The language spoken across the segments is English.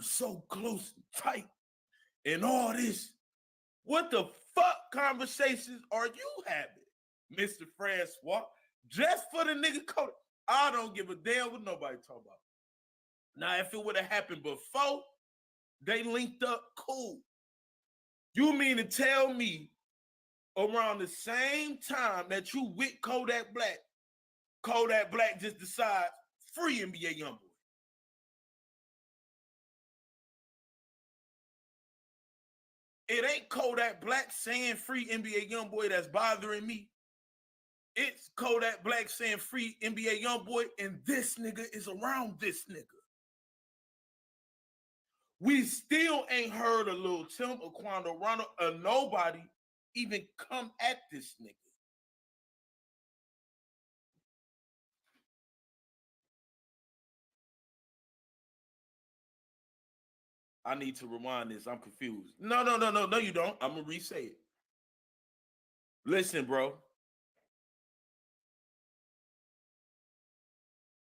so close and tight and all this. What the fuck conversations are you having, Mr. Francois? Just for the nigga Kodak. I don't give a damn what nobody talk about. Now, if it would have happened before they linked up, cool. You mean to tell me around the same time that you with Kodak Black just decides free NBA Youngboy? It ain't Kodak Black saying free NBA Youngboy that's bothering me. It's Kodak Black saying free NBA Youngboy, and this nigga is around this nigga. We still ain't heard a Lil Tim or Quando, Rondo, or nobody even come at this nigga. I need to rewind this. I'm confused. No, you don't. I'm gonna re-say it. Listen, bro.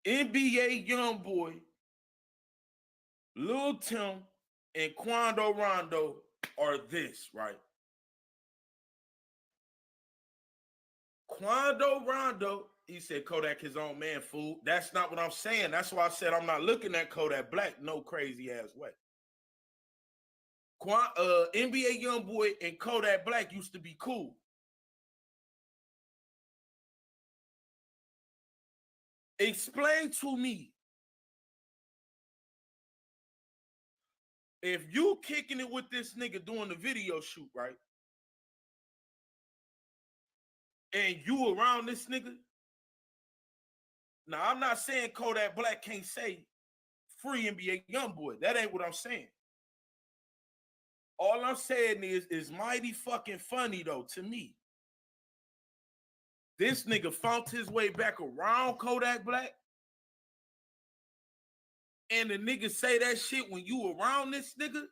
NBA Youngboy, Lil Tim, and Quando Rondo are this, right? Quando Rondo, he said Kodak his own man, fool. That's not what I'm saying. That's why I said I'm not looking at Kodak Black no crazy ass way. NBA Youngboy and Kodak Black used to be cool. Explain to me, if you kicking it with this nigga doing the video shoot, right? And you around this nigga. Now, I'm not saying Kodak Black can't say free NBA Youngboy. That ain't what I'm saying. All I'm saying is mighty fucking funny, though, to me. This nigga found his way back around Kodak Black. And the nigga say that shit when you around this nigga.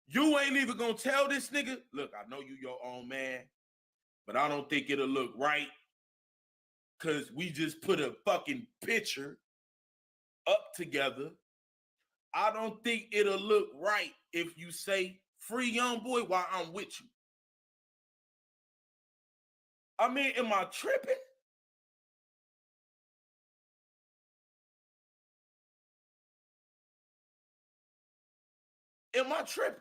You ain't even gonna tell this nigga, look, I know you your own man, but I don't think it'll look right because we just put a fucking picture up together. I don't think it'll look right if you say free Youngboy while I'm with you. I mean, am I tripping? Am I tripping?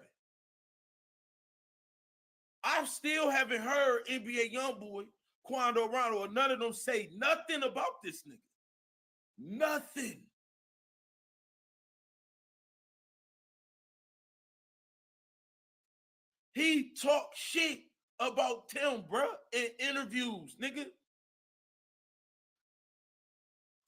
I still haven't heard NBA Youngboy, Quando Rondo, or none of them say nothing about this nigga. Nothing. He talked shit about Tim, bruh, in interviews, nigga.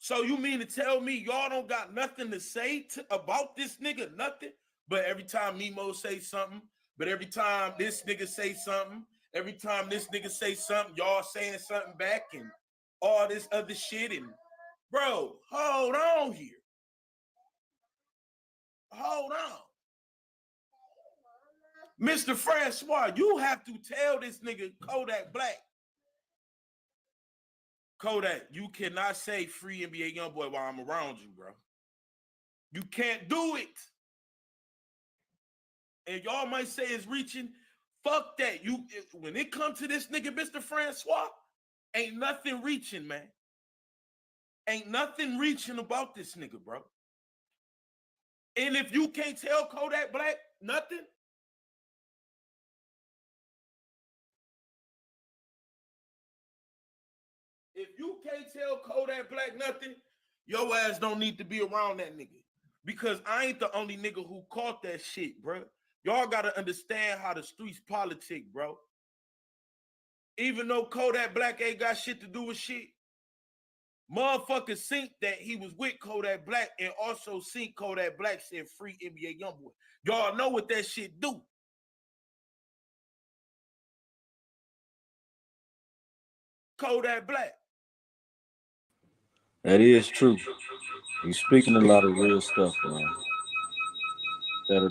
So you mean to tell me y'all don't got nothing to say about this nigga? Nothing? But every time Nemo say something, but every time this nigga say something, every time this nigga say something, y'all saying something back and all this other shit. And bro, hold on here. Hold on. Mr. Francois, you have to tell this nigga Kodak Black. Kodak, you cannot say free NBA Youngboy while I'm around you, bro. You can't do it. And y'all might say it's reaching. Fuck that. When it comes to this nigga, Mr. Francois, ain't nothing reaching, man. Ain't nothing reaching about this nigga, bro. And if you can't tell Kodak Black nothing, if you can't tell Kodak Black nothing, your ass don't need to be around that nigga. Because I ain't the only nigga who caught that shit, bro. Y'all gotta understand how the streets politic, bro. Even though Kodak Black ain't got shit to do with shit, motherfuckers think that he was with Kodak Black and also think Kodak Black said free NBA Youngboy. Y'all know what that shit do. Kodak Black. That is true. He's speaking a lot of real stuff, man. That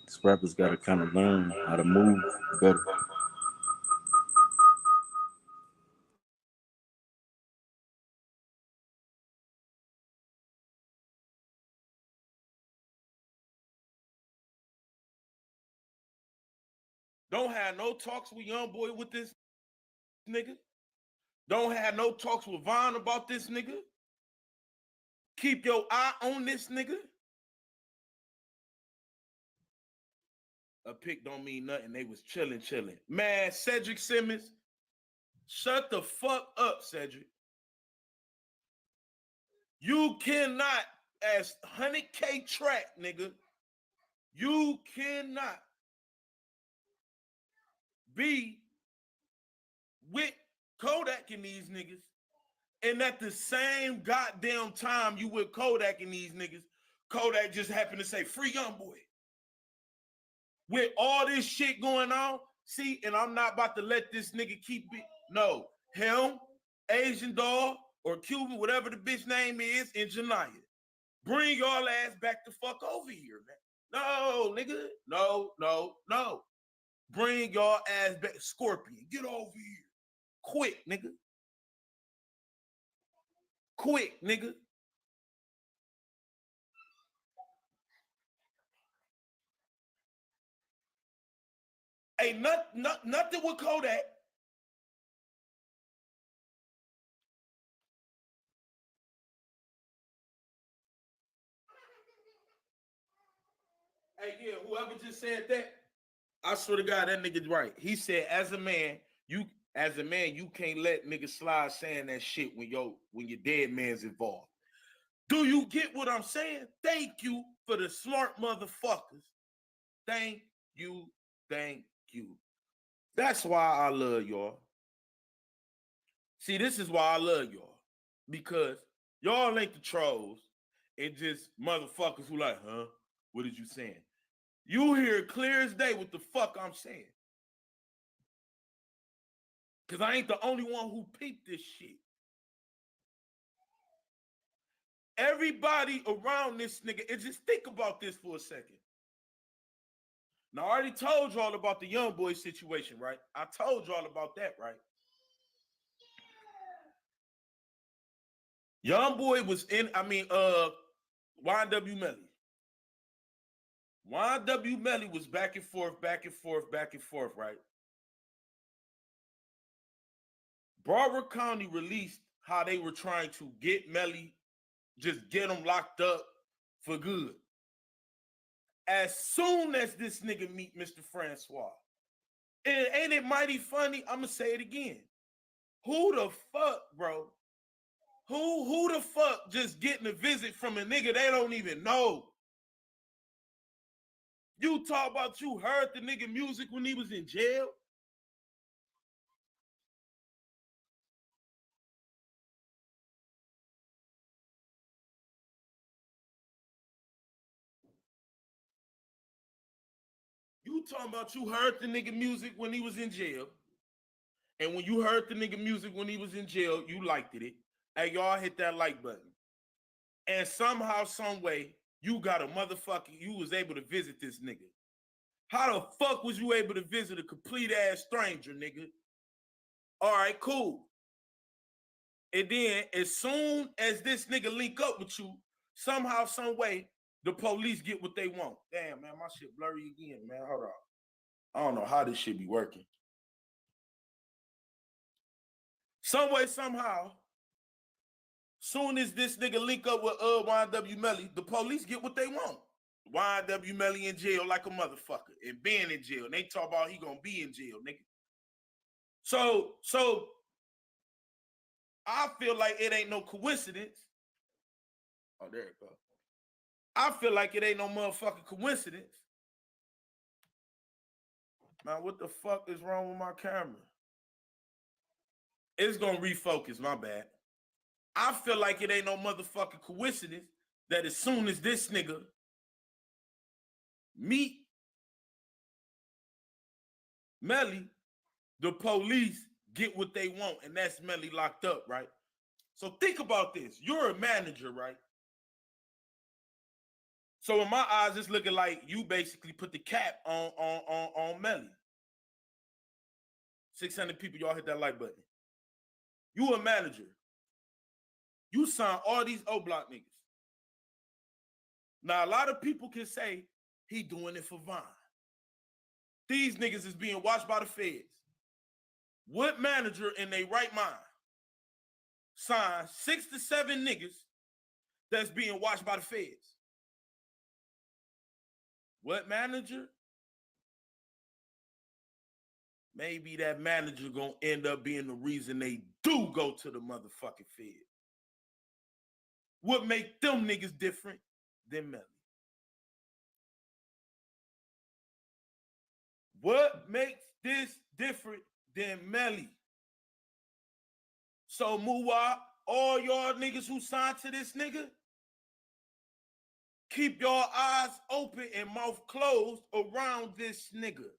these rappers got to kind of learn how to move better. Don't have no talks with young boy with this nigga. Don't have no talks with Vaughn about this nigga. Keep your eye on this nigga. A pick don't mean nothing. They was chilling. Man, Cedric Simmons, shut the fuck up, Cedric. You cannot, as 100K track, nigga, you cannot be with Kodak and these niggas, and at the same goddamn time you with Kodak and these niggas, Kodak just happened to say, free young boy. With all this shit going on, see, and I'm not about to let this nigga keep it. No, him, Asian Dog, or Cuban, whatever the bitch name is, and Janaya. Bring y'all ass back the fuck over here, man. No, nigga. No. Bring y'all ass back. Scorpion, get over here. Quick, nigga. Quick, nigga. Ain't nothing with Kodak. Hey, yeah, whoever just said that, I swear to God, that nigga's right. He said, as a man, you can't let niggas slide saying that shit when your dead man's involved. Do you get what I'm saying? Thank you for the smart motherfuckers. Thank you. That's why I love y'all. See, this is why I love y'all. Because y'all ain't the trolls and just motherfuckers who like, huh? What is you saying? You hear clear as day what the fuck I'm saying. Because I ain't the only one who peeped this shit. Everybody around this nigga, and just think about this for a second. Now, I already told y'all about the young boy situation, right? I told y'all about that, right? Young boy was in, YW Melly. YW Melly was back and forth, right? Broward County released how they were trying to get Melly, just get him locked up for good. As soon as this nigga meet Mr. Francois, and ain't it mighty funny? I'm gonna say it again. Who the fuck, bro? Who the fuck just getting a visit from a nigga they don't even know? You talk about you heard the nigga music when he was in jail? You talking about you heard the nigga music when he was in jail? And when you heard the nigga music when he was in jail, you liked it. Hey, y'all hit that like button. And somehow, some way, you got a motherfucker, you was able to visit this nigga. How the fuck was you able to visit a complete ass stranger, nigga? All right, cool. And then as soon as this nigga link up with you, somehow, some way, the police get what they want. Damn, man, my shit blurry again, man. Hold on. I don't know how this shit be working. Some way, somehow, soon as this nigga link up with YW Melly, the police get what they want. YW Melly in jail like a motherfucker and being in jail. And they talk about he gonna be in jail, nigga. So I feel like it ain't no coincidence. Oh, there it go. I feel like it ain't no motherfucking coincidence. Man, what the fuck is wrong with my camera? It's gonna refocus, my bad. I feel like it ain't no motherfucking coincidence that as soon as this nigga meet Melly, the police get what they want, and that's Melly locked up, right? So think about this. You're a manager, right? So in my eyes, it's looking like you basically put the cap on Melly. 600 people, y'all hit that like button. You a manager. You sign all these O-Block niggas. Now, a lot of people can say he doing it for Vaughn. these niggas is being watched by the feds. What manager in their right mind signs 6 to 7 niggas that's being watched by the feds? What manager? Maybe that manager gonna end up being the reason they do go to the motherfucking feds. What make them niggas different than Melly? What makes this different than Melly? So Muwa, all y'all niggas who signed to this nigga, keep your eyes open and mouth closed around this nigga.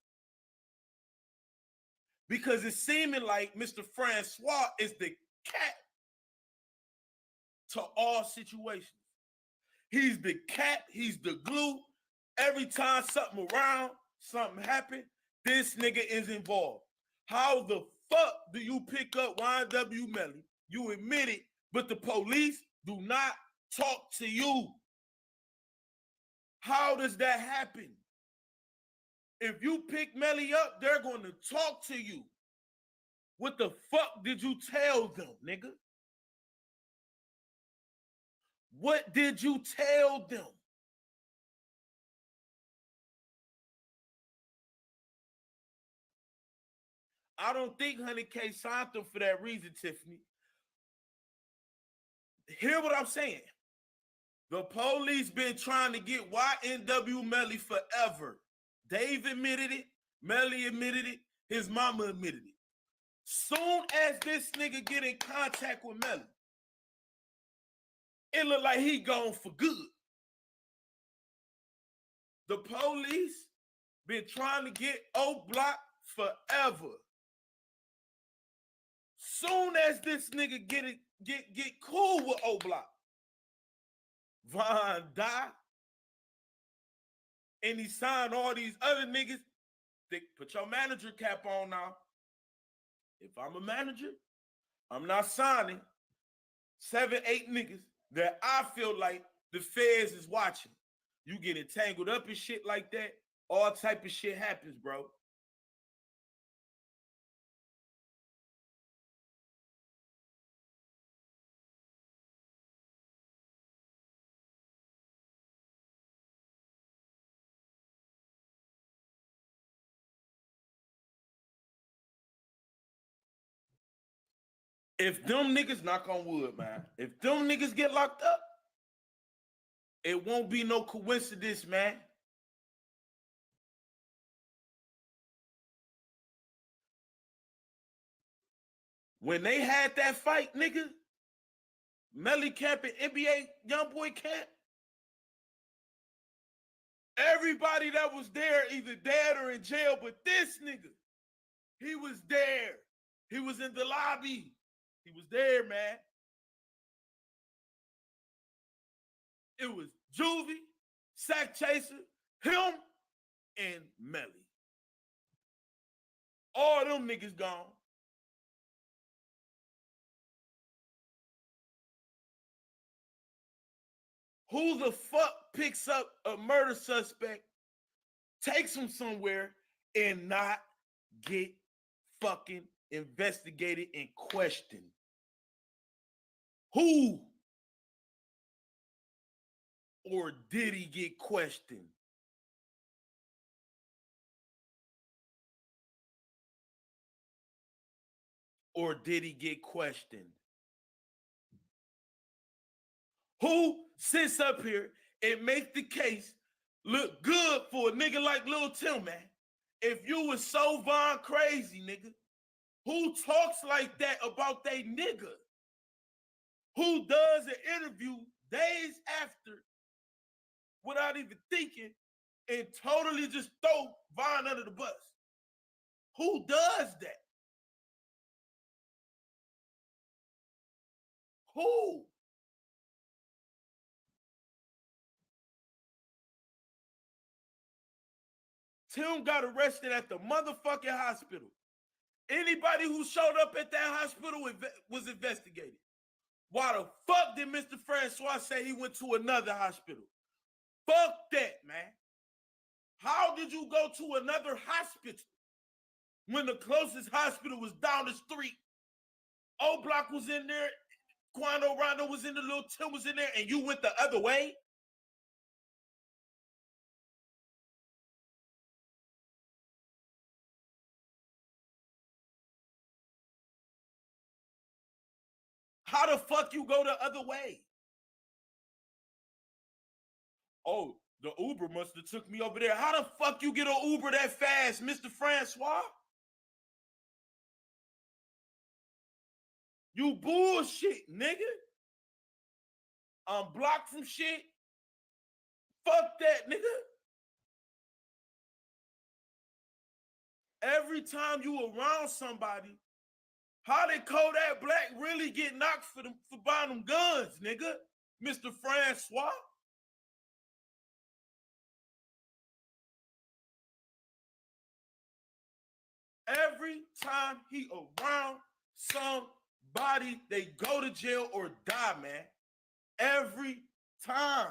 Because it's seeming like Mr. Francois is the cat to all situations. He's the cat, he's the glue. Every time something happen, this nigga is involved. How the fuck do you pick up YNW Melly? You admit it, but the police do not talk to you. How does that happen? If you pick Melly up, they're going to talk to you. What the fuck did you tell them, nigga? What did you tell them? I don't think 100K signed them for that reason, Tiffany. Hear what I'm saying. The police been trying to get YNW Melly forever. Dave admitted it. Melly admitted it. His mama admitted it. Soon as this nigga get in contact with Melly, it look like he gone for good. The police been trying to get O Block forever. Soon as this nigga get cool with O Block, Von die, and he signed all these other niggas. Put your manager cap on now. If I'm a manager, I'm not signing 7, 8 niggas that I feel like the feds is watching. You get entangled up in shit like that, all type of shit happens, bro. If them niggas, knock on wood, man, if them niggas get locked up, it won't be no coincidence, man. When they had that fight, nigga, Melly Camp and NBA Youngboy Camp, everybody that was there either dead or in jail, but this nigga, he was there. He was in the lobby. He was there, man. It was Juvie, Sack Chaser, him, and Melly. All them niggas gone. Who the fuck picks up a murder suspect, takes him somewhere, and not get fucking investigated and questioned? Who? Or did he get questioned? Or did he get questioned? Who sits up here and make the case look good for a nigga like Lil Tim, man? If you was so Von crazy, nigga, who talks like that about they nigga? Who does an interview days after without even thinking and totally just throw Von under the bus? Who does that? Who? Tim got arrested at the motherfucking hospital. Anybody who showed up at that hospital was investigated. Why the fuck did Mr. Francois say he went to another hospital? Fuck that, man. How did you go to another hospital when the closest hospital was down the street? O Block was in there, Quando, Rondo was in the little Tim was in there, and you went the other way? How the fuck you go the other way? Oh, the Uber must have took me over there. How the fuck you get an Uber that fast, Mr. Francois? You bullshit, nigga. I'm blocked from shit. Fuck that, nigga. Every time you around somebody, how did Kodak Black really get knocked for buying them guns, nigga? Mr. Francois? Every time he around somebody, they go to jail or die, man. Every time.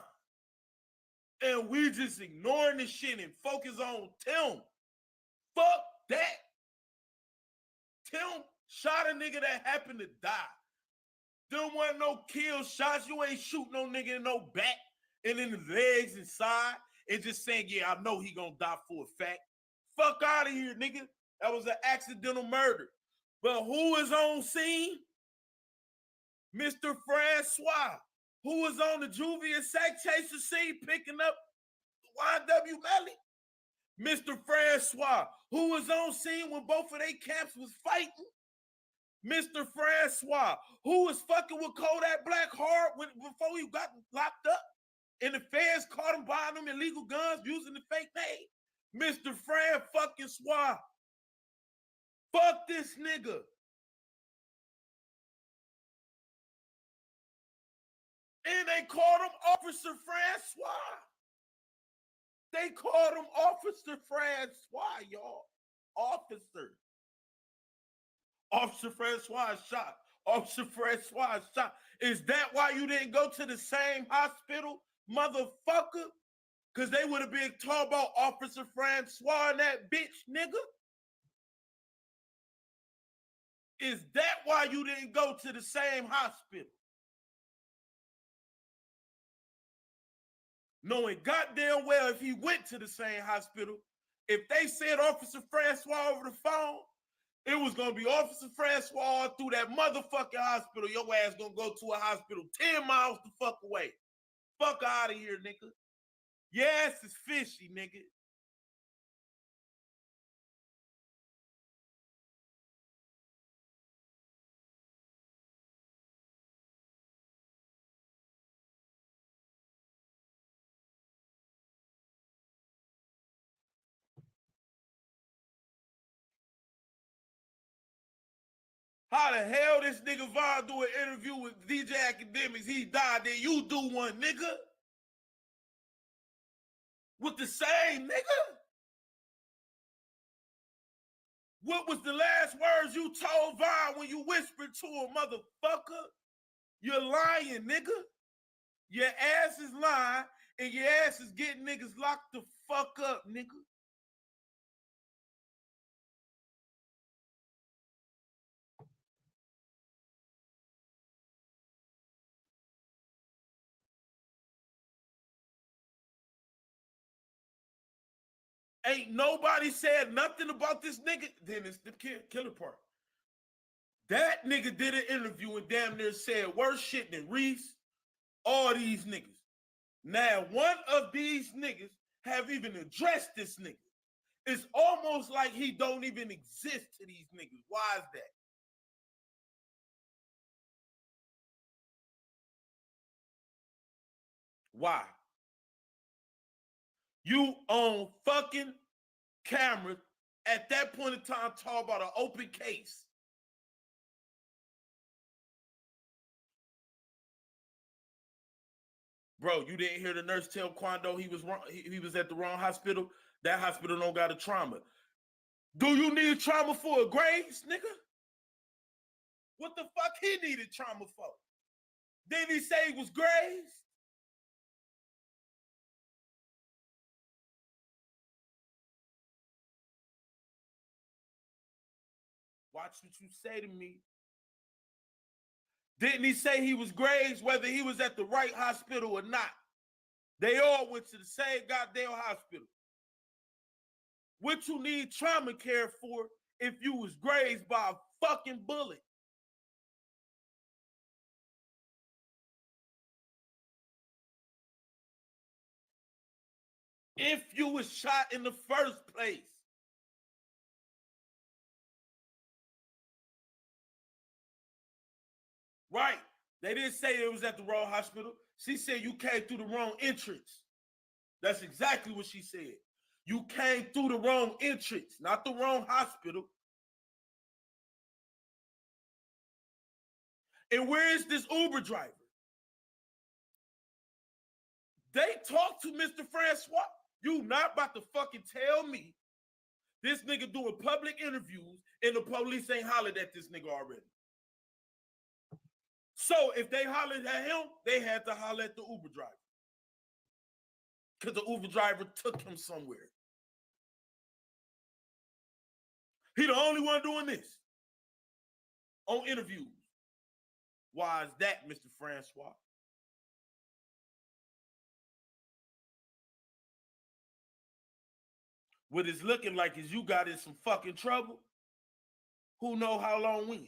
And we just ignoring this shit and focus on Tim. Fuck that. Tim shot a nigga that happened to die. There wasn't no kill shots. You ain't shoot no nigga in no back and in the legs and side and just saying, yeah, I know he gonna die for a fact. Fuck out of here, nigga. That was an accidental murder. But who is on scene? Mr. Francois, who was on the Juvia sack chaser scene picking up YW Melly? Mr. Francois, who was on scene when both of their camps was fighting? Mr. Francois, who was fucking with Kodak Black hard before he got locked up and the feds caught him buying them illegal guns using the fake name? Mr. Fran fucking Swah. Fuck this nigga. And they called him Officer Francois. They called him Officer Francois, y'all. Officer. Officer Francois is shot. Officer Francois is shot. Is that why you didn't go to the same hospital, motherfucker? Because they would have been talking about Officer Francois and that bitch, nigga? Is that why you didn't go to the same hospital? Knowing goddamn well if he went to the same hospital, if they said Officer Francois over the phone, it was going to be Officer Francois through that motherfucking hospital. Your ass going to go to a hospital 10 miles the fuck away. Fuck out of here, nigga. Your ass is fishy, nigga. How the hell this nigga Von do an interview with DJ Academics? He died, then you do one, nigga. With the same nigga? What was the last words you told Von when you whispered to him, motherfucker? You're lying, nigga. Your ass is lying, and your ass is getting niggas locked the fuck up, nigga. Ain't nobody said nothing about this nigga. Then it's the killer part. That nigga did an interview and damn near said worse shit than Reese. All these niggas. Now, one of these niggas have even addressed this nigga. It's almost like he don't even exist to these niggas. Why is that? Why? You on fucking camera at that point in time talk about an open case. Bro, you didn't hear the nurse tell Quando he was wrong, he was at the wrong hospital? That hospital don't got a trauma. Do you need trauma for a graves, nigga? What the fuck he needed trauma for? Didn't he say it was graves? Watch what you say to me. Didn't he say he was grazed, whether he was at the right hospital or not? They all went to the same goddamn hospital. What you need trauma care for if you was grazed by a fucking bullet? If you was shot in the first place. Right. They didn't say it was at the wrong hospital. She said you came through the wrong entrance. That's exactly what she said. You came through the wrong entrance, not the wrong hospital. And where is this Uber driver? They talked to Mr. Francois. You not about to fucking tell me this nigga doing public interviews and the police ain't hollered at this nigga already. So if they hollered at him, they had to holler at the Uber driver. Because the Uber driver took him somewhere. He the only one doing this on interviews. Why is that, Mr. Francois? What it's looking like is you got in some fucking trouble. Who know how long when?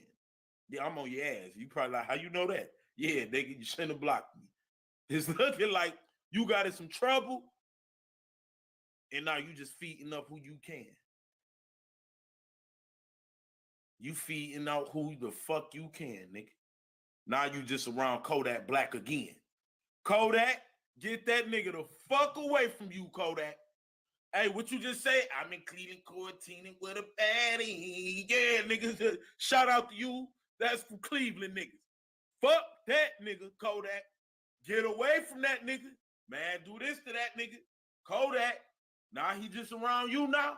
Yeah, I'm on your ass. You probably like, how you know that? Yeah, nigga, you shouldn't have blocked me. It's looking like you got in some trouble, and now you just feeding up who you can. You feeding out who the fuck you can, nigga. Now you just around Kodak Black again. Kodak, get that nigga the fuck away from you, Kodak. Hey, what you just say? I'm in Cleveland quarantining with a baddie. Yeah, niggas. Shout out to you. That's from Cleveland niggas. Fuck that nigga, Kodak. Get away from that nigga. Man, do this to that nigga. Kodak. Now he just around you now.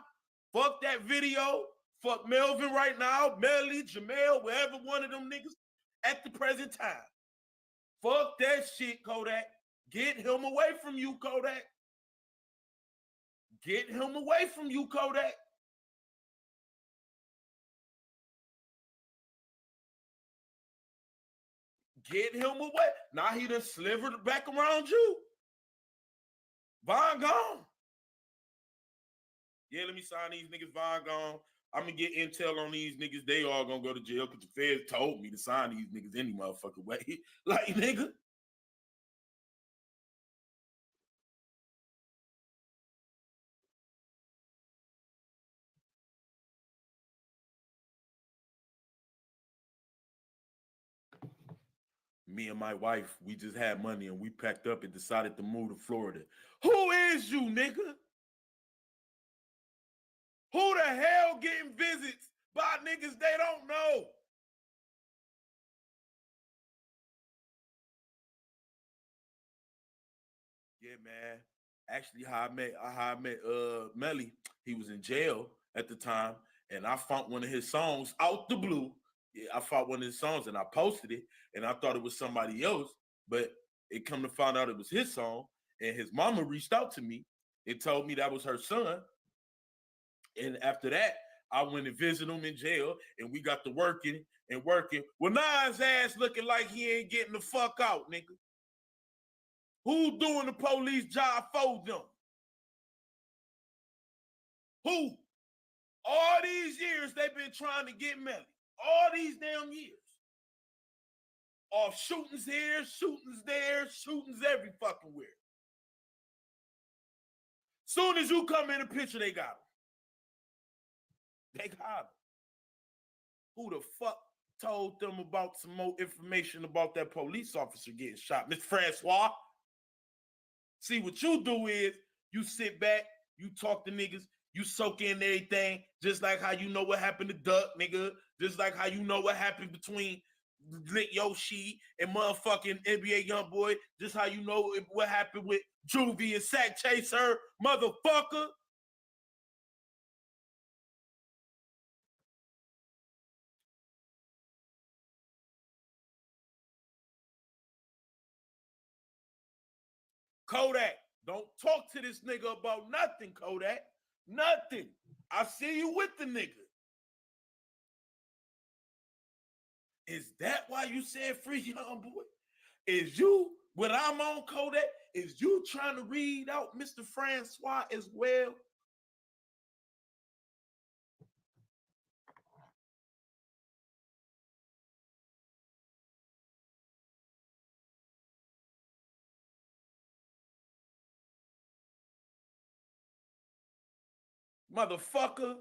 Fuck that video. Fuck Melvin right now. Melly, Jamel, wherever one of them niggas at the present time. Fuck that shit, Kodak. Get him away from you, Kodak. Get him away from you, Kodak. Get him away. Now he done slivered back around you. Von gone. Yeah, let me sign these niggas. Von gone. I'm gonna get intel on these niggas. They all gonna go to jail because the feds told me to sign these niggas any motherfucking way. Like, nigga. Me and my wife, we just had money and we packed up and decided to move to Florida. Who is you, nigga? Who the hell getting visits by niggas they don't know? Yeah, man. Actually, how I met Melly, he was in jail at the time, and I found one of his songs out the blue. Yeah, I found one of his songs and I posted it, and I thought it was somebody else, but it come to find out it was his song, and his mama reached out to me and told me that was her son. And after that, I went and visited him in jail, and we got to working and working. Well, now his ass looking like he ain't getting the fuck out, nigga. Who doing the police job for them? Who? All these years they've been trying to get Melly. All these damn years. Off shootings here, shootings there, shootings every fucking where. Soon as you come in the picture, they got him. They got him. Who the fuck told them about some more information about that police officer getting shot? Mr. Francois? See, what you do is you sit back, you talk to niggas, you soak in everything, just like how you know what happened to Duck, nigga. Just like how you know what happened between Lit Yoshi and motherfucking NBA Youngboy. Just how you know what happened with Juvie and Sack Chaser, motherfucker. Kodak, don't talk to this nigga about nothing, Kodak. Nothing. I see you with the nigga. Is that why you said free young boy? Is you, when I'm on Kodak, is you trying to read out Mr. Francois as well? Motherfucker.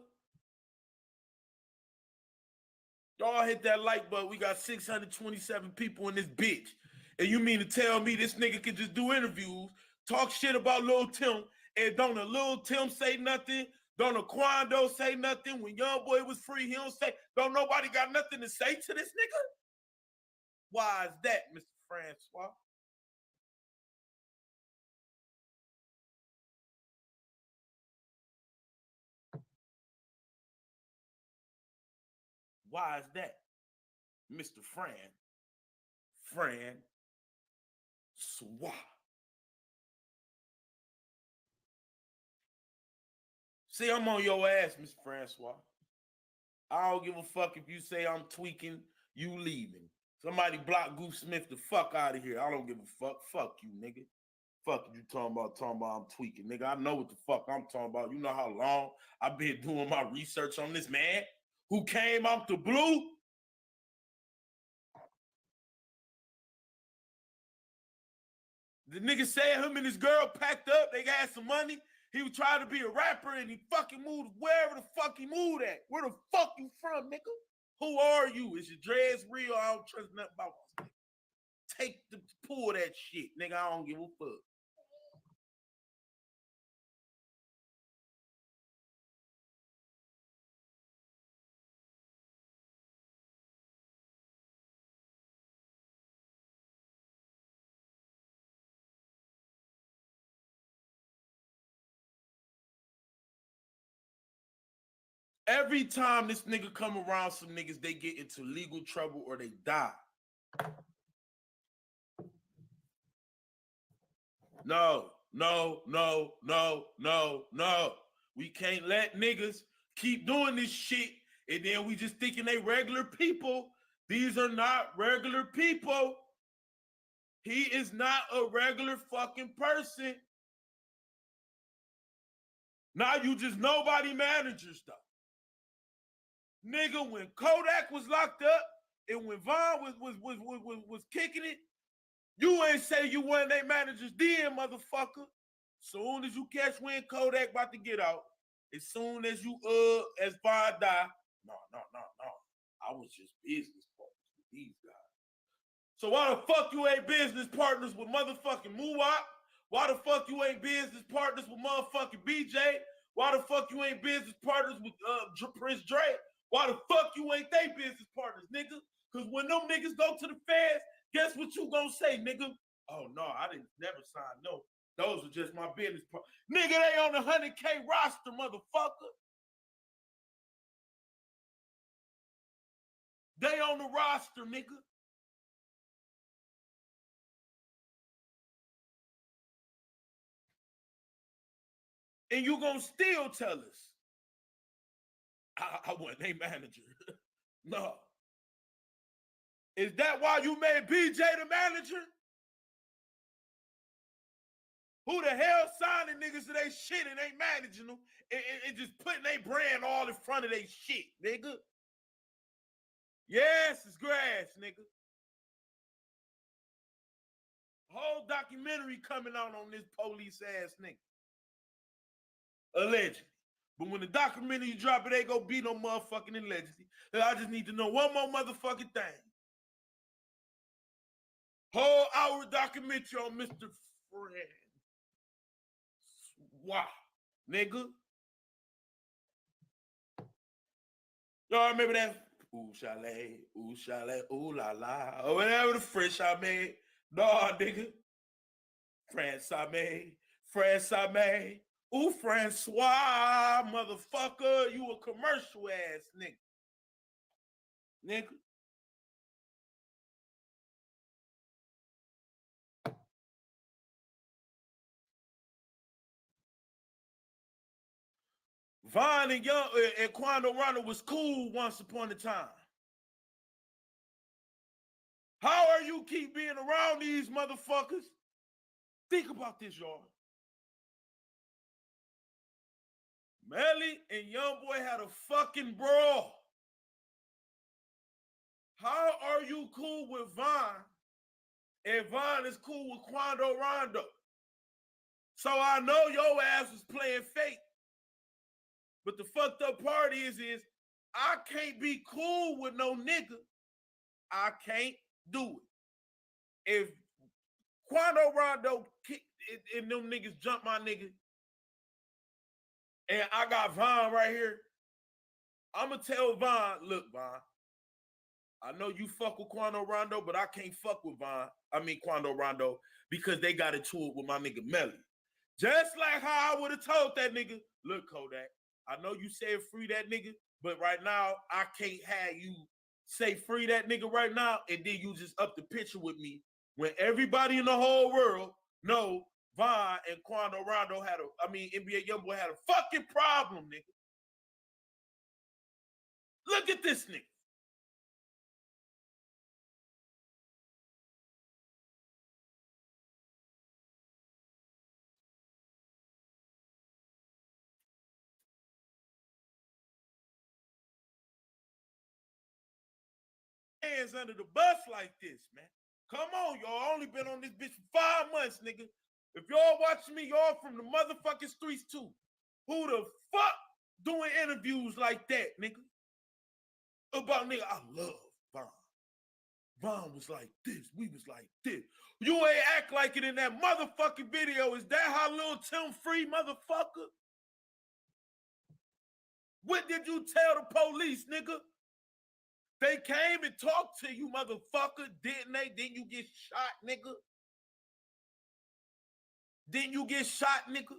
Y'all hit that like button. We got 627 people in this bitch. And you mean to tell me this nigga can just do interviews, talk shit about Lil Tim, and don't a Lil Tim say nothing? Don't a Quando say nothing? When Young Boy was free, he don't say, don't nobody got nothing to say to this nigga? Why is that, Mr. Francois? Why is that, Mr. Francois? See, I'm on your ass, Mr. Francois. I don't give a fuck if you say I'm tweaking, you leaving. Somebody block Goof Smith the fuck out of here. I don't give a fuck. Fuck you, nigga. Fuck you talking about I'm tweaking, nigga. I know what the fuck I'm talking about. You know how long I've been doing my research on this man who came out the blue. The nigga said him and his girl packed up. They got some money. He was trying to be a rapper and he fucking moved wherever the fuck he moved at. Where the fuck you from, nigga? Who are you? Is your dreads real? I don't trust nothing about this nigga. Take the pull that shit, nigga. I don't give a fuck. Every time this nigga come around some niggas, they get into legal trouble or they die. No. We can't let niggas keep doing this shit and then we just thinking they regular people. These are not regular people. He is not a regular fucking person. Now you just nobody manager stuff. Nigga, when Kodak was locked up and when Vaughn was kicking it, you ain't say you weren't their managers then, motherfucker. Soon as you catch wind Kodak about to get out, as soon as you as Vaughn die, no. I was just business partners with these guys. So why the fuck you ain't business partners with motherfucking Muwak? Why the fuck you ain't business partners with motherfucking BJ? Why the fuck you ain't business partners with Prince Dre? Why the fuck you ain't they business partners, nigga? Because when them niggas go to the feds, guess what you gonna say, nigga? Oh no, I didn't never sign no. Those are just my business partners. Nigga, they on the 100K roster, motherfucker. They on the roster, nigga. And you gonna still tell us I wasn't a manager. No. Is that why you made BJ the manager? Who the hell signing niggas to they shit and ain't managing them and just putting their brand all in front of their shit, nigga? Yes, it's grass, nigga. Whole documentary coming out on this police ass nigga. Allegedly. But when the documentary drop, it ain't gonna be no motherfucking allegedly. I just need to know one more motherfucking thing. Whole hour documentary on Mr. Fred. Wow, nigga. Y'all remember that? Ooh, chalet, ooh la la, or whatever the French I made. Nah, nigga. France I made. Ooh, Francois, motherfucker. You a commercial ass nigga. Nigga. Vaughn and Young and Quando Rondo was cool once upon a time. How are you keep being around these motherfuckers? Think about this, y'all. Melly and Youngboy had a fucking brawl. How are you cool with Von and Von is cool with Quando Rondo? So I know your ass was playing fake. But the fucked up part is I can't be cool with no nigga. I can't do it. If Quando Rondo and them niggas jump my nigga, and I got Von right here, I'ma tell Von, look, Von, I know you fuck with Quando Rondo, but I can't fuck with Quando Rondo, because they got into it with my nigga Melly. Just like how I would have told that nigga, look, Kodak, I know you said free that nigga, but right now, I can't have you say free that nigga right now, and then you just up the picture with me when everybody in the whole world know Von and Quando Rondo NBA Youngboy had a fucking problem, nigga. Look at this nigga. Hands under the bus like this, man. Come on, y'all. Only been on this bitch for 5 months, nigga. If y'all watching me, y'all from the motherfucking streets too. Who the fuck doing interviews like that, nigga? About nigga, I love Von. Von was like this. We was like this. You ain't act like it in that motherfucking video. Is that how Lil Tim free, motherfucker? What did you tell the police, nigga? They came and talked to you, motherfucker, didn't they? Didn't you get shot, nigga? Didn't you get shot, nigga?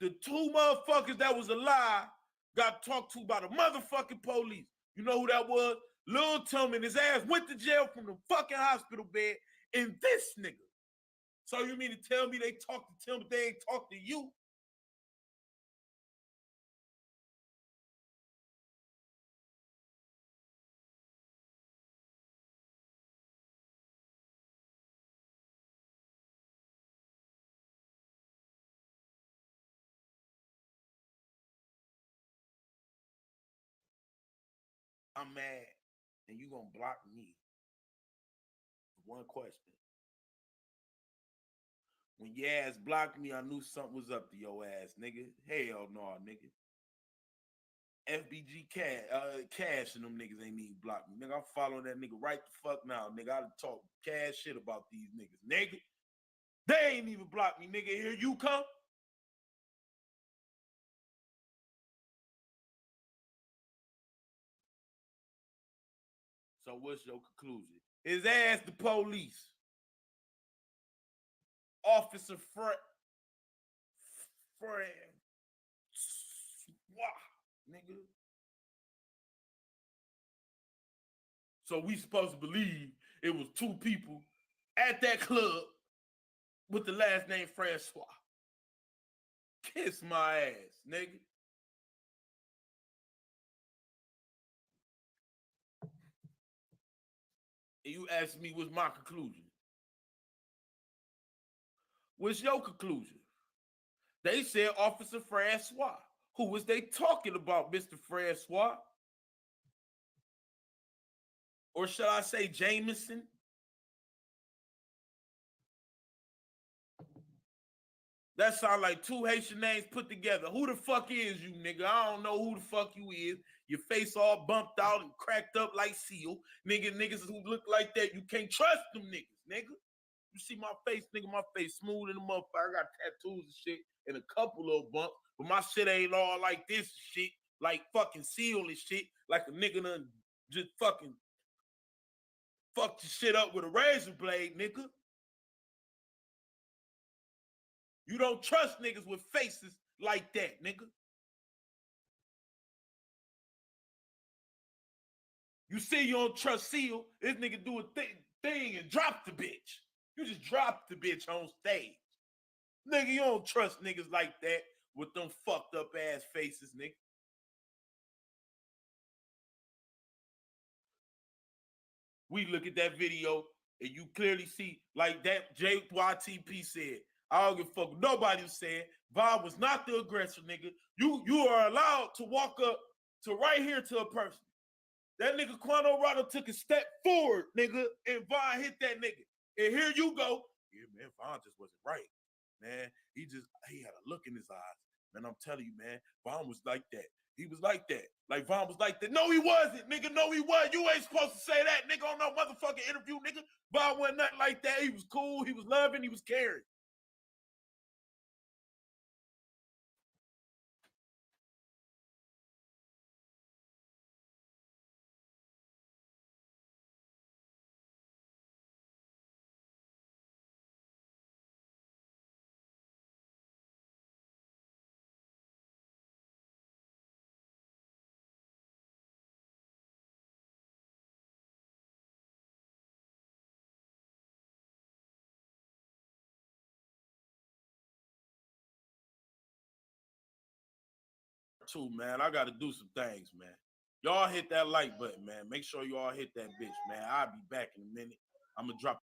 The 2 motherfuckers that was alive got talked to by the motherfucking police. You know who that was? Lil Tim and his ass went to jail from the fucking hospital bed, and this nigga. So you mean to tell me they talked to Tim, but they ain't talked to you? I'm mad, and you gonna block me. One question. When your ass blocked me, I knew something was up to your ass, nigga. Hell no, nigga. FBG Cash and them niggas ain't even block me. Nigga, I'm following that nigga right the fuck now, nigga. I talk cash shit about these niggas, nigga. They ain't even block me, nigga. Here you come. So what's your conclusion? His ass the police. Officer Fred. Nigga. So we supposed to believe it was 2 people at that club with the last name Francois. Kiss my ass, nigga. And you asked me what's my conclusion. What's your conclusion? They said Officer Francois. Who was they talking about, Mr. Francois? Or should I say Jameson? That sound like 2 Haitian names put together. Who the fuck is you, nigga? I don't know who the fuck you is. Your face all bumped out and cracked up like seal. Niggas who look like that, you can't trust them niggas, nigga. You see my face, nigga, my face smooth in the motherfucker. I got tattoos and shit and a couple little bumps, but my shit ain't all like this shit, like fucking seal and shit, like a nigga done just fucking fucked your shit up with a razor blade, nigga. You don't trust niggas with faces like that, nigga. You see you don't trust Seal, this nigga do a thing and drop the bitch. You just drop the bitch on stage. Nigga, you don't trust niggas like that with them fucked up ass faces, nigga. We look at that video and you clearly see, like that JYTP said, I don't give a fuck what nobody was saying. Von was not the aggressor, nigga. You are allowed to walk up to right here to a person. That nigga Quando Rondo took a step forward, nigga, and Von hit that nigga. And here you go. Yeah, man, Von just wasn't right. Man, he had a look in his eyes. Man, I'm telling you, man, Von was like that. He was like that. Like Von was like that. No, he wasn't, nigga. No, he wasn't. You ain't supposed to say that, nigga, on no motherfucking interview, nigga. Von wasn't nothing like that. He was cool. He was loving. He was caring. Too, man. I got to do some things, man. Y'all hit that like button, man. Make sure y'all hit that bitch, man. I'll be back in a minute. I'm going to drop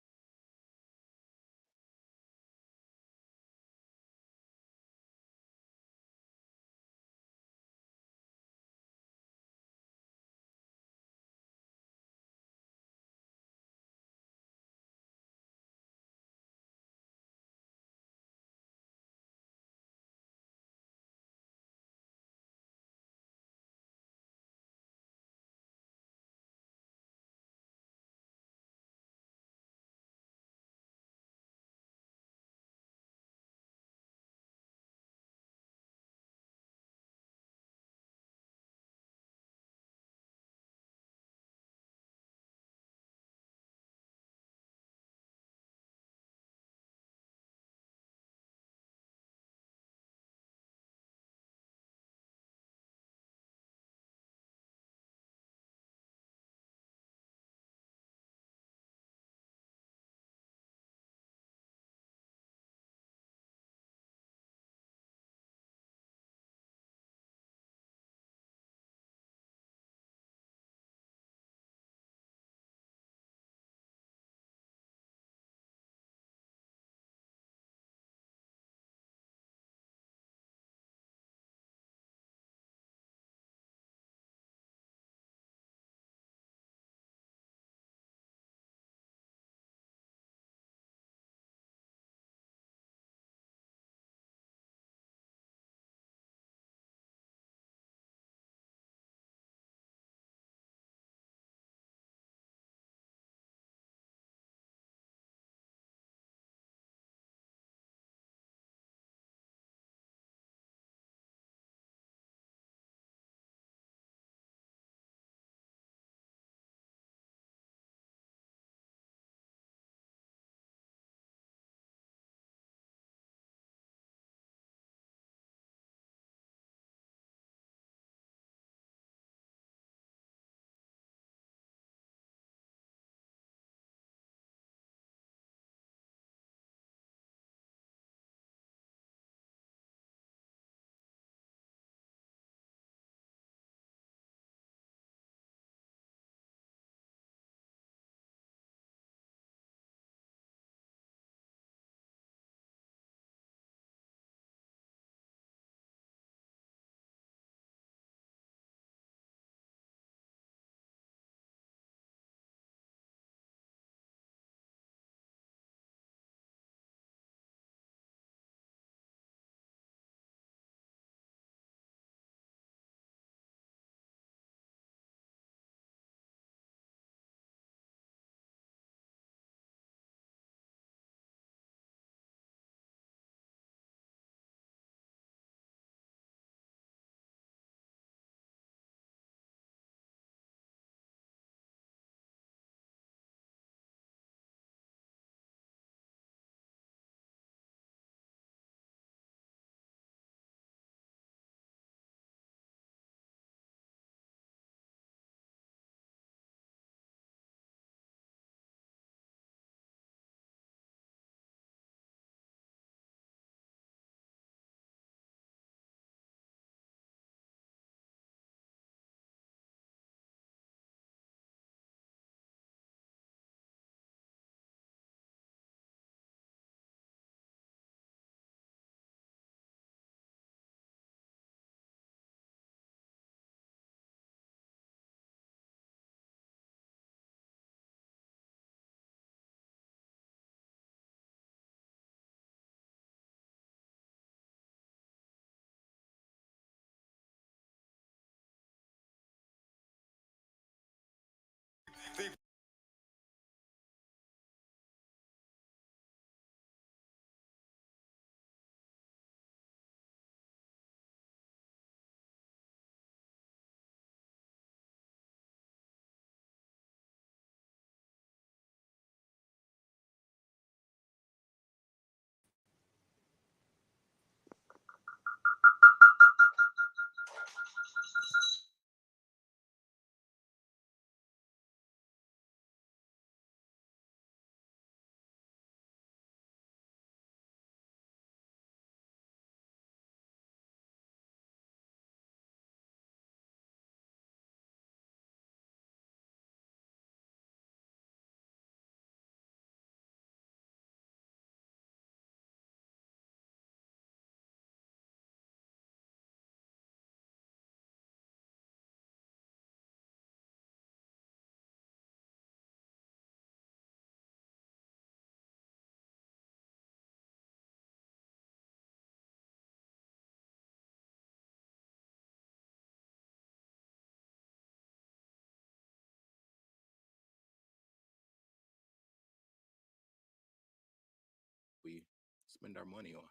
spend our money on.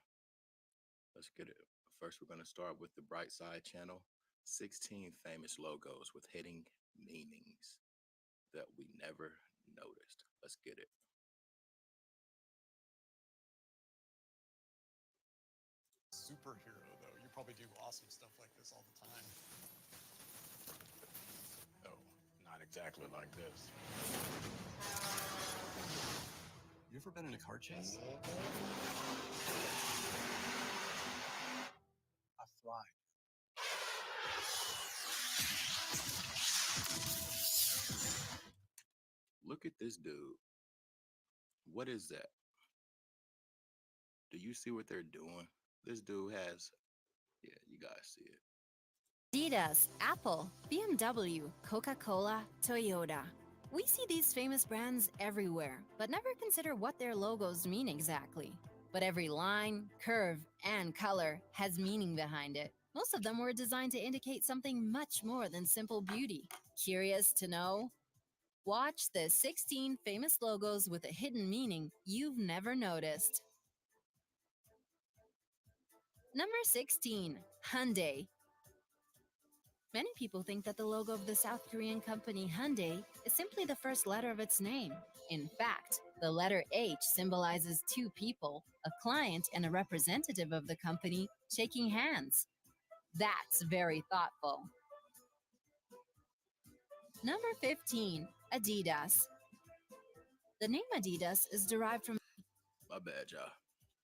Let's get it. First, we're going to start with the Bright Side channel. 16 famous logos with hidden meanings that we never noticed. Let's get it. Superhero, though. You probably do awesome stuff like this all the time. Oh, not exactly like this. You ever been in a car chase? I thrive. Look at this dude. What is that? Do you see what they're doing? This dude has, yeah, you guys see it. Adidas, Apple, BMW, Coca-Cola, Toyota. We see these famous brands everywhere, but never consider what their logos mean exactly. But every line, curve, and color has meaning behind it. Most of them were designed to indicate something much more than simple beauty. Curious to know? Watch the 16 famous logos with a hidden meaning you've never noticed. Number 16, Hyundai. Many people think that the logo of the South Korean company Hyundai is simply the first letter of its name. In fact, the letter H symbolizes two people, a client and a representative of the company, shaking hands. That's very thoughtful. Number 15, Adidas. The name Adidas is derived from... My bad, y'all.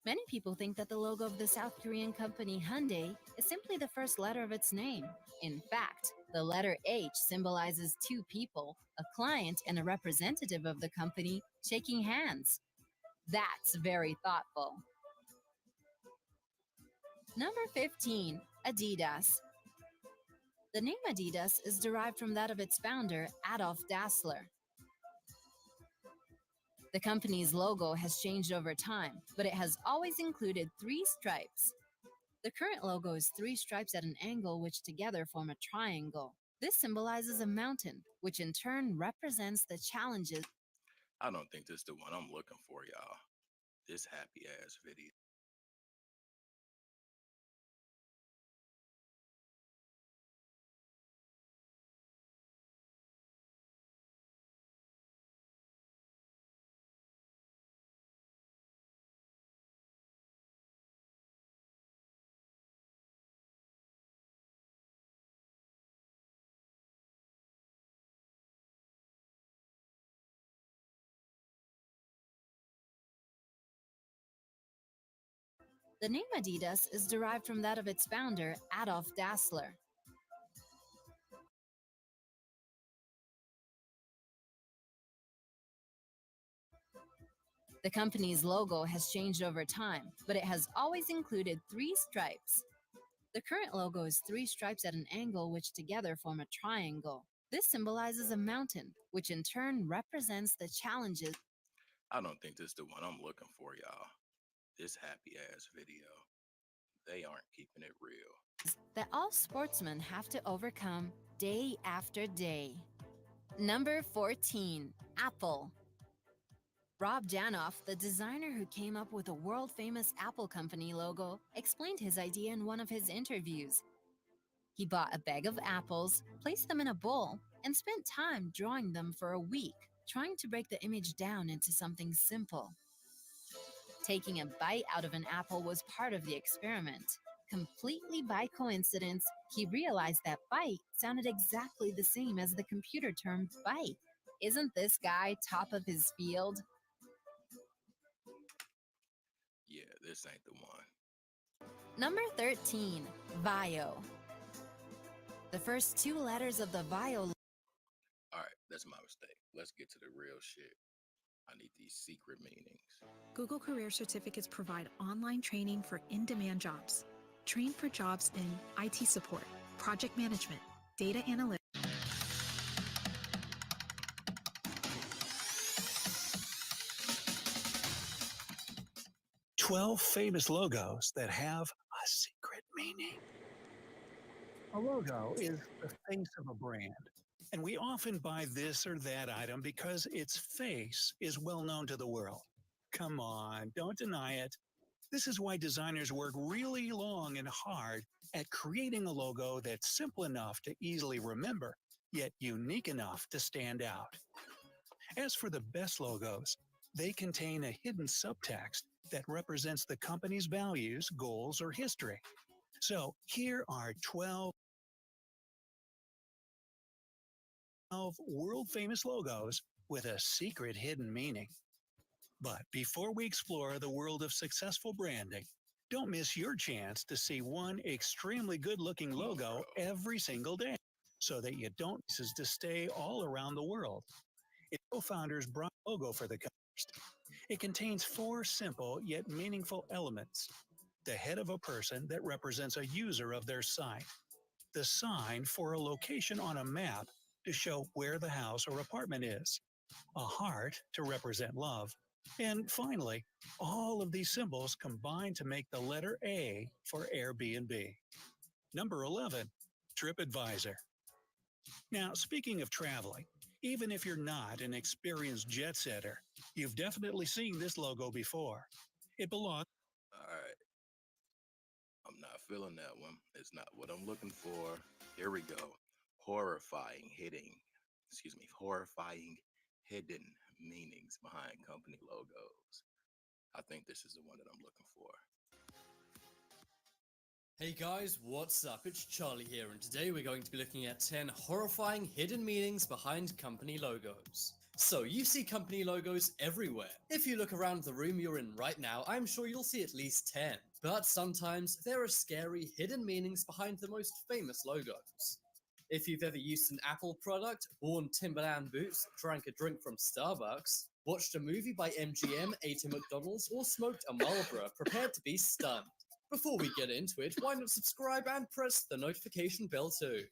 Many people think that the logo of the South Korean company Hyundai is simply the first letter of its name. In fact, the letter H symbolizes two people, a client and a representative of the company, shaking hands. That's very thoughtful. Number 15, Adidas. The name Adidas is derived from that of its founder, Adolf Dassler. The company's logo has changed over time, but it has always included three stripes. The current logo is three stripes at an angle which together form a triangle. This symbolizes a mountain, which in turn represents the challenges. I don't think this is the one I'm looking for, y'all. This happy ass video. The name Adidas is derived from that of its founder, Adolf Dassler. The company's logo has changed over time, but it has always included three stripes. The current logo is three stripes at an angle which together form a triangle. This symbolizes a mountain, which in turn represents the challenges. I don't think this is the one I'm looking for, y'all. This happy ass video. They aren't keeping it real. That all sportsmen have to overcome day after day. Number 14, Apple. Rob Janoff, the designer who came up with the world-famous Apple Company logo, explained his idea in one of his interviews. He bought a bag of apples, placed them in a bowl, and spent time drawing them for a week, trying to break the image down into something simple. Taking a bite out of an apple was part of the experiment. Completely by coincidence, he realized that bite sounded exactly the same as the computer term bite. Isn't this guy top of his field? Yeah, this ain't the one. Number 13, Vio. The first two letters of the Vio. All right, that's my mistake. Let's get to the real shit. I need these secret meanings. Google Career Certificates provide online training for in-demand jobs. Train for jobs in IT support, project management, data analytics. "12 famous logos that have a secret meaning." A logo is the face of a brand, and we often buy this or that item because its face is well known to the world. Come on, don't deny it. This is why designers work really long and hard at creating a logo that's simple enough to easily remember, yet unique enough to stand out. As for the best logos, they contain a hidden subtext that represents the company's values, goals, or history. So here are 12 world-famous logos with a secret hidden meaning. But before we explore the world of successful branding, don't miss your chance to see one extremely good-looking logo every single day so that you don't miss to stay all around the world. Its co-founders brought a logo for the coast. It contains 4 simple yet meaningful elements. The head of a person that represents a user of their site. The sign for a location on a map to show where the house or apartment is. A heart to represent love. And finally, all of these symbols combine to make the letter A for Airbnb. Number 11, TripAdvisor. Now, speaking of traveling, even if you're not an experienced jet setter, you've definitely seen this logo before. It belongs. All right. I'm not feeling that one. It's not what I'm looking for. Here we go. Horrifying hidden meanings behind company logos. I think this is the one that I'm looking for. Hey guys, what's up? It's Charlie here, and today we're going to be looking at 10 horrifying hidden meanings behind company logos. So, you see company logos everywhere. If you look around the room you're in right now, I'm sure you'll see at least 10. But sometimes there are scary hidden meanings behind the most famous logos. If you've ever used an Apple product, worn Timberland boots, drank a drink from Starbucks, watched a movie by MGM, ate a McDonald's, or smoked a Marlboro, prepared to be stunned. Before we get into it, why not subscribe and press the notification bell too?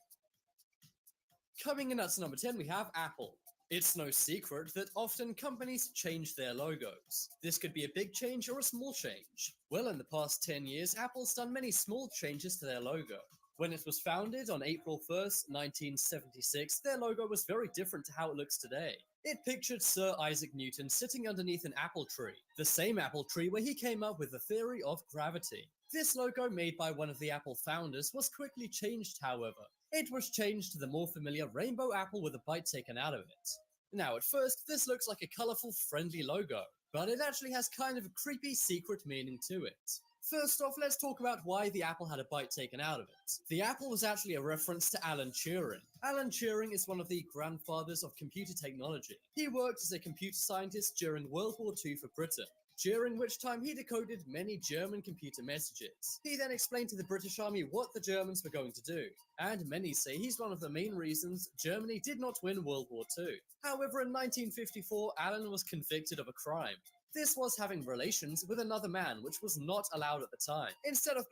Coming in at number 10, we have Apple. It's no secret that often companies change their logos. This could be a big change or a small change. Well, in the past 10 years, Apple's done many small changes to their logo. When it was founded on April 1st, 1976, their logo was very different to how it looks today. It pictured Sir Isaac Newton sitting underneath an apple tree, the same apple tree where he came up with the theory of gravity. This logo, made by one of the Apple founders, was quickly changed, however. It was changed to the more familiar rainbow apple with a bite taken out of it. Now, at first, this looks like a colorful, friendly logo, but it actually has kind of a creepy secret meaning to it. First off, let's talk about why the apple had a bite taken out of it. The apple was actually a reference to Alan Turing. Alan Turing is one of the grandfathers of computer technology. He worked as a computer scientist during World War II for Britain, during which time he decoded many German computer messages. He then explained to the British Army what the Germans were going to do, and many say he's one of the main reasons Germany did not win World War II. However, in 1954, Alan was convicted of a crime. This was having relations with another man, which was not allowed at the time. Instead of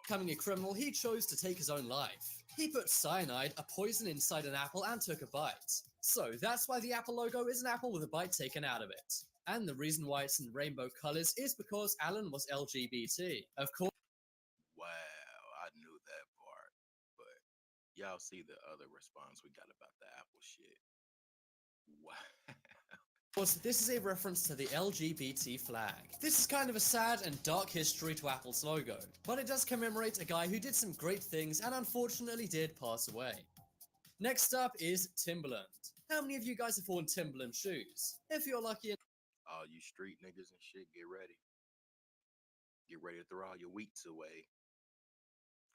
becoming a criminal, he chose to take his own life. He put cyanide, a poison, inside an apple and took a bite. So that's why the Apple logo is an apple with a bite taken out of it. And the reason why it's in rainbow colors is because Alan was LGBT. Of course. Wow, I knew that part. But y'all see the other response we got about the Apple shit. Wow. Of course, this is a reference to the LGBT flag. This is kind of a sad and dark history to Apple's logo, but it does commemorate a guy who did some great things and unfortunately did pass away. Next up is Timberland. How many of you guys have worn Timberland shoes? If you're lucky all you street niggas and shit, get ready. Get ready to throw all your wheats away.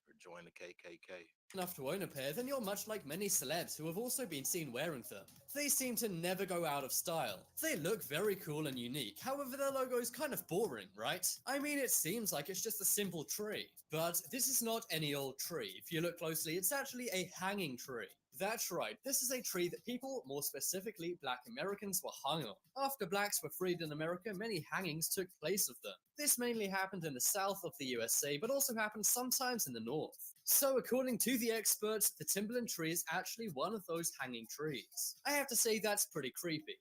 Or join the KKK. Enough to own a pair, then you're much like many celebs who have also been seen wearing them. They seem to never go out of style. They look very cool and unique, however their logo is kind of boring, right? I mean, it seems like it's just a simple tree. But this is not any old tree. If you look closely, it's actually a hanging tree. That's right, this is a tree that people, more specifically Black Americans, were hung on. After blacks were freed in America, many hangings took place of them. This mainly happened in the south of the USA, but also happened sometimes in the north. So according to the experts, the Timberland tree is actually one of those hanging trees. I have to say that's pretty creepy.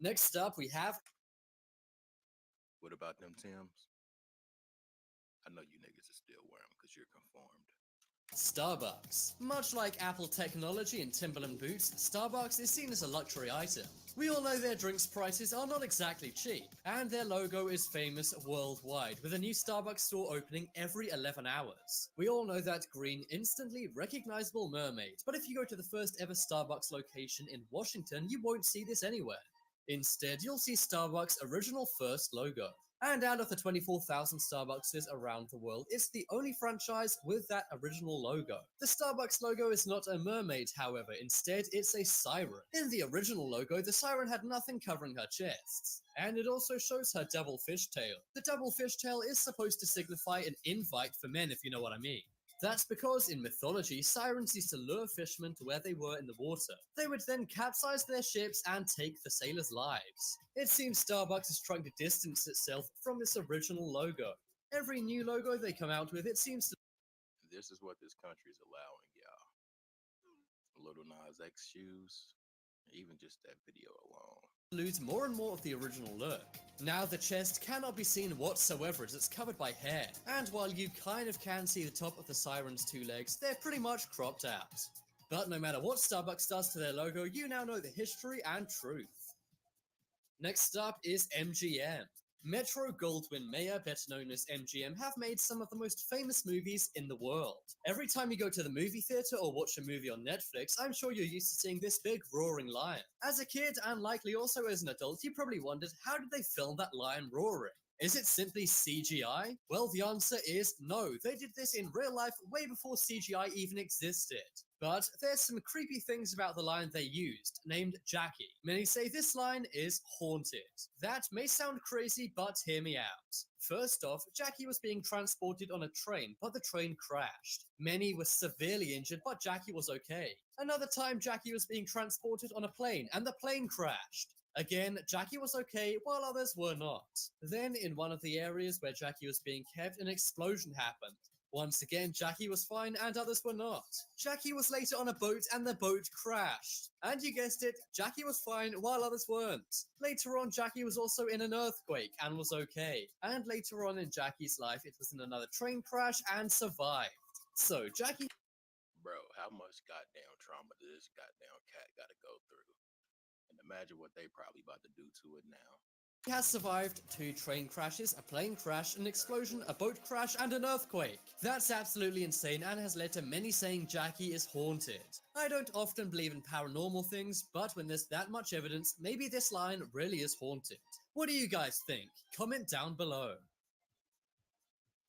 Next up, we have... What about them Tims? I know you niggas are still wearing them because you're conformed. Starbucks. Much like Apple technology and Timberland boots, Starbucks is seen as a luxury item. We all know their drinks prices are not exactly cheap, and their logo is famous worldwide, with a new Starbucks store opening every 11 hours. We all know that green, instantly recognizable mermaid, but if you go to the first ever Starbucks location in Washington, you won't see this anywhere. Instead, you'll see Starbucks' original first logo. And out of the 24,000 Starbuckses around the world, it's the only franchise with that original logo. The Starbucks logo is not a mermaid, however. Instead, it's a siren. In the original logo, the siren had nothing covering her chest. And it also shows her double fishtail. The double fishtail is supposed to signify an invite for men, if you know what I mean. That's because in mythology, sirens used to lure fishermen to where they were in the water. They would then capsize their ships and take the sailors' lives. It seems Starbucks is trying to distance itself from this original logo. Every new logo they come out with, it seems to... This is what this country is allowing, y'all. Little Nas X shoes, even just that video alone. Lose more and more of the original look. Now the chest cannot be seen whatsoever as it's covered by hair, and while you kind of can see the top of the siren's two legs, they're pretty much cropped out. But no matter what Starbucks does to their logo, you now know the history and truth. Next up is MGM. Metro-Goldwyn-Mayer, better known as MGM, have made some of the most famous movies in the world. Every time you go to the movie theater or watch a movie on Netflix, I'm sure you're used to seeing this big roaring lion. As a kid, and likely also as an adult, you probably wondered, how did they film that lion roaring? Is it simply CGI? Well, the answer is no. They did this in real life way before CGI even existed. But there's some creepy things about the lion they used, named Jackie. Many say this lion is haunted. That may sound crazy, but hear me out. First off, Jackie was being transported on a train, but the train crashed. Many were severely injured, but Jackie was okay. Another time, Jackie was being transported on a plane, and the plane crashed. Again, Jackie was okay, while others were not. Then, in one of the areas where Jackie was being kept, an explosion happened. Once again, Jackie was fine and others were not. Jackie was later on a boat and the boat crashed. And you guessed it, Jackie was fine while others weren't. Later on, Jackie was also in an earthquake and was okay. And later on in Jackie's life, it was in another train crash and survived. So, Jackie... Bro, how much goddamn trauma did this goddamn cat gotta go through? And imagine what they probably about to do to it now. He has survived 2 train crashes, a plane crash, an explosion, a boat crash, and an earthquake. That's absolutely insane and has led to many saying Jackie is haunted. I don't often believe in paranormal things, but when there's that much evidence, maybe this lion really is haunted. What do you guys think? Comment down below.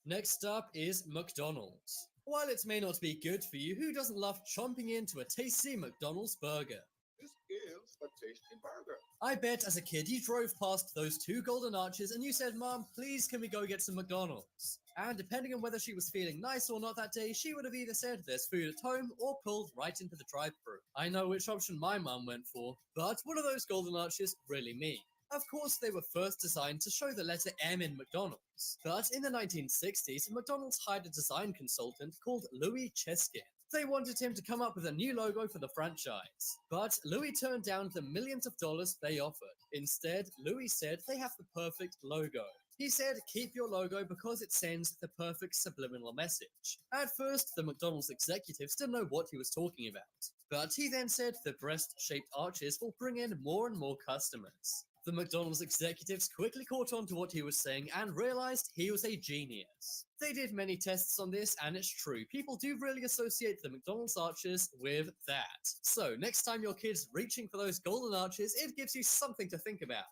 Next up is McDonald's. While it may not be good for you, who doesn't love chomping into a tasty McDonald's burger? This is a tasty burger. I bet as a kid you drove past those 2 golden arches and you said, "Mom, please can we go get some McDonald's?" And depending on whether she was feeling nice or not that day, she would have either said there's food at home or pulled right into the drive-thru. I know which option my mom went for, but what do those golden arches really mean? Of course, they were first designed to show the letter M in McDonald's. But in the 1960s, McDonald's hired a design consultant called Louis Cheskin. They wanted him to come up with a new logo for the franchise. But Louis turned down the millions of dollars they offered. Instead, Louis said they have the perfect logo. He said, keep your logo because it sends the perfect subliminal message. At first, the McDonald's executives didn't know what he was talking about. But he then said the breast-shaped arches will bring in more and more customers. The McDonald's executives quickly caught on to what he was saying and realized he was a genius. They did many tests on this, and it's true. People do really associate the McDonald's arches with that. So, next time your kid's reaching for those golden arches, it gives you something to think about.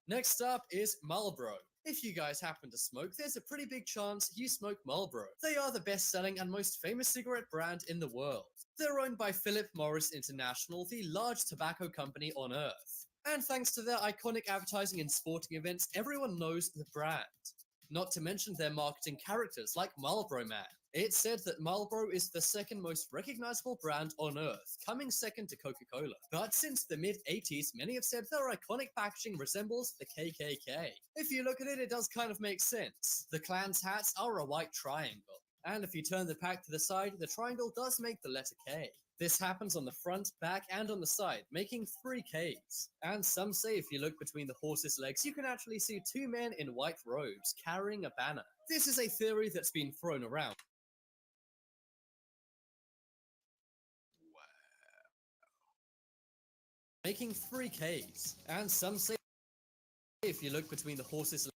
Next up is Marlboro. If you guys happen to smoke, there's a pretty big chance you smoke Marlboro. They are the best-selling and most famous cigarette brand in the world. They're owned by Philip Morris International, the large tobacco company on Earth. And thanks to their iconic advertising and sporting events, everyone knows the brand. Not to mention their marketing characters like Marlboro Man. It's said that Marlboro is the second most recognizable brand on Earth, coming second to Coca-Cola. But since the mid-80s, many have said their iconic packaging resembles the KKK. If you look at it, it does kind of make sense. The Klan's hats are a white triangle. And if you turn the pack to the side, the triangle does make the letter K. This happens on the front, back, and on the side, making 3 Ks. And some say if you look between the horse's legs, you can actually see 2 men in white robes carrying a banner. This is a theory that's been thrown around. making 3Ks. And some say if you look between the horse's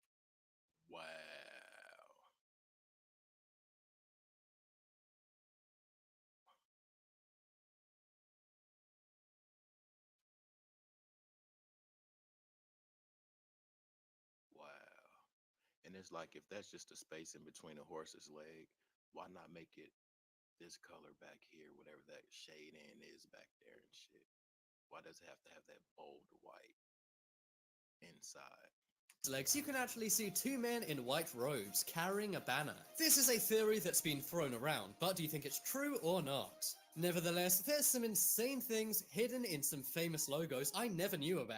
Wow. Wow. And it's like, if that's just a space in between a horse's leg, why not make it this color back here, whatever that shade in is back there and shit? Why does it have to have that bold white inside? legs, you can actually see two men in white robes carrying a banner. This is a theory that's been thrown around, but do you think it's true or not? Nevertheless, there's some insane things hidden in some famous logos I never knew about.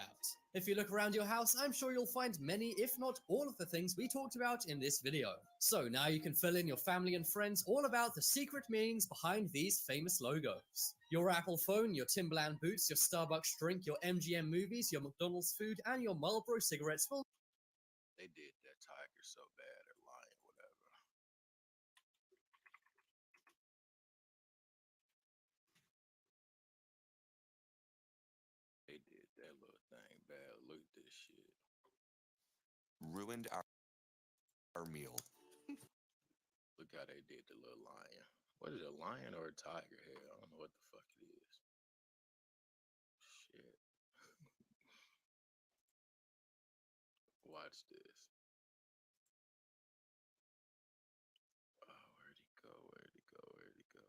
If you look around your house, I'm sure you'll find many, if not all of the things we talked about in this video. So now you can fill in your family and friends all about the secret meanings behind these famous logos. Your Apple phone, your Timberland boots, your Starbucks drink, your MGM movies, your McDonald's food, and your Marlboro cigarettes will They did that tiger so bad, or lion, whatever. They did that little thing bad. Look at this shit. Ruined our meal. Look how they did the little lion. What is it, a lion or a tiger? Hell, I don't know what the fuck it is. Shit. Watch this. Oh, where'd he go? Where'd he go? Where'd he go?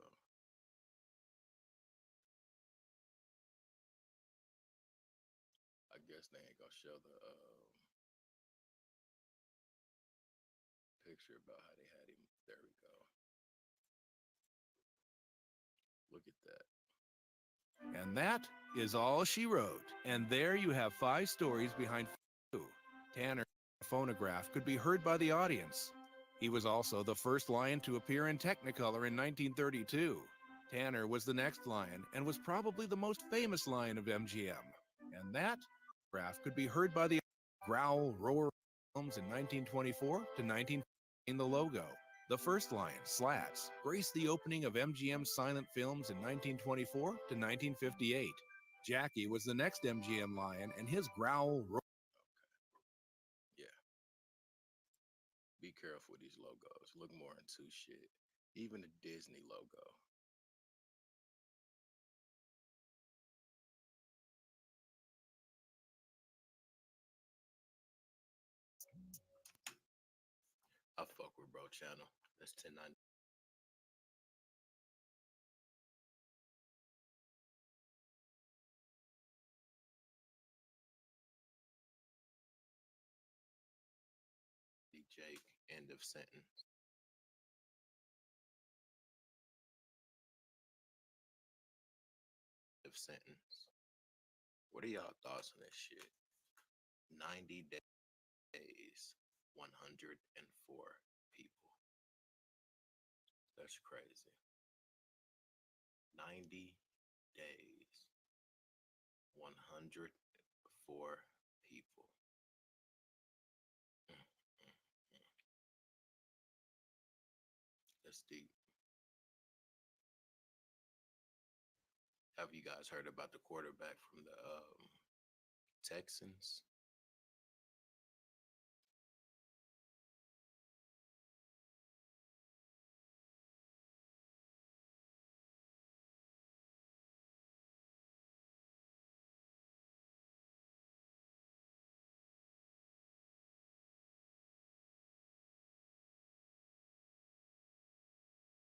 I guess they ain't gonna show the picture about how they had him. There we go. Look at that. And that is all she wrote. And there you have 5 stories behind Tanner's phonograph could be heard by the audience. He was also the first lion to appear in Technicolor in 1932. Tanner was the next lion and was probably the most famous lion of MGM. And that graph could be heard by the growl, roar films in 1924 to 19 in the logo. The first lion, Slats, graced the opening of MGM's silent films in 1924 to 1958. Jackie was the next MGM lion, and his growl, roar. Yeah. Be careful with these logos. Look more into shit. Even the Disney logo. I fuck with Bro Channel. That's 1090. Jake, end of sentence. Of sentence. What are y'all thoughts on this shit? 90 days, 104 people. That's crazy. 90 days, 104 people. That's deep. Have you guys heard about the quarterback from the Texans?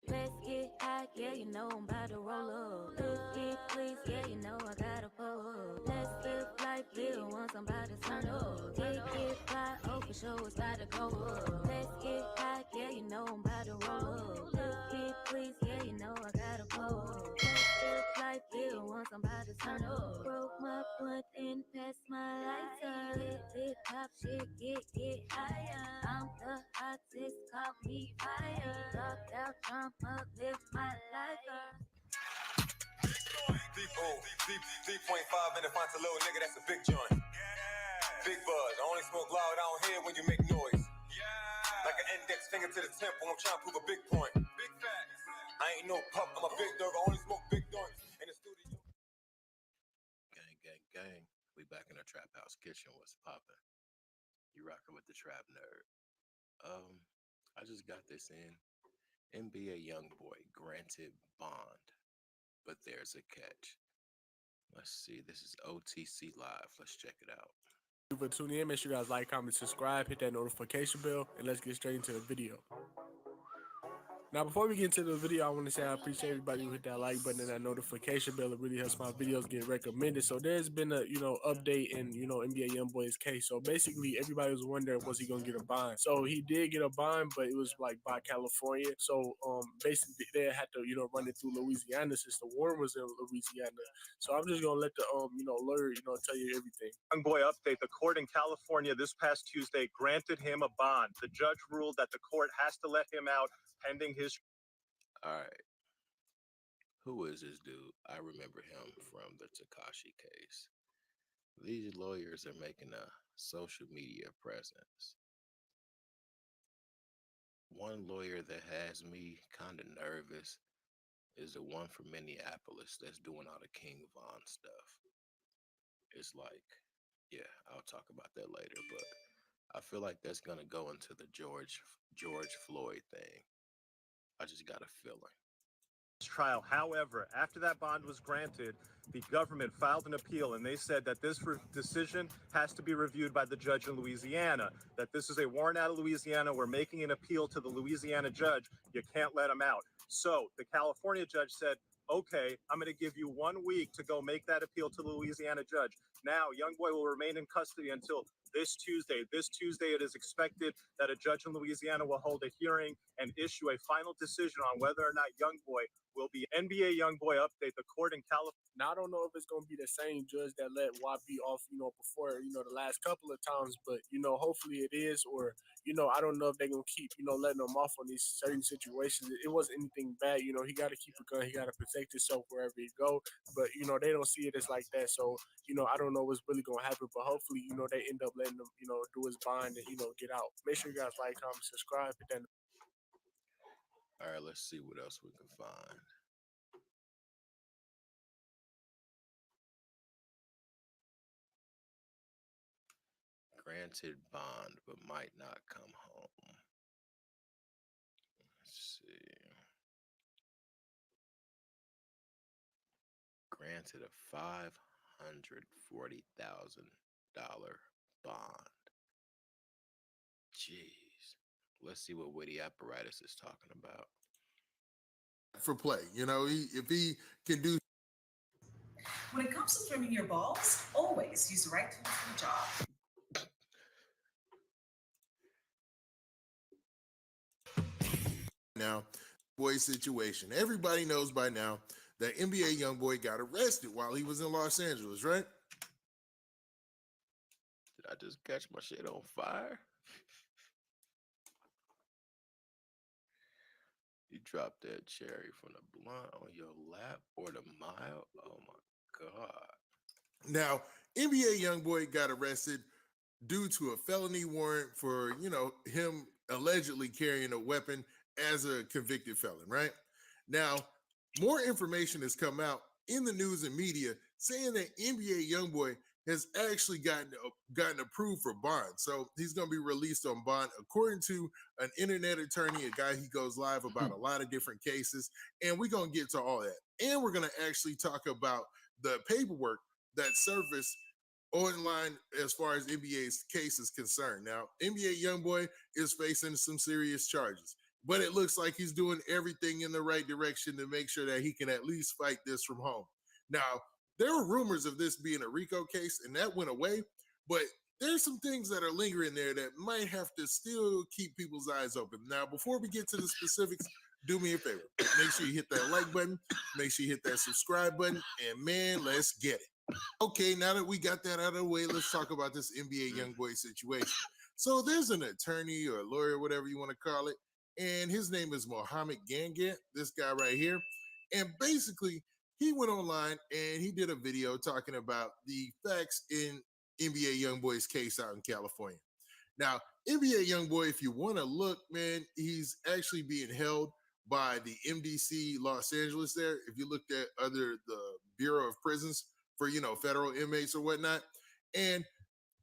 Let's get high, yeah, you know I'm about to roll up. Let's get please, yeah, you know I gotta pull up. Let's get life real once I'm about to turn up. Get fly, oh for sure it's about to go up. Let's get high, yeah, you know I'm about to roll up. Let's get please, yeah, you know I gotta pull up. Let's get life real once I'm about to turn up. Broke my blunt and passed my lighter. Hip hop shit, get higher. I'm the hottest, call me fire. Rock out, jump up, live my life. Deep 3.5 in the font, a little nigga, that's a big joint. Big buzz, I only smoke loud, I don't hear when you make noise. Like an index finger to the temple, I'm trying to prove a big point. Big facts. I ain't no pup, I'm a big dog, I only smoke big joints in the studio. Gang, gang, gang. we back in the Trap House Kitchen. What's poppin'? You rocking with the Trap Nerd. I just got this in. NBA YoungBoy granted bond, but there's a catch. Let's see. This is OTC Live. Let's check it out. Thank you for tuning in. Make sure you guys like, comment, subscribe, hit that notification bell, and let's get straight into the video. Now, before we get into the video, I want to say I appreciate everybody who hit that like button and that notification bell. It really helps my videos get recommended. So there's been a, update in, NBA YoungBoy's case. So basically, everybody was wondering, was he going to get a bond? So he did get a bond, but it was like by California. So basically, they had to, run it through Louisiana since the warrant was in Louisiana. So I'm just going to let the, lawyer, tell you everything. YoungBoy update. The court in California this past Tuesday granted him a bond. The judge ruled that the court has to let him out pending his. All right. Who is this dude? I remember him from the Tekashi case. These lawyers are making a social media presence. One lawyer that has me kind of nervous is the one from Minneapolis that's doing all the King Von stuff. It's like, yeah, I'll talk about that later, but I feel like that's gonna go into the George Floyd thing. I just got a feeling. Trial. However, after that bond was granted, the government filed an appeal, and they said that this decision has to be reviewed by the judge in Louisiana, that this is a warrant out of Louisiana. We're making an appeal to the Louisiana judge. You can't let him out. So the California judge said, okay, I'm going to give you 1 week to go make that appeal to the Louisiana judge. Now, YoungBoy will remain in custody until this Tuesday. This Tuesday, it is expected that a judge in Louisiana will hold a hearing and issue a final decision on whether or not YoungBoy will be. NBA YoungBoy update. The court in California. Now, I don't know if it's going to be the same judge that let YB off, before, the last couple of times, but, hopefully it is, or, I don't know if they're going to keep, letting him off on these certain situations. It wasn't anything bad. He got to keep a gun. He got to protect himself wherever he go, but, they don't see it as like that. So, I don't know what's really going to happen, but hopefully, they end up letting him, do his bond and, get out. Make sure you guys like, comment, subscribe, hit that. All right, let's see what else we can find. Granted bond, but might not come home. Let's see. Granted a $540,000 bond. Jeez. Let's see what Witty Apparatus is talking about. For play, if he can do. When it comes to trimming your balls, always use the right tool for the job. Now, boy situation. Everybody knows by now that NBA YoungBoy got arrested while he was in Los Angeles, right? Did I just catch my shit on fire? You dropped that cherry from the blunt on your lap or the mild? Oh my God. Now, NBA YoungBoy got arrested due to a felony warrant for, him allegedly carrying a weapon as a convicted felon, right? Now, more information has come out in the news and media saying that NBA YoungBoy has actually gotten approved for bond. So he's going to be released on bond, according to an internet attorney, a guy he goes live about a lot of different cases. And we're going to get to all that. And we're going to actually talk about the paperwork that surfaced online as far as NBA's case is concerned. Now, NBA YoungBoy is facing some serious charges, but it looks like he's doing everything in the right direction to make sure that he can at least fight this from home. Now, there were rumors of this being a RICO case, and that went away, but there's some things that are lingering there that might have to still keep people's eyes open. Now, before we get to the specifics, do me a favor. Make sure you hit that like button. Make sure you hit that subscribe button. And, man, let's get it. Okay, now that we got that out of the way, let's talk about this NBA YoungBoy situation. So there's an attorney or a lawyer, whatever you want to call it, and his name is Mohammed Gangant, this guy right here. And basically, he went online and he did a video talking about the facts in NBA YoungBoy's case out in California. Now, NBA YoungBoy, if you want to look, man, he's actually being held by the MDC Los Angeles there. If you looked at the Bureau of Prisons for, federal inmates or whatnot. And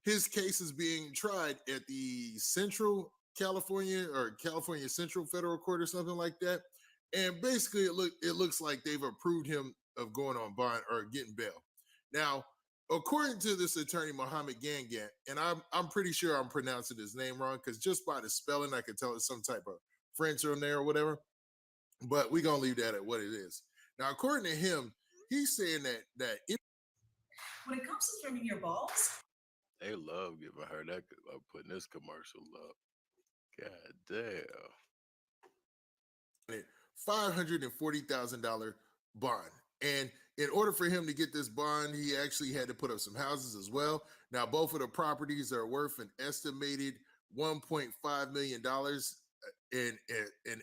his case is being tried at the Central California or California Central Federal Court or something like that. And basically, it looks like they've approved him of going on bond or getting bail. Now, according to this attorney, Mohammed Gangan, and I'm pretty sure I'm pronouncing his name wrong because just by the spelling, I could tell it's some type of French on there or whatever. But we're gonna leave that at what it is. Now, according to him, he's saying that When it comes to trimming your balls, They love giving her that, putting this commercial up. God damn. $540,000 bond. And in order for him to get this bond, he actually had to put up some houses as well. Now, both of the properties are worth an estimated $1.5 million in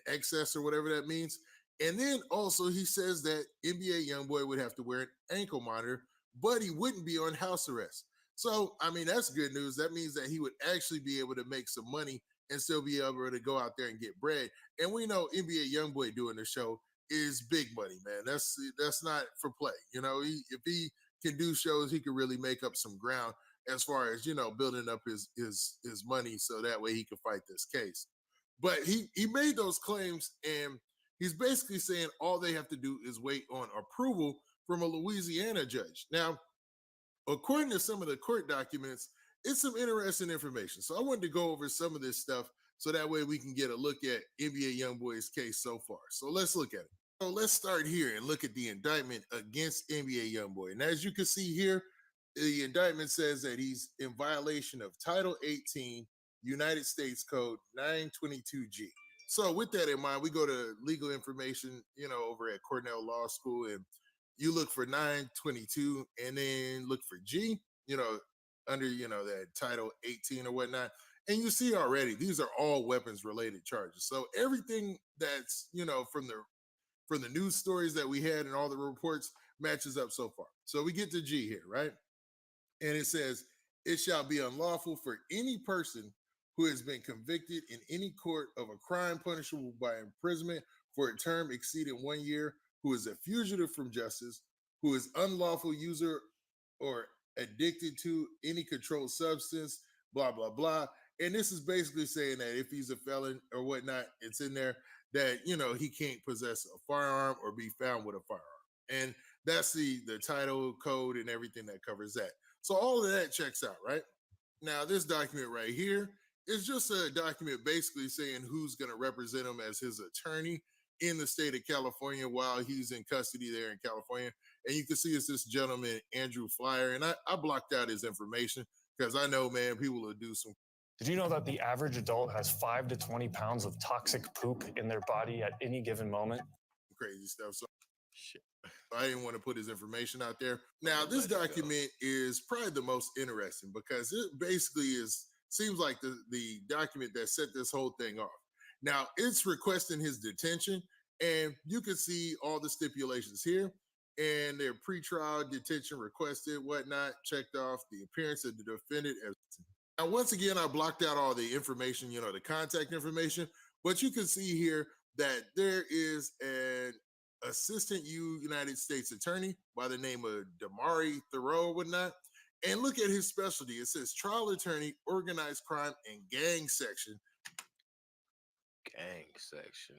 excess or whatever that means. And then also he says that NBA YoungBoy would have to wear an ankle monitor, but he wouldn't be on house arrest. So, I mean, that's good news. That means that he would actually be able to make some money and still be able to go out there and get bread. And we know NBA YoungBoy doing the show is big money, man. That's not for play. You know, if he can do shows, he can really make up some ground as far as, you know, building up his money so that way he can fight this case. But he made those claims, and he's basically saying all they have to do is wait on approval from a Louisiana judge. Now, according to some of the court documents, it's some interesting information. So I wanted to go over some of this stuff so that way we can get a look at NBA YoungBoy's case so far. So let's look at it. So let's start here and look at the indictment against NBA YoungBoy. And as you can see here, the indictment says that he's in violation of Title 18, United States Code 922G. So with that in mind, we go to legal information, you know, over at Cornell Law School, and you look for 922 and then look for G, you know, under, you know, that Title 18 or whatnot. And you see already, these are all weapons related charges. So everything that's, you know, from the news stories that we had and all the reports matches up so far. So we get to G here, right? And it says, it shall be unlawful for any person who has been convicted in any court of a crime punishable by imprisonment for a term exceeding 1 year, who is a fugitive from justice, who is unlawful user or addicted to any controlled substance, blah, blah, blah. And this is basically saying that if he's a felon or whatnot, it's in there that, you know, he can't possess a firearm or be found with a firearm. And that's the title code and everything that covers that. So all of that checks out, right? Now, this document right here is just a document basically saying who's going to represent him as his attorney in the state of California while he's in custody there in California. And you can see it's this gentleman, Andrew Flyer. And I blocked out his information because I know, man, people will do some. Did you know that the average adult has 5 to 20 pounds of toxic poop in their body at any given moment? Crazy stuff. So shit, I didn't want to put his information out there. Now, this document is probably the most interesting because it basically seems like the document that set this whole thing off. Now, it's requesting his detention, and you can see all the stipulations here, and their pretrial detention requested, whatnot, checked off, the appearance of the defendant. Now, once again, I blocked out all the information, you know, the contact information, but you can see here that there is an assistant United States attorney by the name of Damari Thoreau, whatnot. And look at his specialty. It says trial attorney, organized crime, and gang section. Gang section.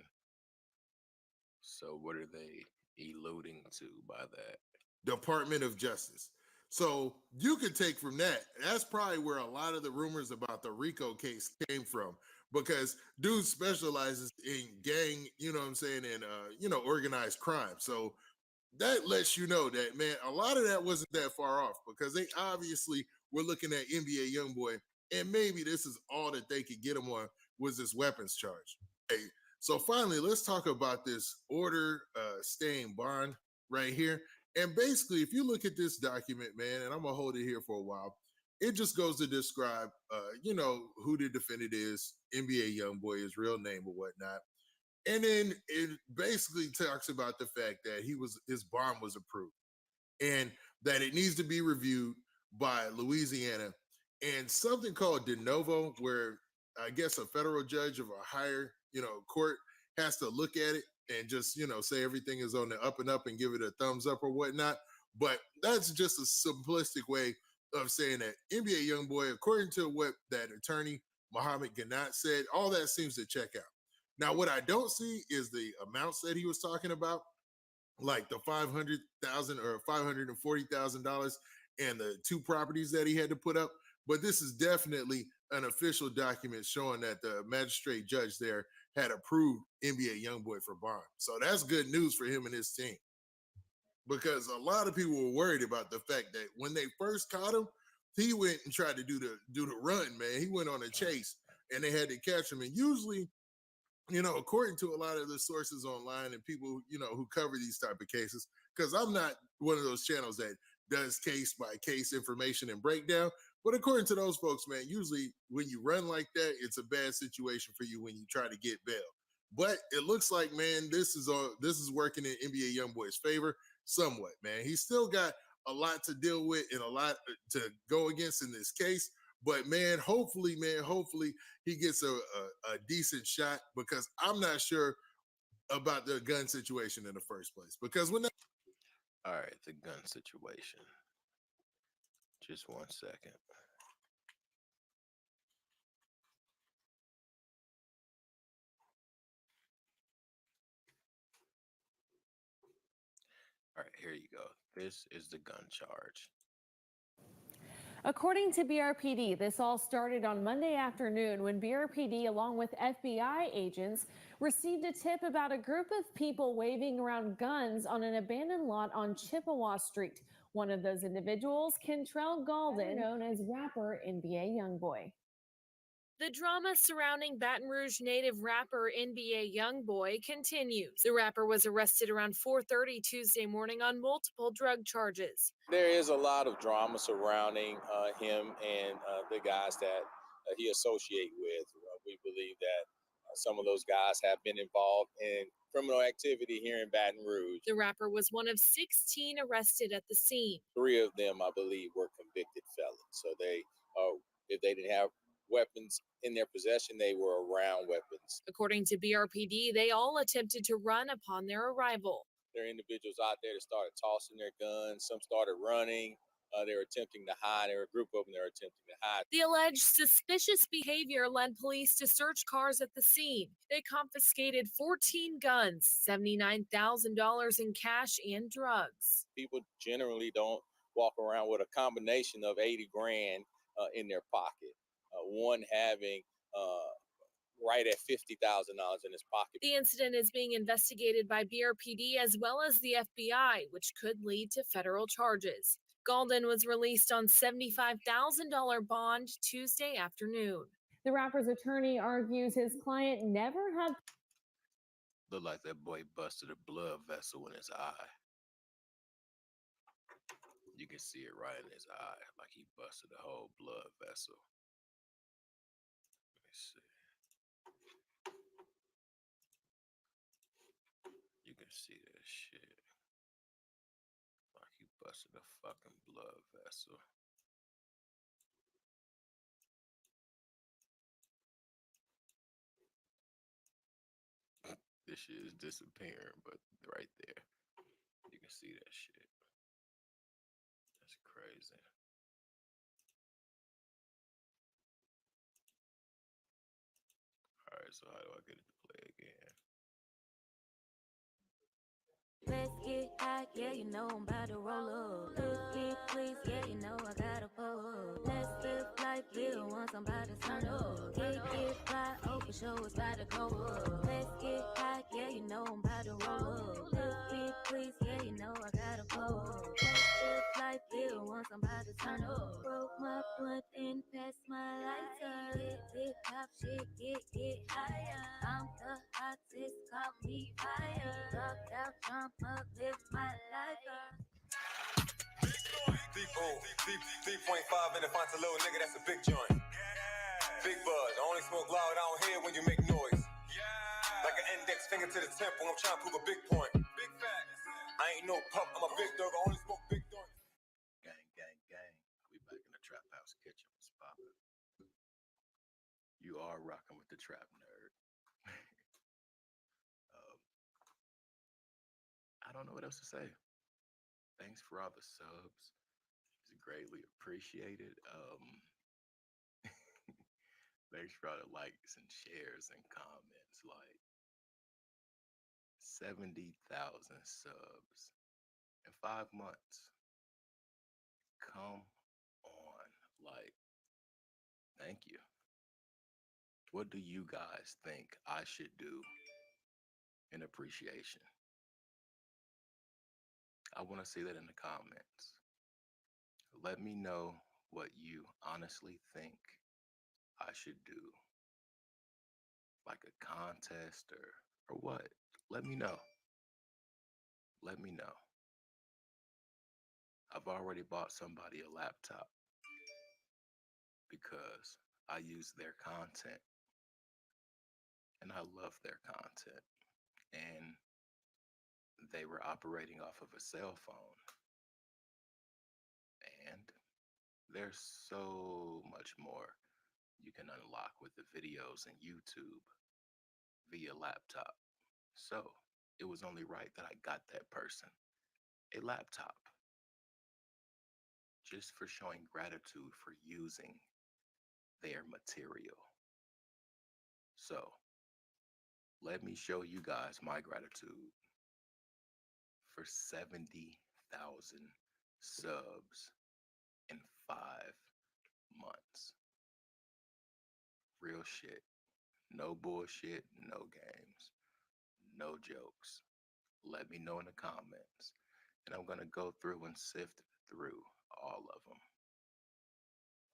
So what are they alluding to by that? Department of Justice. So you could take from that, that's probably where a lot of the rumors about the RICO case came from, because dude specializes in gang, you know what I'm saying, and, you know, organized crime. So that lets you know that, man, a lot of that wasn't that far off, because they obviously were looking at NBA YoungBoy, and maybe this is all that they could get him on was this weapons charge. Hey, so finally, let's talk about this order staying bond right here. And basically, if you look at this document, man, and I'm gonna hold it here for a while, it just goes to describe, you know, who the defendant is, NBA YoungBoy, his real name or whatnot. And then it basically talks about the fact that his bond was approved and that it needs to be reviewed by Louisiana and something called de novo, where I guess a federal judge of a higher, you know, court has to look at it and just, you know, say everything is on the up and up and give it a thumbs up or whatnot. But that's just a simplistic way of saying that NBA YoungBoy, according to what that attorney Mohammed Gannat said, all that seems to check out. Now, what I don't see is the amounts that he was talking about, like the $500,000 or $540,000 and the 2 properties that he had to put up. But this is definitely an official document showing that the magistrate judge there had approved NBA YoungBoy for bond. So that's good news for him and his team. Because a lot of people were worried about the fact that when they first caught him, he went and tried to do the run, man. He went on a chase and they had to catch him. And usually, according to a lot of the sources online and people, who cover these type of cases, because I'm not one of those channels that does case by case information and breakdown. But according to those folks, man, usually when you run like that, it's a bad situation for you when you try to get bail. But it looks like, man, this is working in NBA YoungBoy's favor somewhat, man. He's still got a lot to deal with and a lot to go against in this case. But man, hopefully he gets a decent shot, because I'm not sure about the gun situation in the first place. Because when All right, the gun situation. Just 1 second. All right, here you go. This is the gun charge. According to BRPD, this all started on Monday afternoon when BRPD, along with FBI agents, received a tip about a group of people waving around guns on an abandoned lot on Chippewa Street. One of those individuals, Kentrell Galden, known as rapper NBA YoungBoy. The drama surrounding Baton Rouge native rapper NBA YoungBoy continues. The rapper was arrested around 4:30 Tuesday morning on multiple drug charges. There is a lot of drama surrounding him and the guys that he associate with. We believe that some of those guys have been involved in criminal activity here in Baton Rouge. The rapper was one of 16 arrested at the scene. 3 of them, I believe, were convicted felons. So they, if they didn't have weapons in their possession, they were around weapons. According to BRPD, they all attempted to run upon their arrival. There are individuals out there that started tossing their guns. Some started running. They were attempting to hide. There were a group of them that were attempting to hide. The alleged suspicious behavior led police to search cars at the scene. They confiscated 14 guns, $79,000 in cash and drugs. People generally don't walk around with a combination of 80 grand in their pocket. One having right at $50,000 in his pocket. The incident is being investigated by BRPD as well as the FBI, which could lead to federal charges. Galden was released on $75,000 bond Tuesday afternoon. The rapper's attorney argues his client never had. Looked like that boy busted a blood vessel in his eye. You can see it right in his eye, like he busted a whole blood vessel. Let me see. You can see that shit. Like he busted a fucking blood vessel. This shit is disappearing, but right there, you can see that shit. That's crazy. All right, so how do I get it to play again? Let's get high, yeah, you know I'm about to roll up. Let's get please, yeah, you know I gotta pull up. Let's live life real once I'm about to turn up. Get fly, oh for sure it's about to go up. Let's get high, yeah, you know I'm about to roll up. Let's get please, yeah, you know I gotta pull up. Let's live life real once I'm about to turn up. Broke my blunt and passed my lighter. Hip hop shit, get higher. I'm the hottest, call me fire. Rock out, jump up, live my life up. D.5 in the font, a little nigga, that's a big joint. Big buzz, I only smoke loud, I don't hear when you make noise. Like an index finger to the temple, I'm trying to prove a big point. Big facts. I ain't no pup, I'm a big dog, I only smoke big joints. Gang, gang, gang. We back in the trap house kitchen. What's poppin'? You are rocking with the trap nerd. I don't know what else to say. Thanks for all the subs. It's greatly appreciated. Make sure to likes and shares and comments. Like 70,000 subs in 5 months. Come on. Like, thank you. What do you guys think I should do in appreciation? I want to see that in the comments. Let me know what you honestly think I should do. Like a contest or what? Let me know. Let me know. I've already bought somebody a laptop because I use their content and I love their content. And they were operating off of a cell phone. And there's so much more you can unlock with the videos and YouTube via laptop. So it was only right that I got that person a laptop just for showing gratitude for using their material. So let me show you guys my gratitude for 70,000 subs in 5 months. Real shit. No bullshit, no games, no jokes. Let me know in the comments. And I'm going to go through and sift through all of them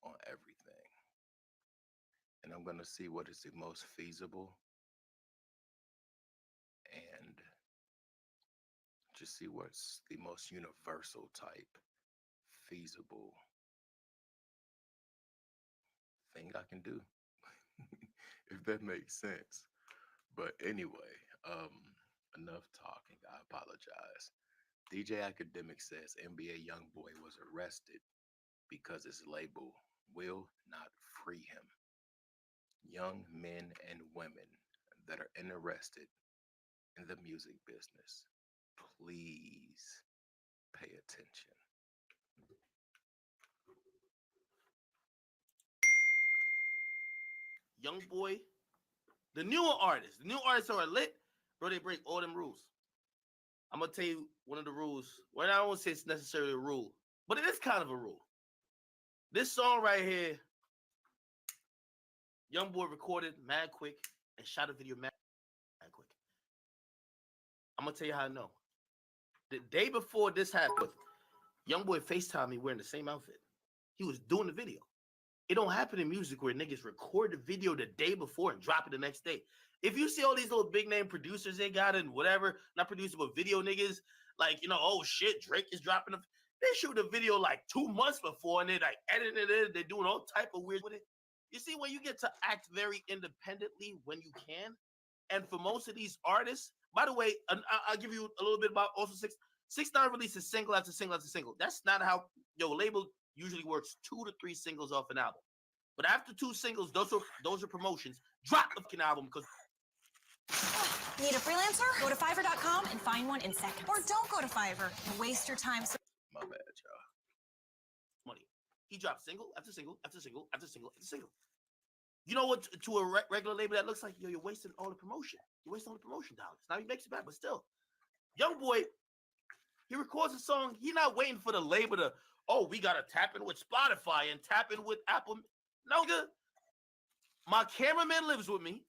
on everything. And I'm going to see what is the most feasible and just see what's the most universal type feasible thing I can do. If that makes sense. But anyway, enough talking. I apologize. DJ Academic says NBA YoungBoy was arrested because his label will not free him. Young men and women that are interested in the music business, please pay attention. YoungBoy, the newer artists who are lit, bro, they break all them rules. I'm gonna tell you one of the rules. Well, I don't say it's necessarily a rule, but it is kind of a rule. This song right here, YoungBoy recorded mad quick and shot a video mad quick. I'm gonna tell you how I know. The day before this happened, YoungBoy FaceTimed me wearing the same outfit. He was doing the video. It don't happen in music where niggas record the video the day before and drop it the next day. If you see all these little big name producers they got and whatever, not producer, but video niggas, like, you know, oh shit, Drake is dropping they shoot a video like 2 months before and they like editing it, they're doing all type of weird with it. You see, when you get to act very independently when you can, and for most of these artists, by the way, I'll give you a little bit about also 6ix9ine releases single after single after single. That's not how your label usually works. 2 to 3 singles off an album. But after 2 singles, those are promotions. Drop the fucking album because Need a freelancer? Go to Fiverr.com and find one in seconds. Or don't go to Fiverr and waste your time. My bad, y'all. Money. He dropped single after single after single after single after single. You know what? To a regular label that looks like, yo, you're wasting all the promotion. You're wasting all the promotion dollars. Now he makes it back, but still, YoungBoy, he records a song. He's not waiting for the label to, oh, we gotta tap in with Spotify and tap in with Apple. No, good. My cameraman lives with me.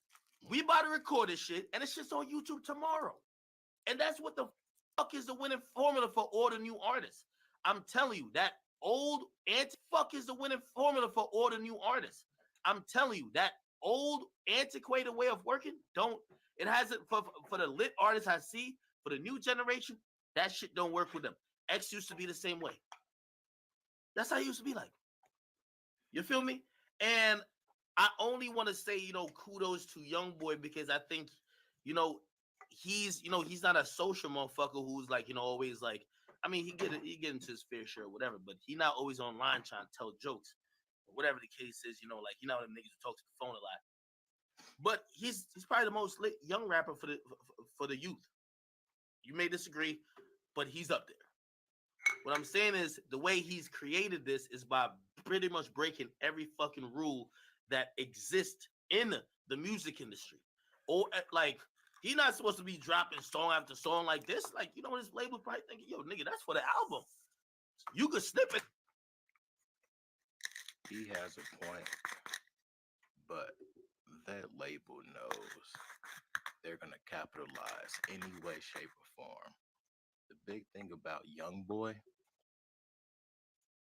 We about to record this shit, and it's just on YouTube tomorrow. And that's what the fuck is the winning formula for all the new artists. I'm telling you, that old anti-fuck is the winning formula for all the new artists. I'm telling you, that old antiquated way of working, it hasn't, for the lit artists I see, for the new generation, that shit don't work with them. X used to be the same way. That's how it used to be like. You feel me? And I only want to say, kudos to YoungBoy because I think, he's not a social motherfucker who's like, always like, I mean, he get into his fair share or whatever, but he not always online trying to tell jokes or whatever the case is, like, he not them niggas who talks to the phone a lot. But he's probably the most lit young rapper for the youth. You may disagree, but he's up there. What I'm saying is the way he's created this is by pretty much breaking every fucking rule that exists in the music industry. Or like he's not supposed to be dropping song after song like this. Like, you know, his label probably thinking, yo, nigga, that's for the album. You could snip it. He has a point, but that label knows they're gonna capitalize any way, shape, or form. The big thing about Youngboy,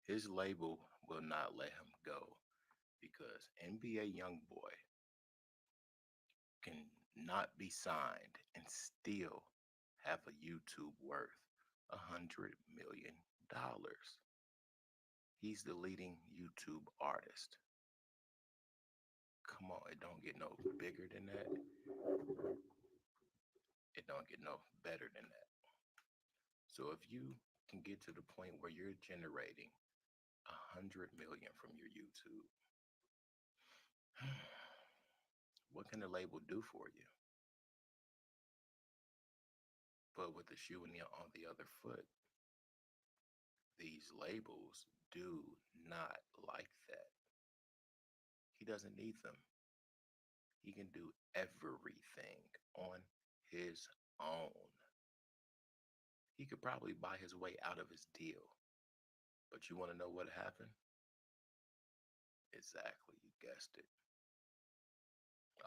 his label will not let him go because NBA Youngboy can not be signed and still have a YouTube worth $100 million. He's the leading YouTube artist. Come on, it don't get no bigger than that. It don't get no better than that. So if you can get to the point where you're generating $100 million from your YouTube, what can the label do for you? But with the shoe on the other foot, these labels do not like that. He doesn't need them. He can do everything on his own. He could probably buy his way out of his deal. But you want to know what happened? Exactly, you guessed it.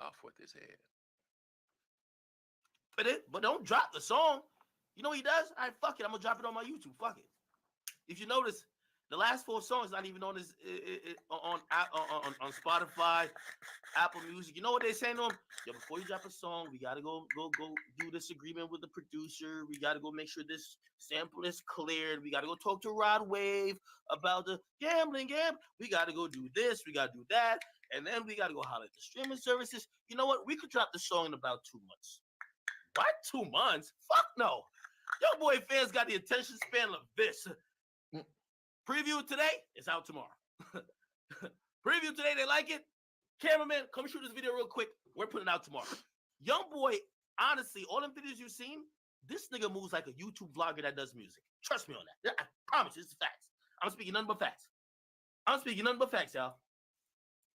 Off with his head. But don't drop the song. You know what he does? All right, fuck it. I'm gonna drop it on my YouTube. Fuck it. If you notice, the last 4 songs not even on his on Spotify, Apple Music. You know what they saying to him? Yo, before you drop a song, we gotta go do this agreement with the producer. We gotta go make sure this sample is cleared. We gotta go talk to Rod Wave about the gambling. We gotta go do this. We gotta do that, and then we gotta go holler at the streaming services. You know what? We could drop the song in about 2 months. What? 2 months? Fuck no. Youngboy fans got the attention span of this. Preview today, it's out tomorrow. Preview today, they like it. Cameraman, come shoot this video real quick. We're putting it out tomorrow. Youngboy, honestly, all them videos you've seen, this nigga moves like a YouTube vlogger that does music. Trust me on that. I promise you, it's facts. I'm speaking nothing but facts. Y'all.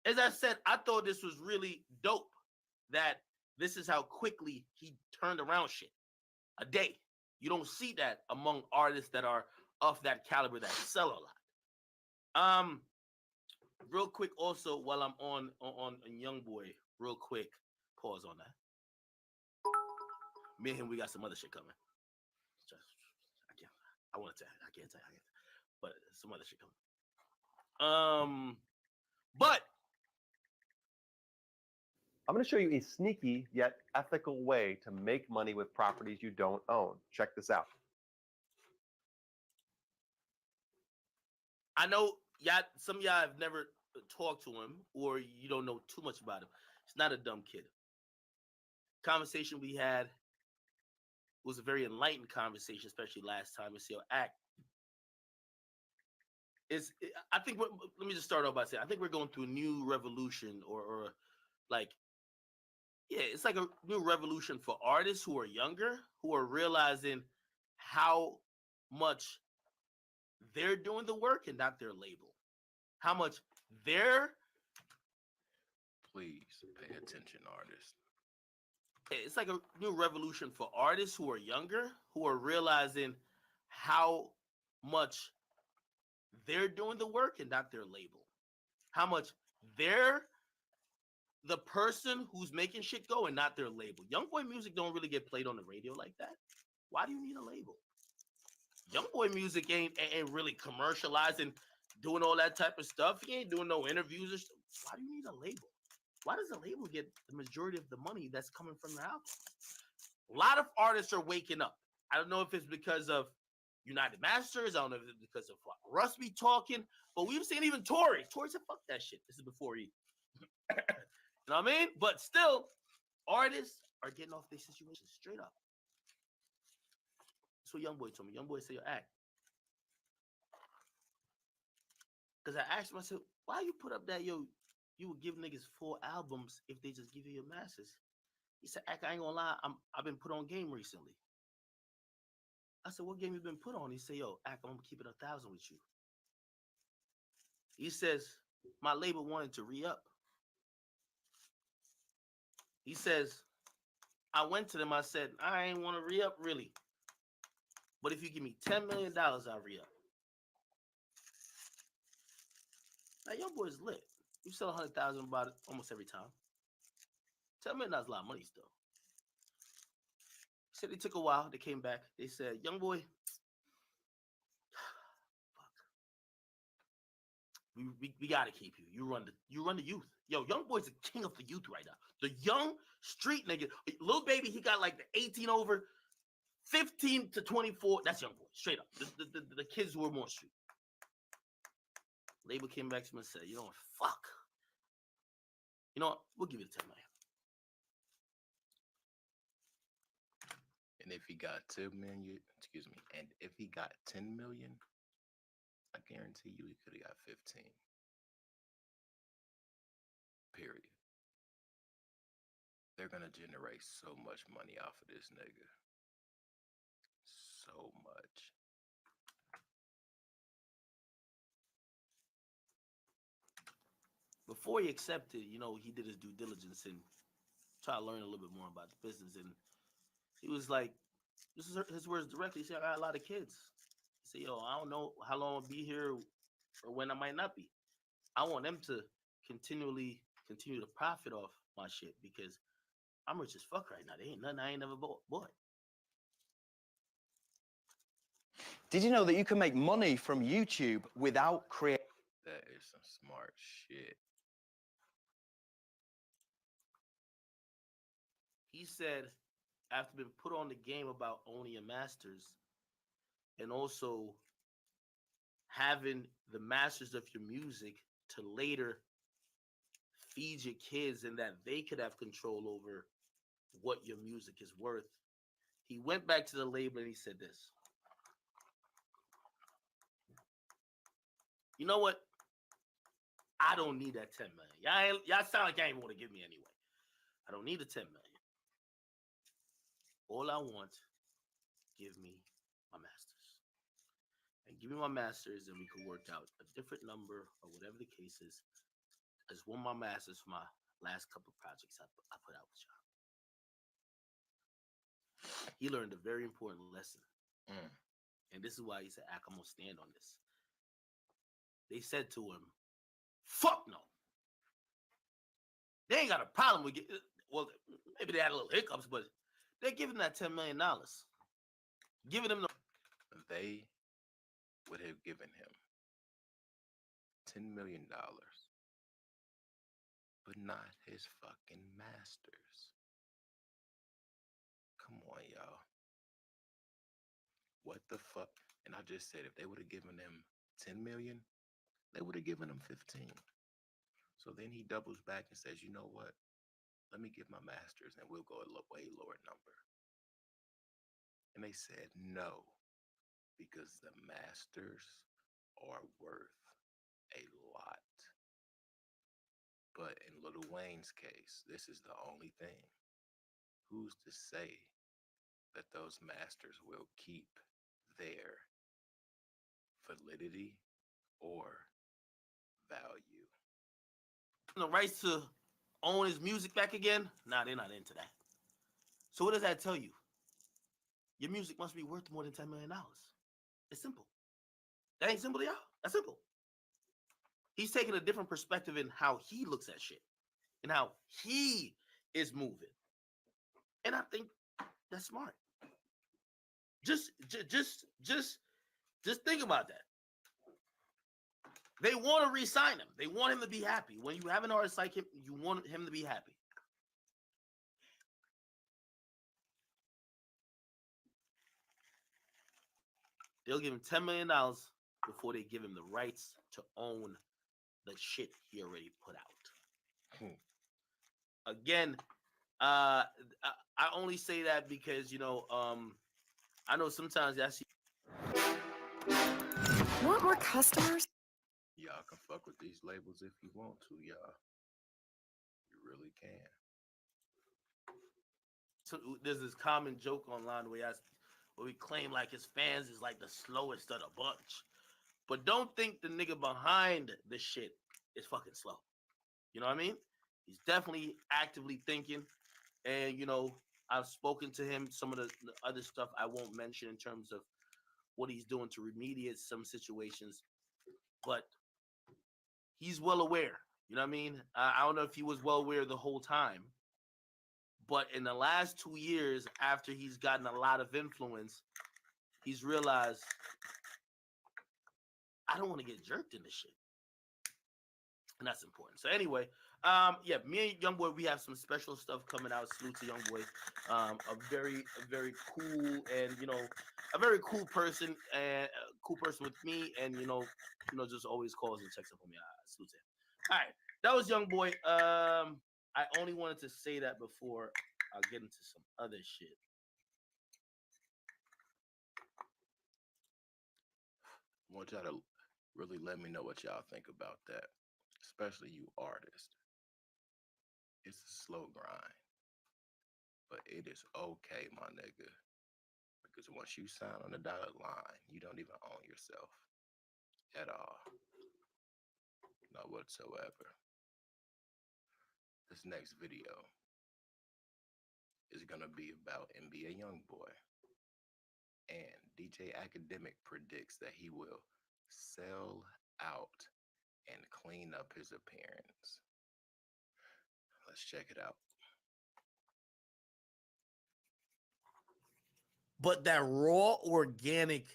As I said, I thought this was really dope that this is how quickly he turned around shit. A day. You don't see that among artists that are of that caliber that sell a lot. Real quick, also while I'm on Youngboy, real quick, pause on that. Me and him, we got some other shit coming. I can't tell you, but some other shit coming. But I'm going to show you a sneaky yet ethical way to make money with properties you don't own. Check this out. I know some of y'all have never talked to him or you don't know too much about him. He's not a dumb kid. Conversation we had was a very enlightened conversation, especially last time we see your act. Let me just start off by saying, I think we're going through a new revolution or like, yeah, it's like a new revolution for artists who are younger, who are realizing how much they're doing the work and not their label. How much they're... Please pay attention, artists. It's like a new revolution for artists who are younger, who are realizing how much they're doing the work and not their label. How much they're the person who's making shit go and not their label. Youngboy music don't really get played on the radio like that. Why do you need a label? Youngboy music ain't really commercializing, doing all that type of stuff. He ain't doing no interviews or stuff. Why do you need a label? Why does the label get the majority of the money that's coming from their album? A lot of artists are waking up. I don't know if it's because of United Masters. I don't know if it's because of Russ be talking, but we've seen even Tory. Tory said, fuck that shit. This is before he... You know what I mean? But still, artists are getting off their situations straight up. That's what Youngboy told me. Youngboy said, yo, act. Because I asked him, I said, why you put up that, yo, you would give niggas 4 albums if they just give you your masters? He said, act, I ain't gonna lie, I've been put on game recently. I said, what game you been put on? He said, yo, Ack, I'm gonna keep it 1,000 with you. He says, my label wanted to re-up. He says, I went to them, I said, I ain't want to re-up really. But if you give me $10 million, I'll re-up. Now, your boy's lit. You sell 100,000 about it almost every time. $10 million is a lot of money still. He said it took a while. They came back. They said, young boy, we gotta keep you. You run the youth. Yo, young boy's the king of the youth right now. The young street nigga, little baby, he got like the 18 over, 15 to 24. That's young boy, straight up. The kids who are more street. Label came back to me and said, you know what, fuck. You know what, we'll give you the 10 million. And if he got 10 million, and if he got 10 million, I guarantee you he could have got 15. Period. They're gonna generate so much money off of this nigga. So much. Before he accepted, you know, he did his due diligence and tried to learn a little bit more about the business. And he was like, this is his words directly. He said, I got a lot of kids. He said, yo, I don't know how long I'll be here or when I might not be. I want them to continue to profit off my shit because I'm rich as fuck right now. There ain't nothing I ain't never bought. Did you know that you can make money from YouTube without creating? That is some smart shit. He said, after being put on the game about owning your masters and also having the masters of your music to later feed your kids and that they could have control over what your music is worth. He went back to the label and he said this. You know what? I don't need that 10 million. Y'all sound like y'all ain't want to give me anyway. I don't need the 10 million. All I want, give me my masters. And give me my masters and we can work out a different number or whatever the case is. I just want my masters for my last couple of projects I put out with y'all. He learned a very important lesson. And this is why he said, I'm going to stand on this. They said to him, fuck no. They ain't got a problem with it. Well, maybe they had a little hiccups, but they're giving that $10 million. Giving him They would have given him $10 million, but not his fucking masters. Come on, y'all. What the fuck? And I just said if they would have given him 10 million, they would have given him 15. So then he doubles back and says, you know what? Let me get my masters and we'll go a way lower number. And they said no, because the masters are worth a lot. But in Lil Wayne's case, this is the only thing. Who's to say that those masters will keep their validity or value? the rights to own his music back again? Nah, they're not into that. So what does that tell you? Your music must be worth more than $10 million. It's simple. That ain't simple to y'all. That's simple. He's taking a different perspective in how he looks at shit and how he is moving. And I think that's smart. Just think about that. They want to re-sign him. They want him to be happy. When you have an artist like him, you want him to be happy. They'll give him $10 million before they give him the rights to own the shit he already put out. Again, I only say that because, I know sometimes that's... Want more customers? Y'all can fuck with these labels if you want to, y'all. You really can. So there's this common joke online where but we claim like his fans is like the slowest of the bunch. But don't think the nigga behind the shit is fucking slow. You know what I mean? He's definitely actively thinking. And, you know, I've spoken to him. Some of the other stuff I won't mention in terms of what he's doing to remediate some situations. But he's well aware. You know what I mean? I don't know if he was well aware the whole time. But in the last 2 years, after he's gotten a lot of influence, he's realized, I don't want to get jerked in this shit. And that's important. So anyway, yeah, me and Youngboy, we have some special stuff coming out. Salute to Youngboy. A very cool and, you know, a very cool person and cool person with me. And, you know, just always calls and checks up on me. Salute to him. All right. That was Youngboy. I only wanted to say that before I'll get into some other shit. I want y'all to really let me know what y'all think about that, especially you artists. It's a slow grind, but it is okay, my nigga, because once you sign on the dotted line, you don't even own yourself at all. Not whatsoever. This next video is gonna be about NBA Youngboy, and DJ Academic predicts that he will sell out and clean up his appearance. Let's check it out. But that raw, organic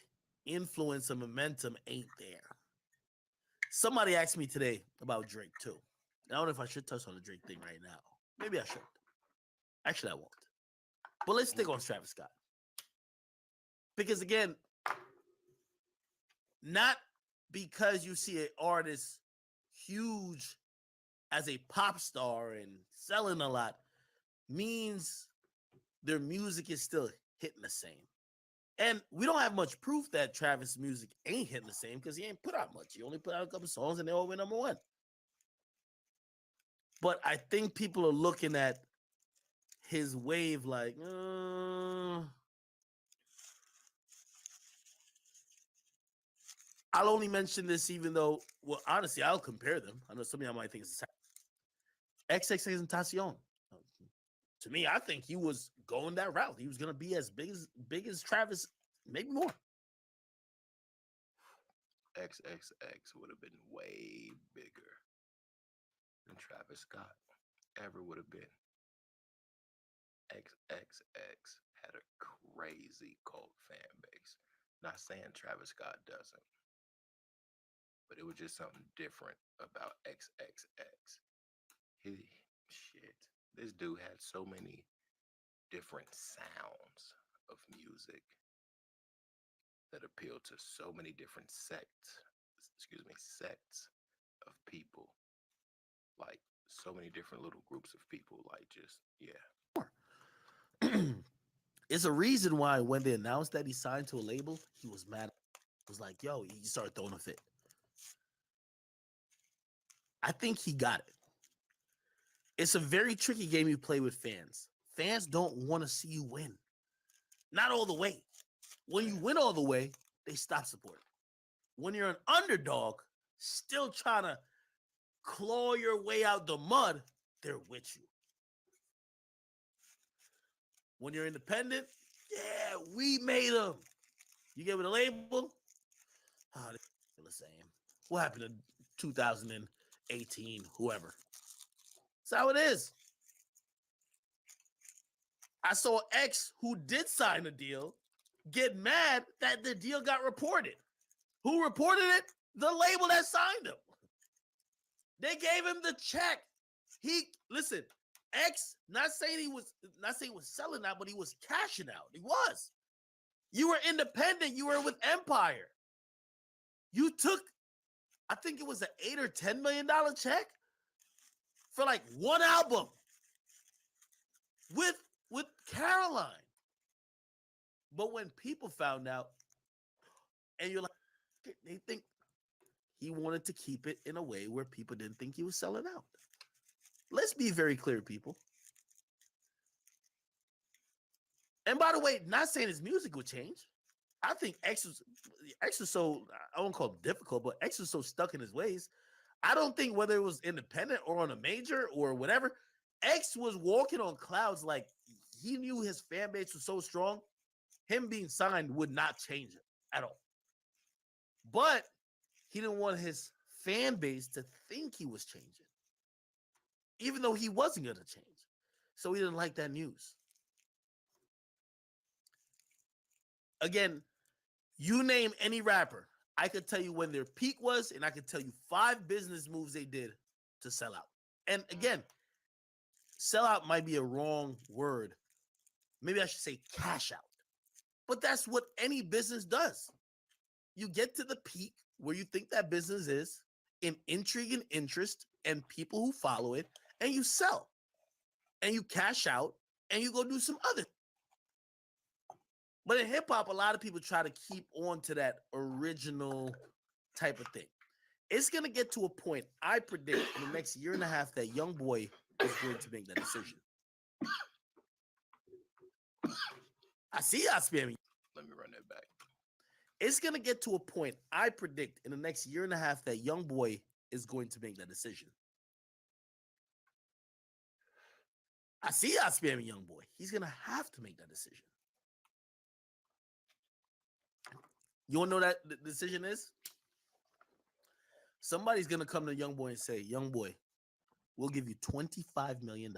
influence and momentum ain't there. Somebody asked me today about Drake too. I don't know if I should touch on the Drake thing right now. Maybe I should. Actually, I won't. But let's stick on Travis Scott. Because again, not because you see an artist huge as a pop star and selling a lot means their music is still hitting the same. And we don't have much proof that Travis' music ain't hitting the same because he ain't put out much. He only put out a couple songs and they all went #1. But I think people are looking at his wave like, I'll only mention this even though, well, honestly, I'll compare them. I know some of y'all might think it's XXXTentacion. To me, I think he was going that route. He was going to be as big as Travis, maybe more. XXX would have been way bigger than Travis Scott ever would have been. XXX had a crazy cult fan base. Not saying Travis Scott doesn't, but it was just something different about XXX. This dude had so many different sounds of music that appealed to so many different sects of people. Like so many different little groups of people, like just, yeah. It's a reason why when they announced that he signed to a label, he was mad. It was like, yo, he started throwing a fit. I think he got it. It's a very tricky game you play with fans. Fans don't want to see you win. Not all the way. When you win all the way, they stop supporting. When you're an underdog, still trying to claw your way out the mud, they're with you. When you're independent, yeah, we made them. You get with a label, they're the same. What happened in 2018, whoever? That's how it is. I saw X, who did sign a deal, get mad that the deal got reported. Who reported it? The label that signed him. They gave him the check. Listen, X, not saying he was selling out, but he was cashing out. He was. You were independent. You were with Empire. You took, I think it was an $8 or $10 million check for like one album with Caroline. But when people found out, and you're like, they think he wanted to keep it in a way where people didn't think he was selling out. Let's be very clear, people. And by the way, not saying his music would change. I think X was so, I won't call it difficult, but X was so stuck in his ways. I don't think whether it was independent or on a major or whatever, X was walking on clouds. Like, he knew his fan base was so strong, him being signed would not change it at all. But he didn't want his fan base to think he was changing, even though he wasn't going to change. So he didn't like that news. Again, you name any rapper, I could tell you when their peak was, and I could tell you 5 business moves they did to sell out. And again, sell out might be a wrong word. Maybe I should say cash out. But that's what any business does. You get to the peak where you think that business is, in intrigue and interest and people who follow it, and you sell. And you cash out, and you go do some other. But in hip hop, a lot of people try to keep on to that original type of thing. It's going to get to a point, I predict, in the next year and a half, that Young Boy is going to make that decision. I see y'all spamming. Let me run that back. It's going to get to a point, I predict, in the next year and a half, that Young Boy is going to make that decision. I see y'all spamming Young Boy. He's going to have to make that decision. You want to know that the decision is? Somebody's going to come to Young Boy and say, Young Boy, we'll give you $25 million.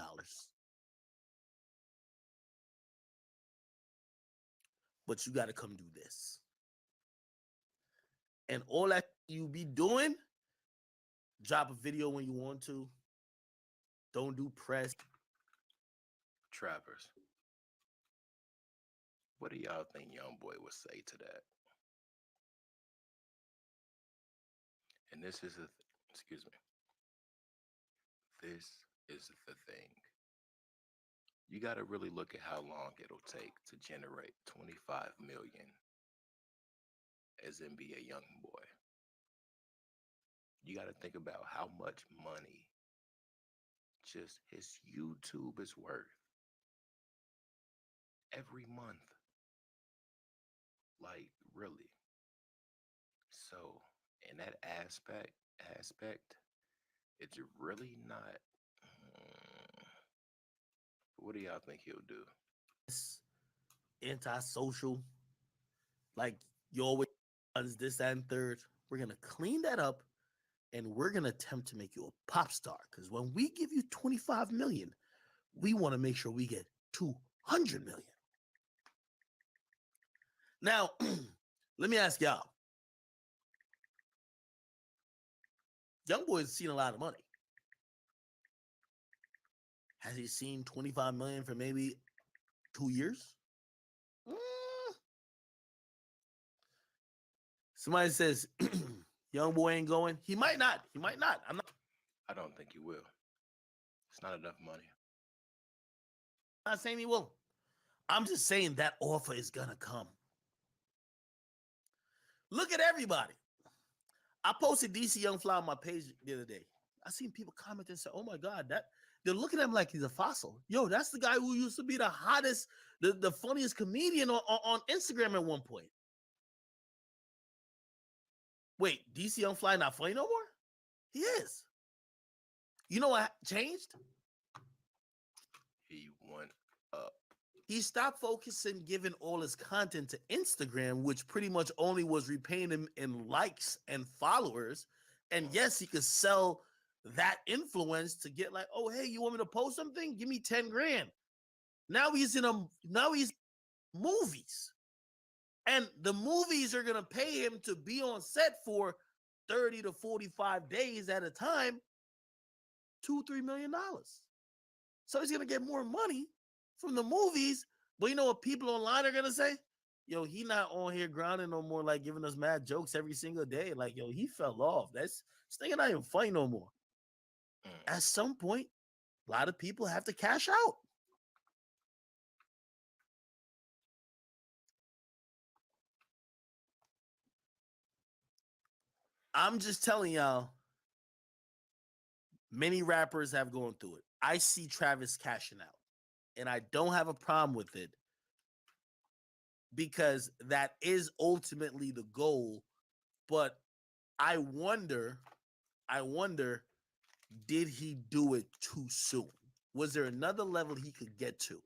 But you got to come do this. And all that you be doing, drop a video when you want to. Don't do press. Trappers, what do y'all think Young Boy would say to that? And this is excuse me. This is the thing. You got to really look at how long it'll take to generate 25 million as NBA Young Boy. You got to think about how much money just his YouTube is worth every month. Like, really. So in that aspect, it's really not. What do y'all think he'll do? It's antisocial. Like, you always this, that, and third. We're gonna clean that up, and we're gonna attempt to make you a pop star. Because when we give you 25 million, we want to make sure we get 200 million. Now, let me ask y'all. Young Boy's seen a lot of money. Has he seen 25 million for maybe 2 years? Somebody says Young Boy ain't going. He might not. He might not. I don't think he will. It's not enough money. I'm not saying he will. I'm just saying that offer is gonna come. Look at everybody. I posted DC Young Fly on my page the other day. I seen people comment and say, "Oh my God, that." They're looking at him like he's a fossil. Yo, that's the guy who used to be the hottest, the funniest comedian on Instagram at one point. Wait, DC Young Fly not funny no more? He is. You know what changed? He went up. He stopped focusing giving all his content to Instagram, which pretty much only was repaying him in likes and followers. And yes, he could sell that influence to get like, oh, hey, you want me to post something? Give me 10 grand. Now he's movies. And the movies are going to pay him to be on set for 30 to 45 days at a time, $2-3 million. So he's going to get more money from the movies. But you know what people online are going to say? Yo, he not on here grinding no more, like giving us mad jokes every single day. Like, yo, he fell off. This thing not even funny no more. At some point, a lot of people have to cash out. I'm just telling y'all, many rappers have gone through it. I see Travis cashing out, and I don't have a problem with it because that is ultimately the goal. But I wonder, did he do it too soon? Was there another level he could get to?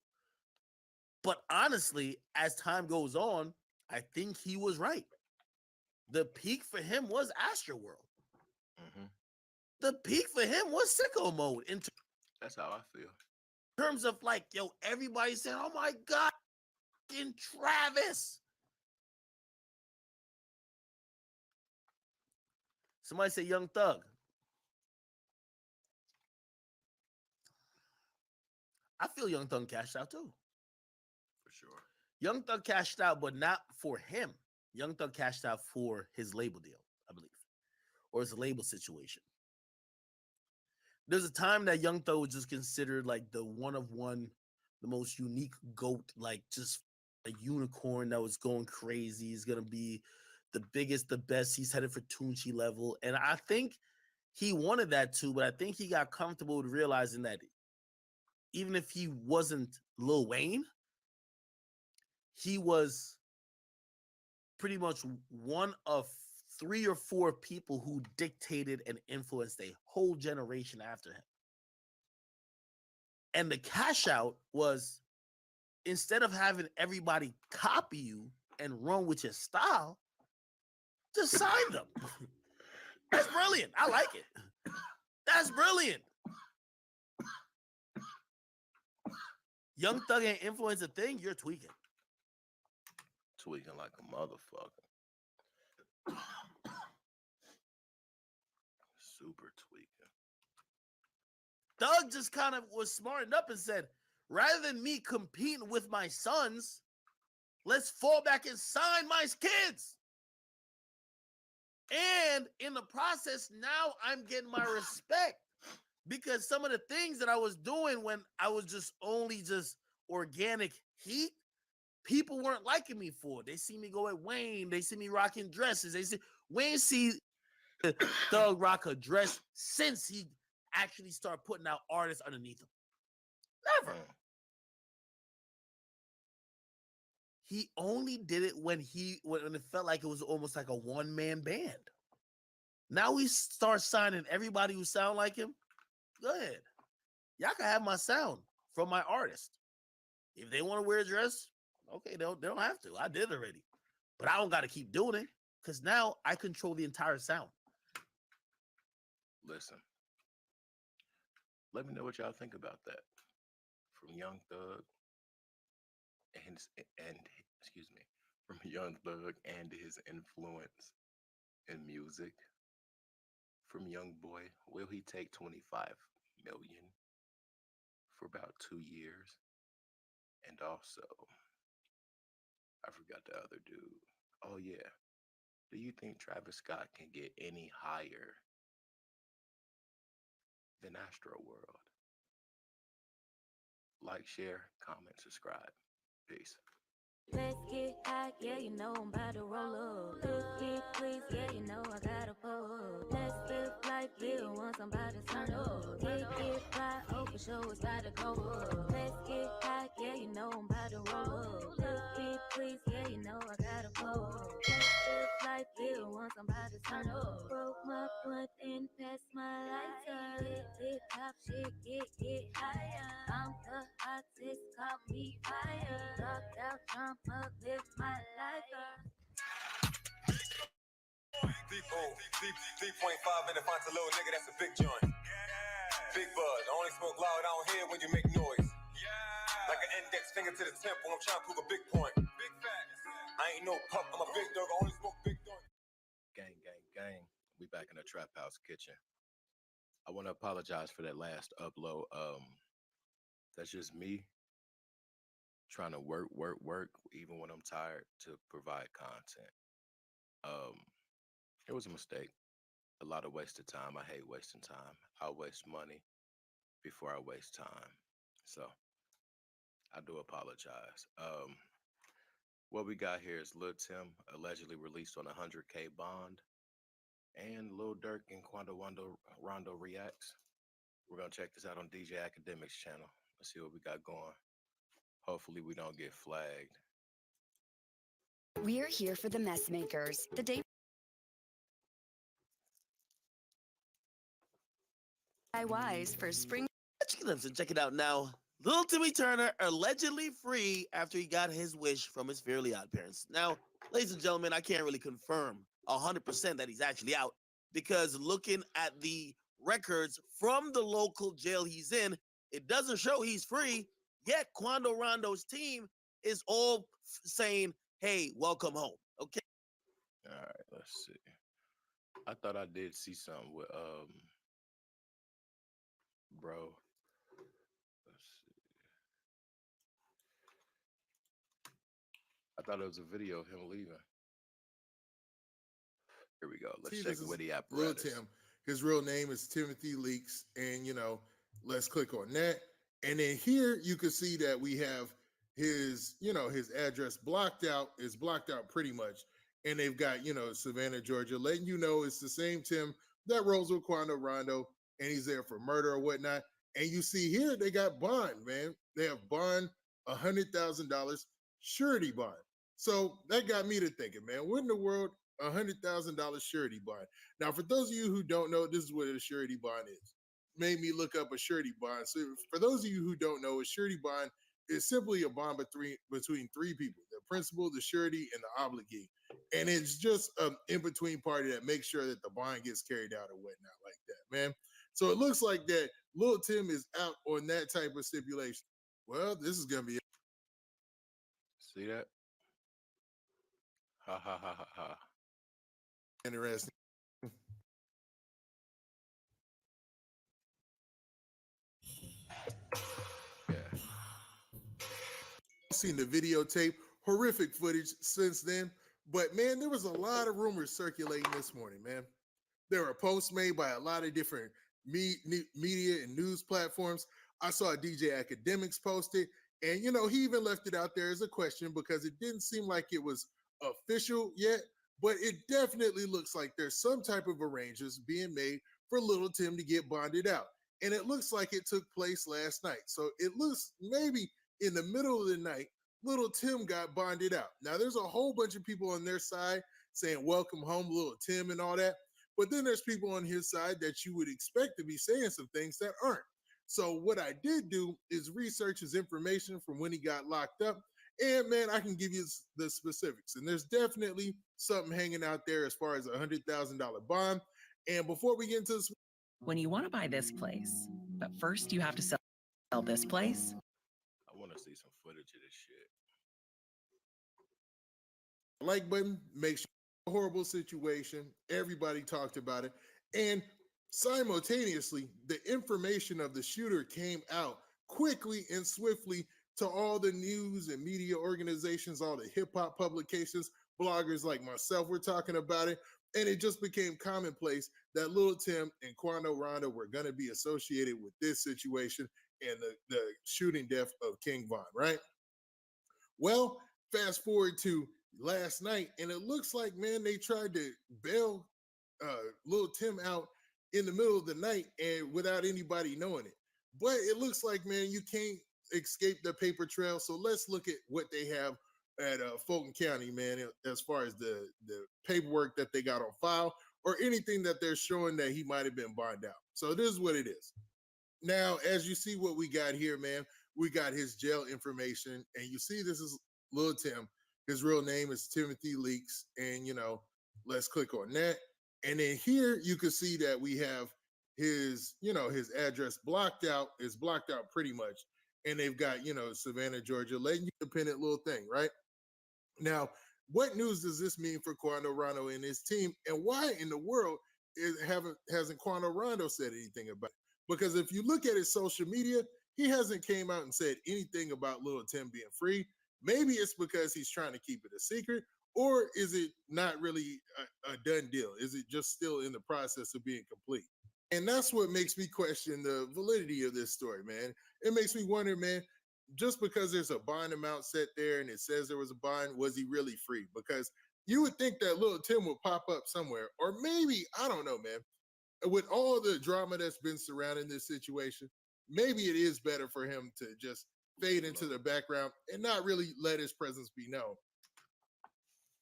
But honestly, as time goes on, I think he was right. The peak for him was Astroworld. Mm-hmm. The peak for him was Sicko Mode. That's how I feel. In terms of like, yo, everybody saying, oh my God, in Travis. Somebody say Young Thug. I feel Young Thug cashed out too. For sure. Young Thug cashed out, but not for him. Young Thug cashed out for his label deal, I believe, or his label situation. There's a time that Young Thug was just considered like the one of one, the most unique GOAT, like just a unicorn that was going crazy. He's gonna be the biggest, the best. He's headed for Tunchi level. And I think he wanted that too, but I think he got comfortable with realizing that even if he wasn't Lil Wayne, he was pretty much one of 3 or 4 people who dictated and influenced a whole generation after him. And the cash out was, instead of having everybody copy you and run with your style, just sign them. That's brilliant. I like it. That's brilliant. Young Thug ain't influence a thing, you're tweaking. Tweaking like a motherfucker. Super tweaking. Thug just kind of was smartened up and said, rather than me competing with my sons, let's fall back and sign my kids. And in the process, now I'm getting my respect, because some of the things that I was doing when I was just only just organic heat, people weren't liking me for. They see me go at Wayne. They see me rocking dresses. They see Wayne see Thug rock a dress since he actually started putting out artists underneath him. Never. He only did it when it felt like it was almost like a one-man band. Now we start signing everybody who sound like him. Go ahead. Y'all can have my sound from my artist. If they want to wear a dress, okay, they don't have to. I did already. But I don't got to keep doing it, because now I control the entire sound. Listen. Let me know what y'all think about that. From Young Thug and excuse me, from Young Thug and his influence in music. From Young Boy, will he take 25 million for about 2 years? And also, I forgot the other dude. Oh yeah. Do you think Travis Scott can get any higher than Astroworld? Like, share, comment, subscribe. Peace. Let's get high, yeah, you know I'm about to roll up. Let's get please, yeah, you know I gotta pull up. Let's live like you want somebody to turn up. Get fly, oh for sure it's about to go up. Let's get high, yeah, you know I'm about to roll up. Let's get please, yeah, you know I gotta pull up. Let's live like you want somebody to turn up. Broke my blunt and passed my lighter. Hit top shit, get higher. I'm the hottest, call me fire. Dropped out, jump up, live my life. 3.5 and if I'm a little nigga, that's a big joint. Big buzz, I only smoke loud down here when you make noise. Like an index finger to the temple, I'm trying to prove a big point. Big facts. I ain't no pup, I'm a big dog, I only smoke big joint. Gang, gang, gang. We back in the Trap House kitchen. I want to apologize for that last upload. That's just me trying to work, even when I'm tired, to provide content. It was a mistake. A lot of wasted time. I hate wasting time. I'll waste money before I waste time. So I do apologize. What we got here is Lil Tim allegedly released on a 100K bond, and Lil Durk and Quando Rondo reacts. We're gonna check this out on DJ Academics channel. Let's see what we got going. Hopefully we don't get flagged. We're here for the mess makers. The day DIYs for spring. Listen, check it out now. Little Timmy Turner allegedly free after he got his wish from his Fairly Odd Parents. Now, ladies and gentlemen, I can't really confirm 100% that he's actually out because looking at the records from the local jail he's in, it doesn't show he's free. Yet Quando Rondo's team is all saying, "Hey, welcome home." Okay. All right, let's see. I thought I did see something with bro. Let's see. I thought it was a video of him leaving. Here we go. Let's See, check this is with the Lil apparatus. Tim. His real name is Timothy Leaks, and let's click on that. And then here you can see that we have his address blocked out. Is blocked out pretty much, and they've got Savannah, Georgia, letting you know it's the same Tim that rolls with Quando Rondo, and he's there for murder or whatnot. And you see here they got bond, man. They have bond, $100,000 surety bond. So that got me to thinking, man, what in the world? $100,000 surety bond. Now, for those of you who don't know, this is what a surety bond is. Made me look up a surety bond. So, for those of you who don't know, a surety bond is simply a bond between three people: the principal, the surety, and the obligee. And it's just an in-between party that makes sure that the bond gets carried out or whatnot like that, man. So it looks like that Lil Tim is out on that type of stipulation. Well, this is gonna be See that? Ha ha ha ha ha. interesting. Seen the videotape, horrific footage since then. But man, there was a lot of rumors circulating this morning, man. There were posts made by a lot of different media and news platforms. I saw DJ Academics post it, and he even left it out there as a question because it didn't seem like it was official yet, but it definitely looks like there's some type of arrangements being made for Little Tim to get bonded out. And it looks like it took place last night. So it looks maybe in the middle of the night, Little Tim got bonded out. Now, there's a whole bunch of people on their side saying, welcome home, Little Tim, and all that. But then there's people on his side that you would expect to be saying some things that aren't. So what I did do is research his information from when he got locked up. And man, I can give you the specifics. And there's definitely something hanging out there as far as a $100,000 bond. And before we get into this, when you want to buy this place, but first you have to sell this place. I want to see some footage of this shit. Like button makes a horrible situation. Everybody talked about it. And simultaneously, the information of the shooter came out quickly and swiftly to all the news and media organizations, all the hip hop publications, bloggers like myself were talking about it. And it just became commonplace that Lil Tim and Quando Rondo were going to be associated with this situation and the shooting death of King Von, right? Well, fast forward to last night, and it looks like, man, they tried to bail Lil Tim out in the middle of the night and without anybody knowing it. But it looks like, man, you can't escape the paper trail. So let's look at what they have at Fulton County, man, as far as the paperwork that they got on file or anything that they're showing that he might have been bonded out. So this is what it is. Now, as you see what we got here, man, we got his jail information, and you see this is Lil Tim. His real name is Timothy Leaks, and let's click on that. And then here you can see that we have his address blocked out. Is blocked out pretty much, and they've got Savannah, Georgia, letting you independent little thing, right? Now, what news does this mean for Quando Rondo and his team, and why in the world hasn't Quando Rondo said anything about it? Because if you look at his social media, he hasn't came out and said anything about Lil Tim being free. Maybe it's because he's trying to keep it a secret, or is it not really a done deal? Is it just still in the process of being complete? And that's what makes me question the validity of this story, man. It makes me wonder, man, just because there's a bond amount set there and it says there was a bond, was he really free? Because you would think that Lil Tim would pop up somewhere, or maybe, I don't know, man. With all the drama that's been surrounding this situation, maybe it is better for him to just fade into the background and not really let his presence be known.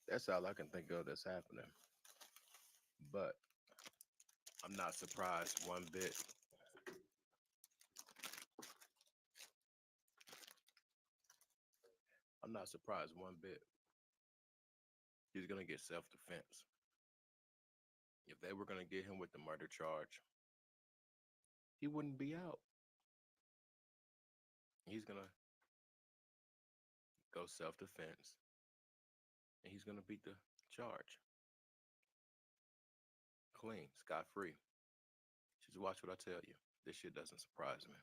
That's all I can think of that's happening. But I'm not surprised one bit. I'm not surprised one bit. He's going to get self-defense. If they were going to get him with the murder charge, he wouldn't be out. He's going to go self-defense, and he's going to beat the charge. Clean, scot-free. Just watch what I tell you. This shit doesn't surprise me.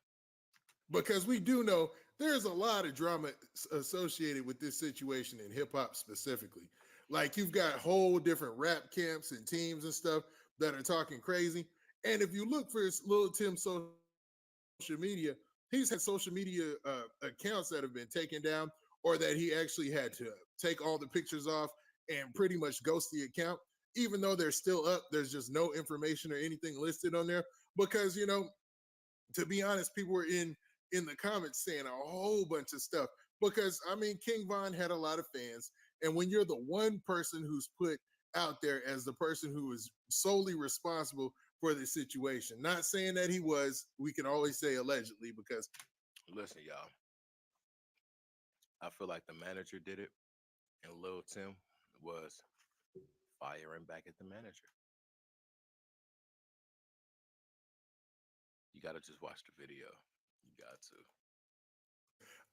Because we do know there's a lot of drama associated with this situation in hip hop specifically. Like you've got whole different rap camps and teams and stuff that are talking crazy. And if you look for Lil Tim's social media, he's had social media accounts that have been taken down, or that he actually had to take all the pictures off and pretty much ghost the account. Even though they're still up, there's just no information or anything listed on there. Because, you know, to be honest, people were in the comments saying a whole bunch of stuff. Because, I mean, King Von had a lot of fans. And when you're the one person who's put out there as the person who is solely responsible for the situation, not saying that he was, we can always say allegedly, because listen, y'all, I feel like the manager did it, and Lil Tim was firing back at the manager. You gotta just watch the video. You got to.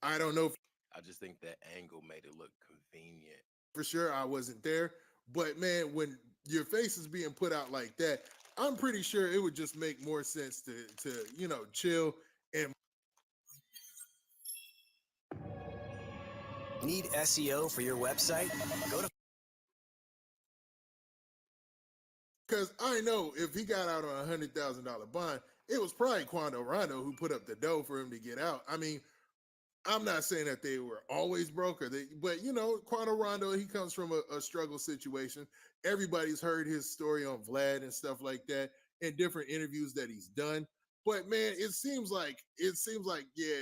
I don't know. I just think that angle made it look convenient. For sure, I wasn't there. But man, when your face is being put out like that, I'm pretty sure it would just make more sense to you know, chill and Need SEO for your website? Go to because I know if he got out on $100,000 bond, it was probably Quando Rondo who put up the dough for him to get out. I mean, I'm not saying that they were always broke, but you know, Quando Rondo, he comes from a struggle situation. Everybody's heard his story on Vlad and stuff like that in different interviews that he's done. But man, it seems like yeah,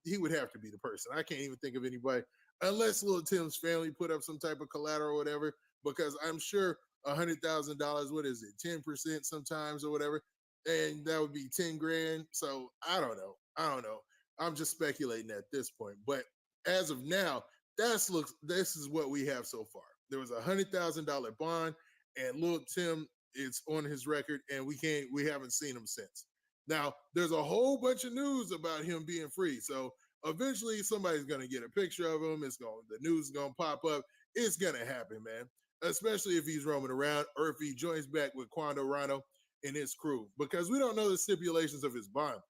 he would have to be the person. I can't even think of anybody unless Lil Tim's family put up some type of collateral or whatever. Because I'm sure $100,000, what is it, 10% sometimes or whatever, and that would be 10 grand. So I don't know. I'm just speculating at this point. But as of now, this is what we have so far. There was $100,000 bond, and Lil Tim is on his record, and we haven't seen him since. Now, there's a whole bunch of news about him being free. So eventually somebody's gonna get a picture of him. The news is gonna pop up. It's gonna happen, man. Especially if he's roaming around or if he joins back with Quando Rondo and his crew. Because we don't know the stipulations of his bond.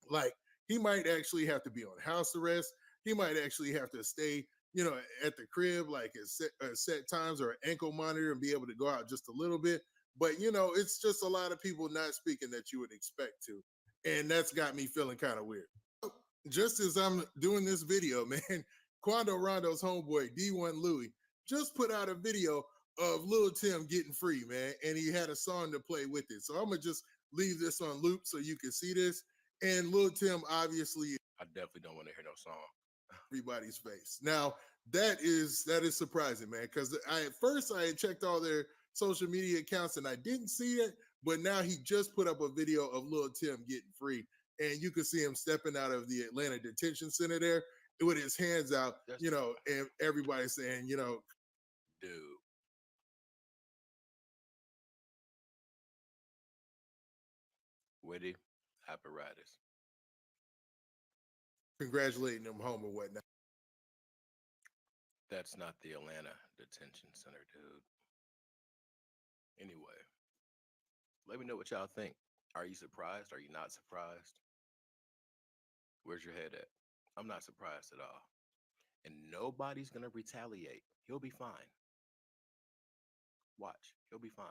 Like, he might actually have to be on house arrest. He might actually have to stay, you know, at the crib, like at set times, or an ankle monitor, and be able to go out just a little bit. But, you know, it's just a lot of people not speaking that you would expect to. And that's got me feeling kind of weird. Just as I'm doing this video, man, Quando Rondo's homeboy, D1 Louie, just put out a video of Lil Tim getting free, man. And he had a song to play with it. So I'm going to just leave this on loop so you can see this. And Lil Tim, obviously, I definitely don't want to hear no song. Everybody's face. Now, that is surprising, man, because at first I had checked all their social media accounts and I didn't see it, but now he just put up a video of Lil Tim getting free, and you can see him stepping out of the Atlanta detention center there with his hands out, you know, and everybody saying, you know, dude. Witty apparatus. Congratulating him home or whatnot. That's not the Atlanta detention center, dude. Anyway, let me know what y'all think. Are you surprised? Are you not surprised? Where's your head at? I'm not surprised at all. And nobody's going to retaliate. He'll be fine. Watch. He'll be fine.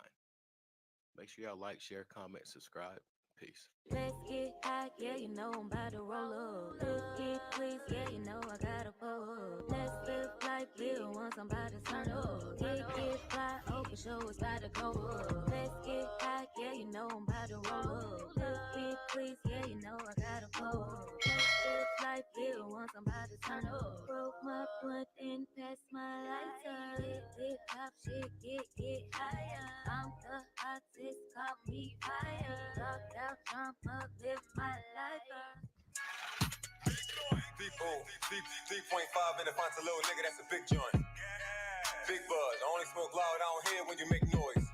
Make sure y'all like, share, comment, subscribe. Peace. Let's get high, yeah, you know I'm about to roll up. Let's get please, yeah, you know I gotta pull up. Let's live life real once I'm about to turn up. Get fly, open show, it's about to go up. Let's get high, yeah, you know I'm about to roll up. Let's get please, yeah, you know I gotta pull up. Let's live life real once I'm about to turn up. Broke my blunt and passed my lighter. Lit shit, get higher. I'm the hottest, call me fire. Talk out, jump up, live my life up. 3.5 in the font, a little nigga, that's a big joint. Big buzz, I only smoke loud down here when you make noise.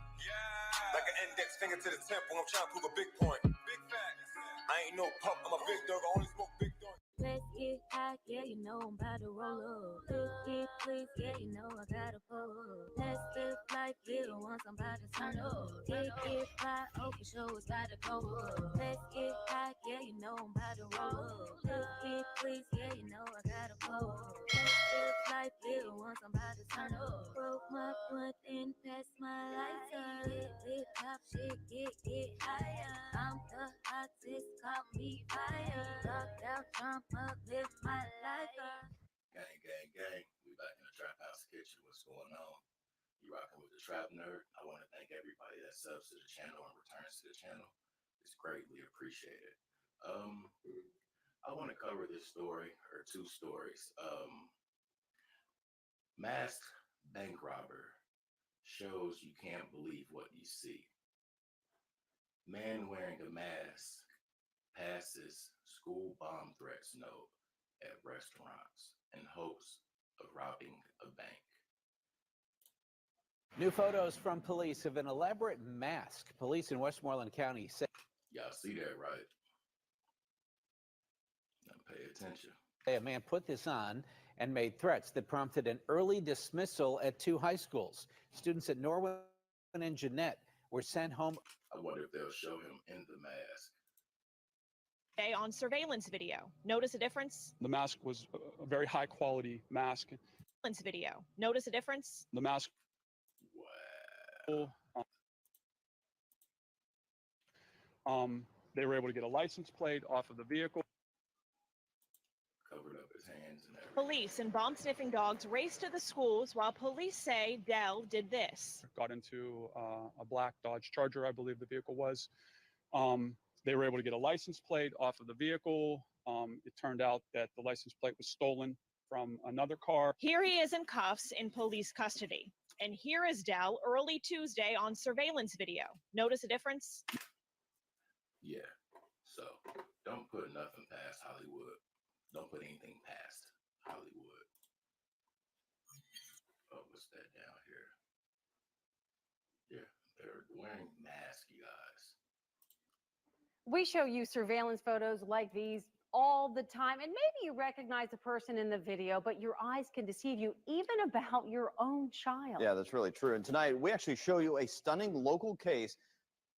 Like an index finger to the temple, I'm trying to prove a big point. Big facts. I ain't no pup, I'm a big dog, I only smoke big joints. Let's get high, yeah, you know I'm about to roll up. Let's get please, yeah, you know I gotta pull up. Let's live life, little once I'm about to turn up. Get fly, okay, show it's about to go up. Let's get high, yeah, you know I'm about to roll up. Let's get please, yeah, you know I gotta pull up. Let's live life, little once I'm about to turn up. Broke my blunt and passed my lighter. Lit top shit, get higher. I'm the hottest, call me fire. Talk out, jump up, live my life up. Gang, gang, gang. We back in the Trap House Kitchen. What's going on? You rocking with the Trap Nerd? I want to thank everybody that subs to the channel and returns to the channel. It's greatly appreciated. I want to cover this story, or two stories. Masked bank robber shows you can't believe what you see. Man wearing a mask passes school bomb threats note at restaurants in hopes of robbing a bank. New photos from police of an elaborate mask. Police in Westmoreland County say. Y'all see that, right? Now pay attention. A man put this on and made threats that prompted an early dismissal at 2 high schools. Students at Norwin and Jeanette were sent home. I wonder if they'll show him in the mask. On surveillance video. Notice a difference? The mask was a very high quality mask. Surveillance video. Notice a difference? The mask. Wow. They were able to get a license plate off of the vehicle. Covered up his hands and everything. Police and bomb sniffing dogs raced to the schools while police say Dell did this. Got into a black Dodge Charger, I believe the vehicle was. They were able to get a license plate off of the vehicle. It turned out that the license plate was stolen from another car. Here he is in cuffs in police custody. And here is Dell early Tuesday on surveillance video. Notice a difference? Yeah. So don't put nothing past Hollywood. Don't put anything past Hollywood. Oh, what's that down here? Yeah, they're wearing masks, you guys. We show you surveillance photos like these all the time, and maybe you recognize the person in the video, but your eyes can deceive you even about your own child. Yeah, that's really true. And tonight, we actually show you a stunning local case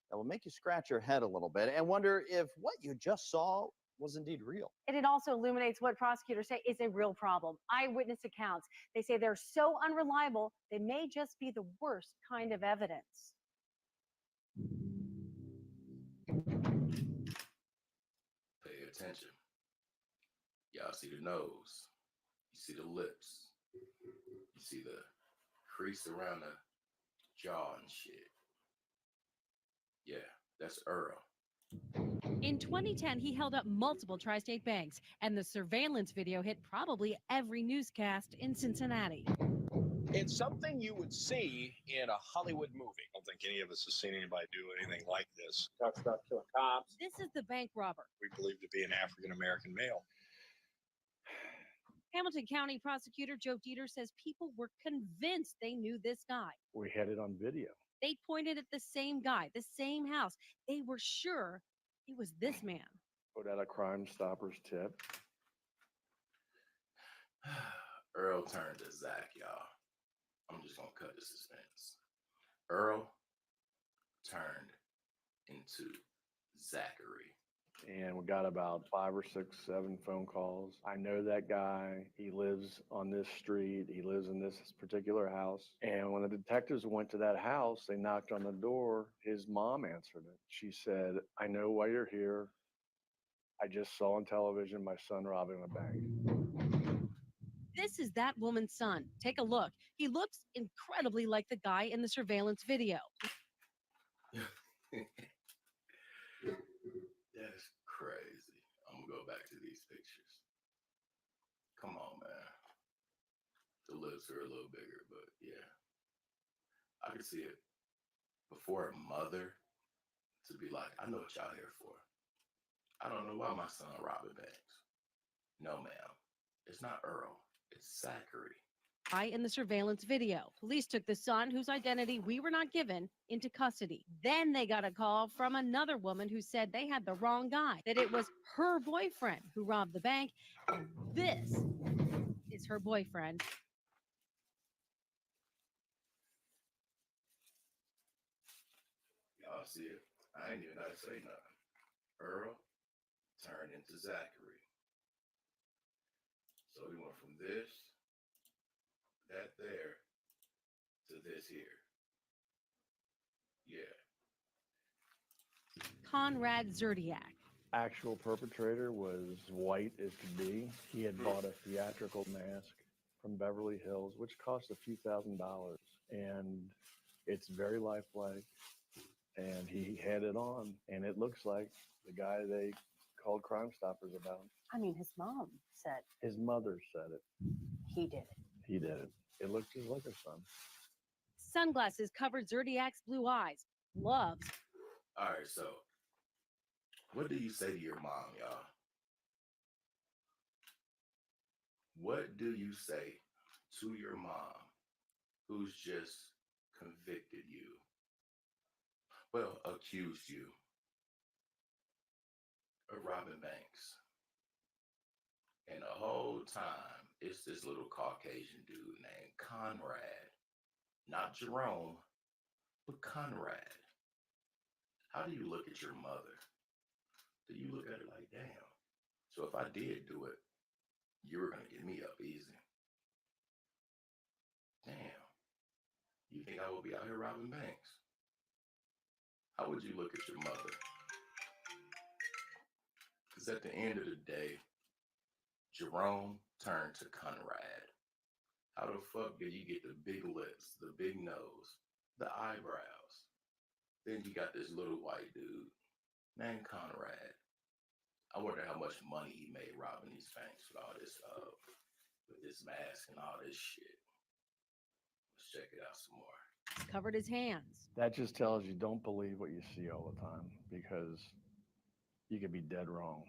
that will make you scratch your head a little bit and wonder if what you just saw was indeed real. And it also illuminates what prosecutors say is a real problem. Eyewitness accounts. They say they're so unreliable, they may just be the worst kind of evidence. Pay attention. Y'all see the nose. You see the lips. You see the crease around the jaw and shit. Yeah, that's Earl. In 2010, he held up multiple tri-state banks, and the surveillance video hit probably every newscast in Cincinnati. It's something you would see in a Hollywood movie. I don't think any of us has seen anybody do anything like this. Talks about killing cops. This is the bank robber. We believe to be an African-American male. Hamilton County prosecutor Joe Dieter says people were convinced they knew this guy. We had it on video. They pointed at the same guy, the same house. They were sure it was this man. Put out a Crime Stoppers tip. Earl turned to Zach, y'all. I'm just gonna cut the suspense. Earl turned into Zachary. And we got about 5 or 6, 7 phone calls. I know that guy. He lives on this street. He lives in this particular house. And when the detectives went to that house, they knocked on the door. His mom answered it. She said, I know why you're here. I just saw on television my son robbing a bank. This is that woman's son. Take a look. He looks incredibly like the guy in the surveillance video. That's crazy. I'm gonna go back to these pictures. Come on, man. The lips are a little bigger, but yeah. I could see it. But for a mother to be like, I know what y'all here for. I don't know why my son robbing banks. No, ma'am. It's not Earl. It's Zachary. In the surveillance video, police took the son, whose identity we were not given, into custody. Then they got a call from another woman who said they had the wrong guy, that it was her boyfriend who robbed the bank, and this is her boyfriend. Y'all see it? I ain't even gotta say nothing. Earl turned into Zachary. So we went from this, that there, to this here. Yeah. Conrad Zerdiak. Actual perpetrator was white as could be. He had bought a theatrical mask from Beverly Hills, which cost a few $1,000s. And it's very lifelike. And he had it on. And it looks like the guy they called Crime Stoppers about. I mean, his mom said. His mother said it. He did it. He did it. It looked just like her son. Sunglasses covered Zerdiak's blue eyes. Gloves. All right, so what do you say to your mom, y'all? What do you say to your mom who's just convicted you? Well, accused you of robbing banks. And the whole time, it's this little Caucasian dude named Conrad. Not Jerome, but Conrad. How do you look at your mother? Do you look at her like, damn? So if I did do it, you were going to get me up easy. Damn. You think I would be out here robbing banks? How would you look at your mother? Because at the end of the day, Jerome turned to Conrad. How the fuck did you get the big lips, the big nose, the eyebrows? Then you got this little white dude named Conrad. I wonder how much money he made robbing these banks with all this, with this mask and all this shit. Let's check it out some more. Covered his hands. That just tells you don't believe what you see all the time, because you could be dead wrong.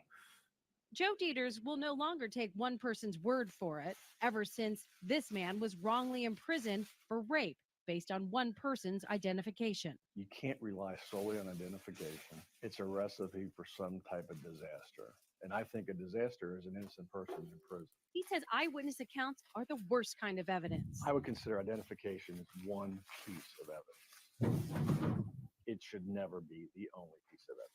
Joe Dieters will no longer take one person's word for it, ever since this man was wrongly imprisoned for rape based on one person's identification. You can't rely solely on identification. It's a recipe for some type of disaster. And I think a disaster is an innocent person in prison. He says eyewitness accounts are the worst kind of evidence. I would consider identification as one piece of evidence. It should never be the only piece of evidence.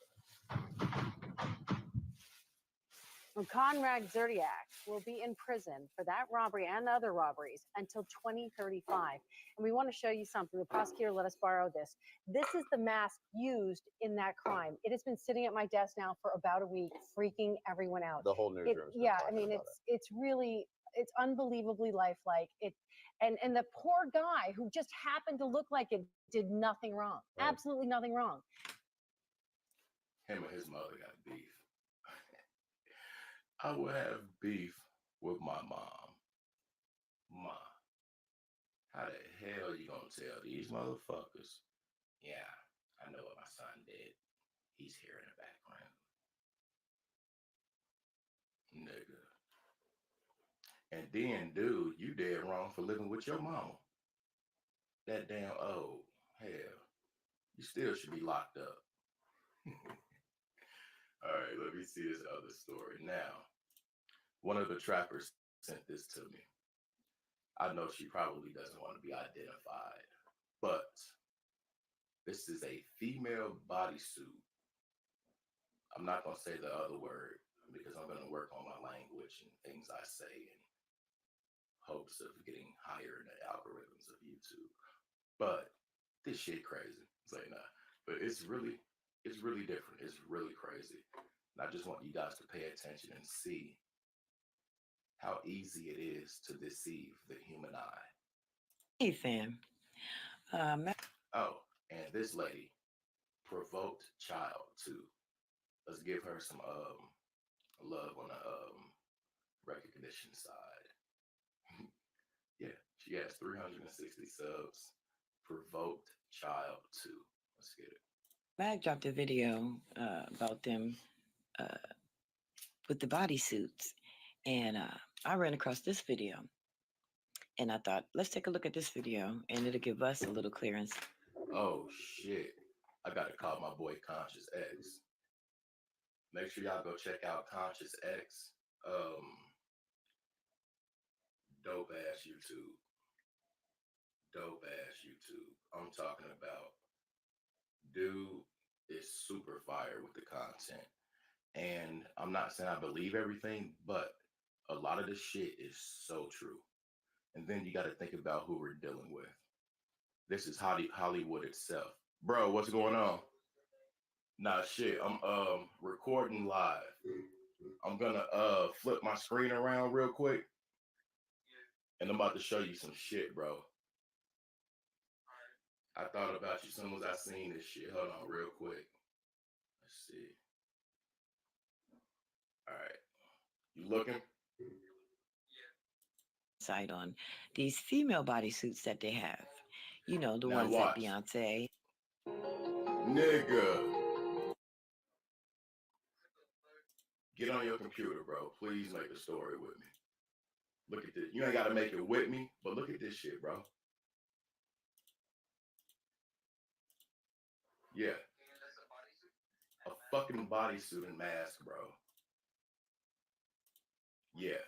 Conrad Zerdiak will be in prison for that robbery and other robberies until 2035. And we want to show you something. The prosecutor let us borrow this. This is the mask used in that crime. It has been sitting at my desk now for about a week, freaking everyone out. The whole newsroom. Yeah, I mean, it's really, it's unbelievably lifelike. And the poor guy who just happened to look like it did nothing wrong. Right. Absolutely nothing wrong. Him and his mother got beef. I would have beef with my mom. Ma, how the hell you gonna tell these motherfuckers? Yeah, I know what my son did. He's here in the background. Nigga. And then, dude, you dead wrong for living with your mama. That damn old. Hell, you still should be locked up. All right, let me see this other story. Now, one of the trappers sent this to me. I know she probably doesn't want to be identified, but this is a female bodysuit. I'm not going to say the other word because I'm going to work on my language and things I say in hopes of getting higher in the algorithms of YouTube. But this shit crazy. Say nah. But it's really different. It's really crazy. And I just want you guys to pay attention and see how easy it is to deceive the human eye. Hey, fam. Oh, and this lady provoked child too. Let's give her some love on the recognition side. Yeah, she has 360 subs provoked child to. Let's get it. Mag dropped a video about them with the bodysuits, and I ran across this video, and I thought, let's take a look at this video, and it'll give us a little clearance. Oh shit! I gotta call my boy Conscious X. Make sure y'all go check out Conscious X. Dope ass YouTube. Dope ass YouTube. I'm talking about dude is super fire with the content. And I'm not saying I believe everything, but a lot of this shit is so true. And then you got to think about who we're dealing with. This is Hollywood itself. Bro, what's going on? Nah, shit. I'm recording live. I'm gonna flip my screen around real quick. And I'm about to show you some shit, bro. I thought about you as soon as I seen this shit. Hold on real quick. Let's see. All right. You looking? Side on these female bodysuits that they have. You know, the Now ones watch. that Beyonce. Nigga. Get on your computer, bro. Please make a story with me. Look at this. You ain't got to make it with me, but look at this shit, bro. Yeah. A fucking bodysuit and mask, bro. Yeah.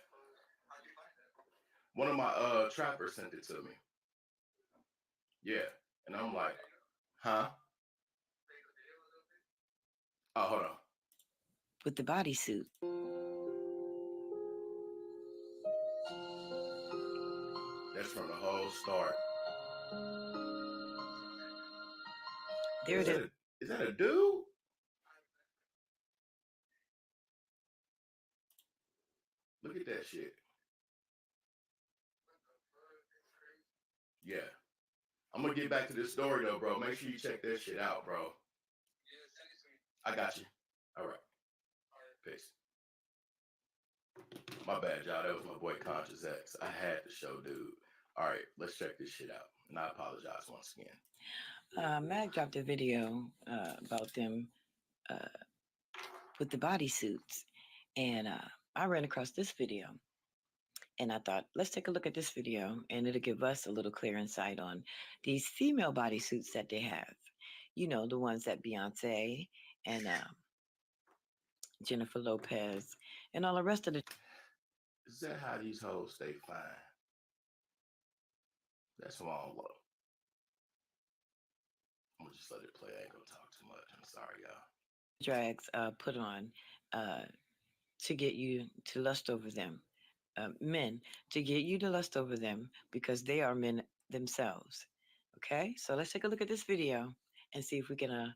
One of my trappers sent it to me. Yeah. And I'm like, huh? Oh, hold on. With the bodysuit. That's from the whole start. There it is. Is that a dude? Look at that shit. Yeah. I'm gonna get back to this story though, bro. Make sure you check that shit out, bro. I got you. All right. Peace. My bad, y'all. That was my boy Conscious X. I had to show dude. All right, let's check this shit out. And I apologize once again. Mag dropped a video about them with the bodysuits, and I ran across this video, and I thought, let's take a look at this video, and it'll give us a little clear insight on these female bodysuits that they have. You know, the ones that Beyonce and Jennifer Lopez and all the rest of the. Is that how these hoes stay fine? That's why I don't love. I'm gonna just let it play. I ain't gonna talk too much. I'm sorry, y'all. Drags put on to get you to lust over them. Men, to get you to lust over them because they are men themselves. Okay, so let's take a look at this video and see if we can,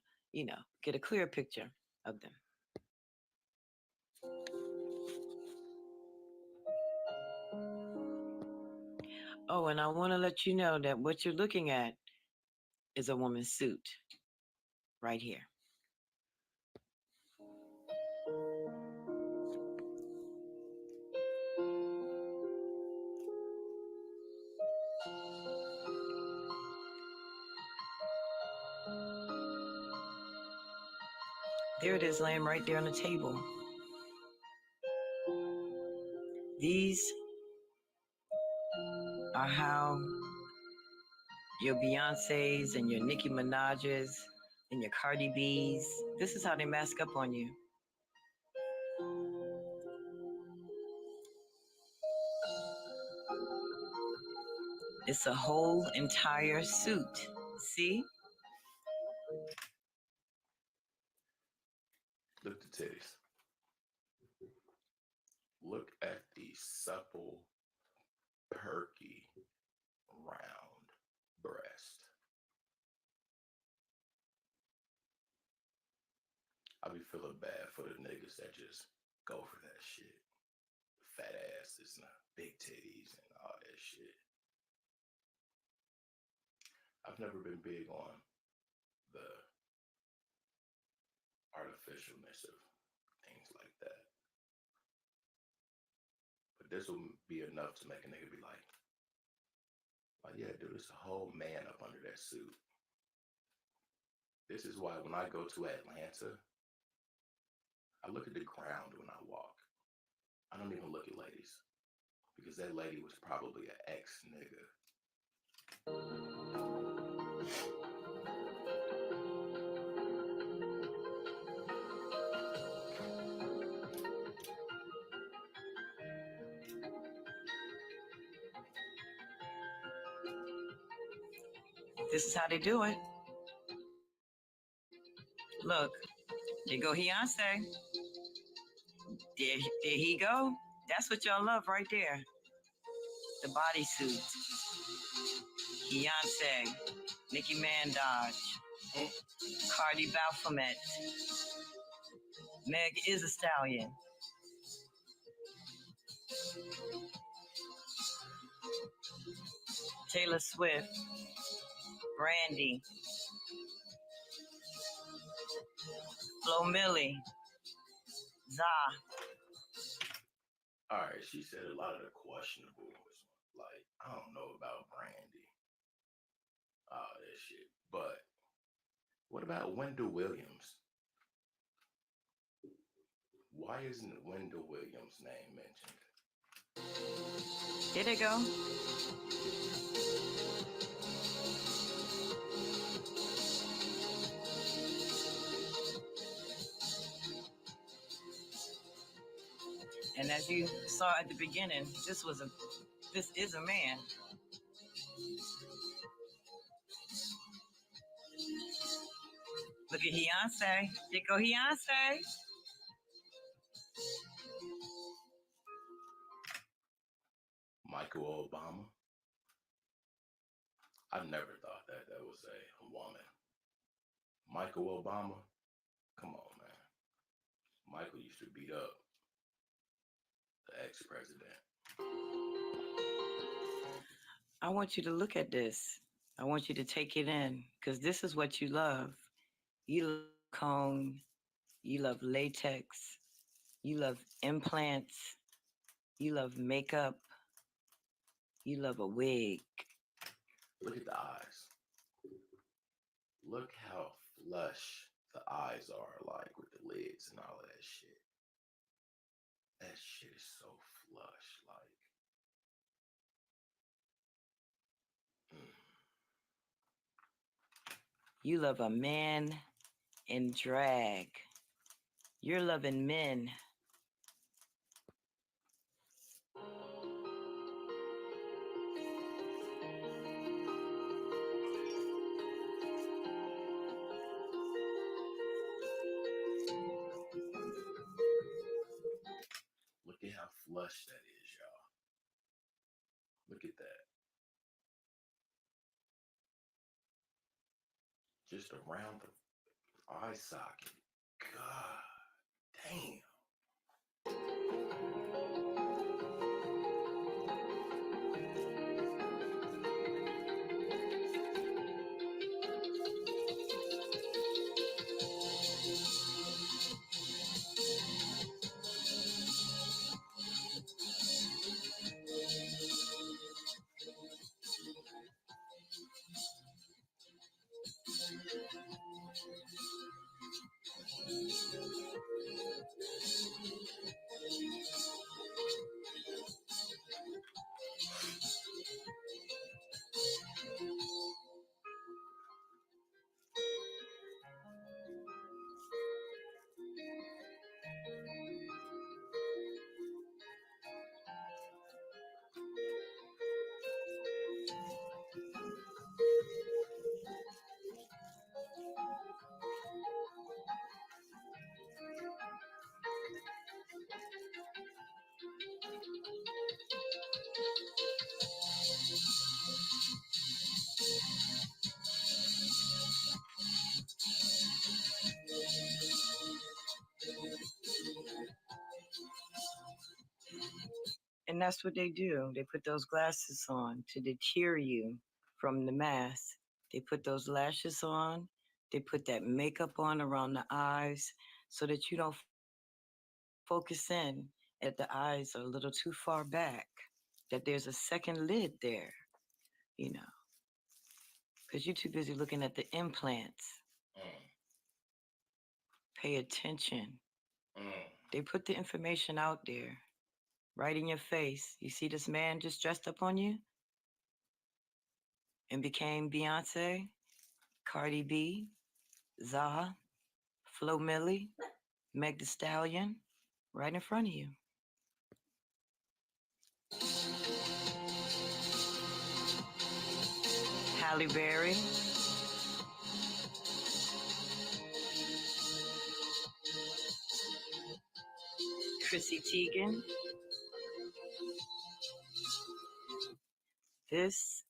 get a clear picture of them. Oh, and I want to let you know that what you're looking at is a woman's suit right here. There it is, laying right there on the table. These are how your Beyoncés and your Nicki Minaj's and your Cardi B's, this is how they mask up on you. It's a whole entire suit. See? Look at the titties. Look at the supple, perky, round breast. I be feeling bad for the niggas that just go for that shit. Fat asses and big titties and all that shit. I've never been big on the artificialness of things like that. But this will be enough to make a nigga be like, Like, yeah, dude, it's a whole man up under that suit. This is why when I go to Atlanta, I look at the ground when I walk. I don't even look at ladies because that lady was probably an ex nigga. This is how they do it. Look, there go Beyonce. There he go. That's what y'all love right there. The bodysuit. Beyonce, Nicki Minaj, Cardi Baphomet, Meg is a stallion. Taylor Swift, Brandy, Flo Milli, Za. All right, she said a lot of the questionables. Like, I don't know about Brandy. That shit. But what about Wendell Williams? Why isn't Wendell Williams' name mentioned? Here they go. And as you saw at the beginning, this is a man. Look at Beyonce. There go Beyonce. Michael Obama. I never thought that was a woman. Michael Obama. Come on, man. Michael used to beat up the ex-president. I want you to look at this. I want you to take it in because this is what you love. You love cone. You love latex. You love implants. You love makeup. You love a wig. Look at the eyes. Look how flush the eyes are, like with the lids and all of that shit. That shit is so flush, like. You love a man in drag. You're loving men. Look at how flush that is, y'all. Look at that. Just around the eye socket. God damn. And that's what they do. They put those glasses on to deter you from the mask. They put those lashes on. They put that makeup on around the eyes so that you don't focus in at the eyes are a little too far back, that there's a second lid there. you know, because you're too busy looking at the implants. Pay attention. They put the information out there, right in your face. You see this man just dressed up on you and became Beyonce, Cardi B, Zaha, Flo Milli, Meg Thee Stallion, right in front of you. Halle Berry, Chrissy Teigen. This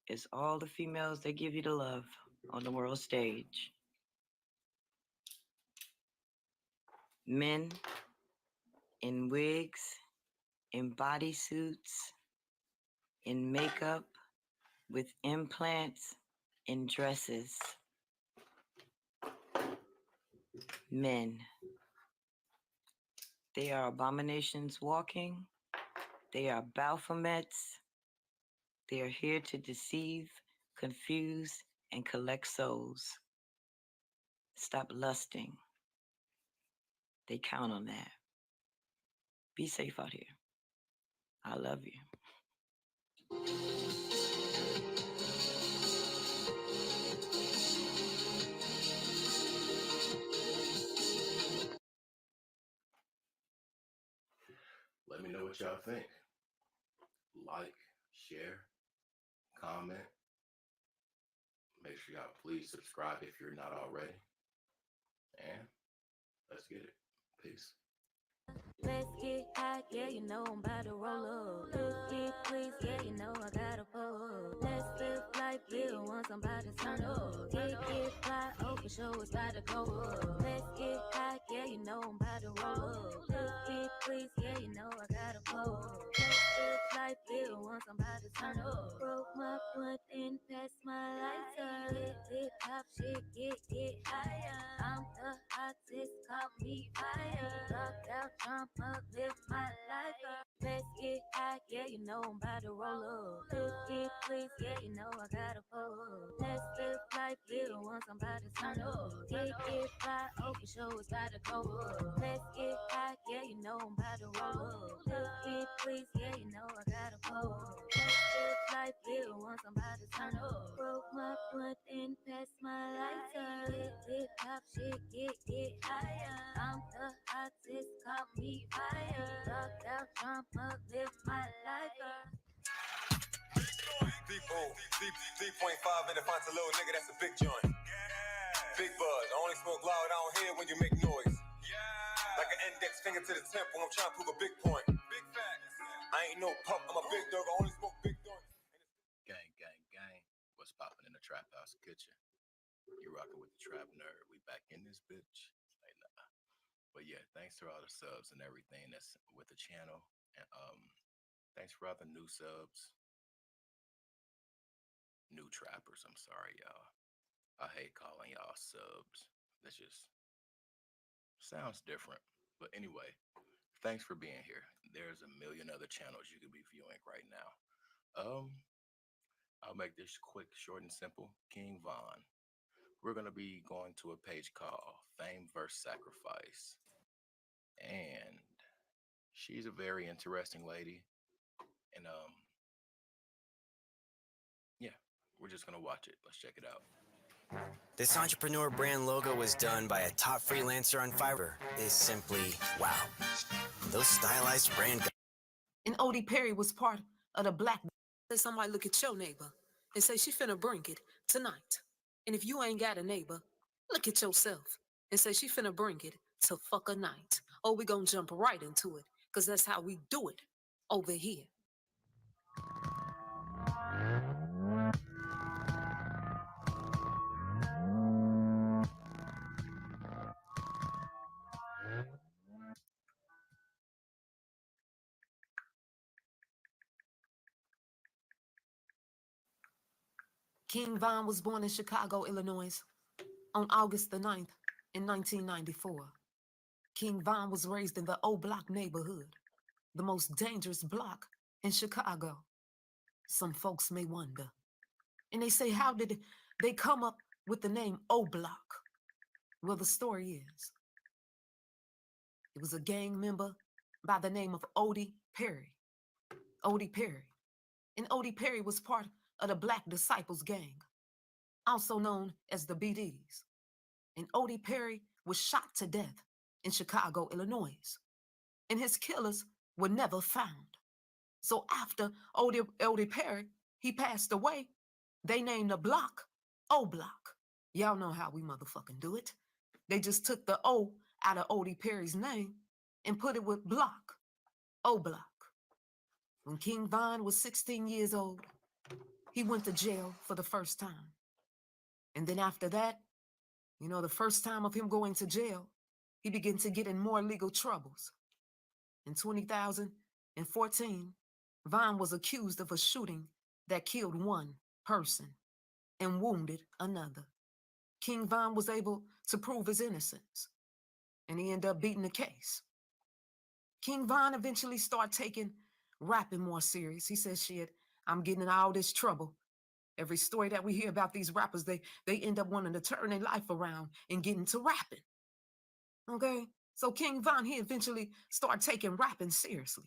is all the females that give you the love on the world stage. Men in wigs, in bodysuits, in makeup, with implants, in dresses. Men. They are abominations walking. They are Baphomets. They are here to deceive, confuse, and collect souls. Stop lusting. They count on that. Be safe out here. I love you. Let me know what y'all think. Like, share, comment. Make sure y'all please subscribe if you're not already. And let's get it. Peace. Let's get high, yeah, you know I'm about to roll up. Let's get please, yeah, you know I gotta pull up. Let's live life, live once I'm about to turn up. Get fly, oh for sure it's about to go up. Let's get high, yeah, you know I'm about to roll up. Let's get please, yeah, you know I gotta pull up. Let's live life, live once I'm about to turn up. Broke my blunt and passed my lighter. Hip hop shit, get higher. I'm the hottest, call me fire. Rock out, jump up, live my life up. Let's get high, yeah, you know I'm about to roll up. Let's get please, yeah, you know I gotta pull up. Let's live life, live once I'm about to turn up. Get fly, oh for sure it's about to go up. Let's get high, yeah, you know I'm about to roll up. Let's get please, yeah, you know I gotta pull up. Let's live life, live once I'm about to turn up. Broke my blunt and passed my lighter. Hip hop shit, get higher. I'm the hottest, call me fire. Rock out, jump up, live my life up. Deep 3.5 in the font a little nigga, that's a big joint. Big buzz, I only smoke loud, I don't hear when you make noise. Like an index finger to the temple, I'm trying to prove a big point. Big facts. I ain't no pup, I'm a big dog, I only smoke big joints. Gang, gang, gang. What's poppin' in the trap house kitchen? You rockin' with the trap nerd. We back in this bitch. Like, nah. But yeah, thanks for all the subs and everything that's with the channel. And thanks for all the new subs. New trappers, I'm sorry, y'all. I hate calling y'all subs. That just sounds different. But anyway, thanks for being here. There's a million other channels you could be viewing right now. I'll make this quick, short, and simple. King Von. We're gonna be going to a page called Fame vs. Sacrifice. And she's a very interesting lady. And yeah, we're just gonna watch it. Let's check it out. This entrepreneur brand logo was done by a top freelancer on Fiverr. Is simply wow. Those stylized brand. And Odie Perry was part of the black. Somebody look at your neighbor and say she finna bring it tonight. And if you ain't got a neighbor, look at yourself and say she finna bring it to fuck a night. Oh, we gonna jump right into it, cause that's how we do it over here. King Von was born in Chicago, Illinois, on August the 9th in 1994. King Von was raised in the O Block neighborhood, the most dangerous block in Chicago. Some folks may wonder. And they say, how did they come up with the name O Block? Well, the story is, it was a gang member by the name of Odie Perry. Odie Perry. And Odie Perry was part of the Black Disciples gang, also known as the BDs. And Odie Perry was shot to death in Chicago, Illinois. And his killers were never found. So after Odie Perry, he passed away, they named the block O Block. Y'all know how we motherfucking do it. They just took the O out of Odie Perry's name and put it with Block, O Block. When King Von was 16 years old, he went to jail for the first time. And then after that, you know, the first time of him going to jail, he began to get in more legal troubles. In 2014, Von was accused of a shooting that killed one person and wounded another. King Von was able to prove his innocence, and he ended up beating the case. King Von eventually started taking rapping more serious. He said, shit, I'm getting in all this trouble. Every story that we hear about these rappers, they end up wanting to turn their life around and get into rapping. Okay? So King Von, he eventually started taking rapping seriously.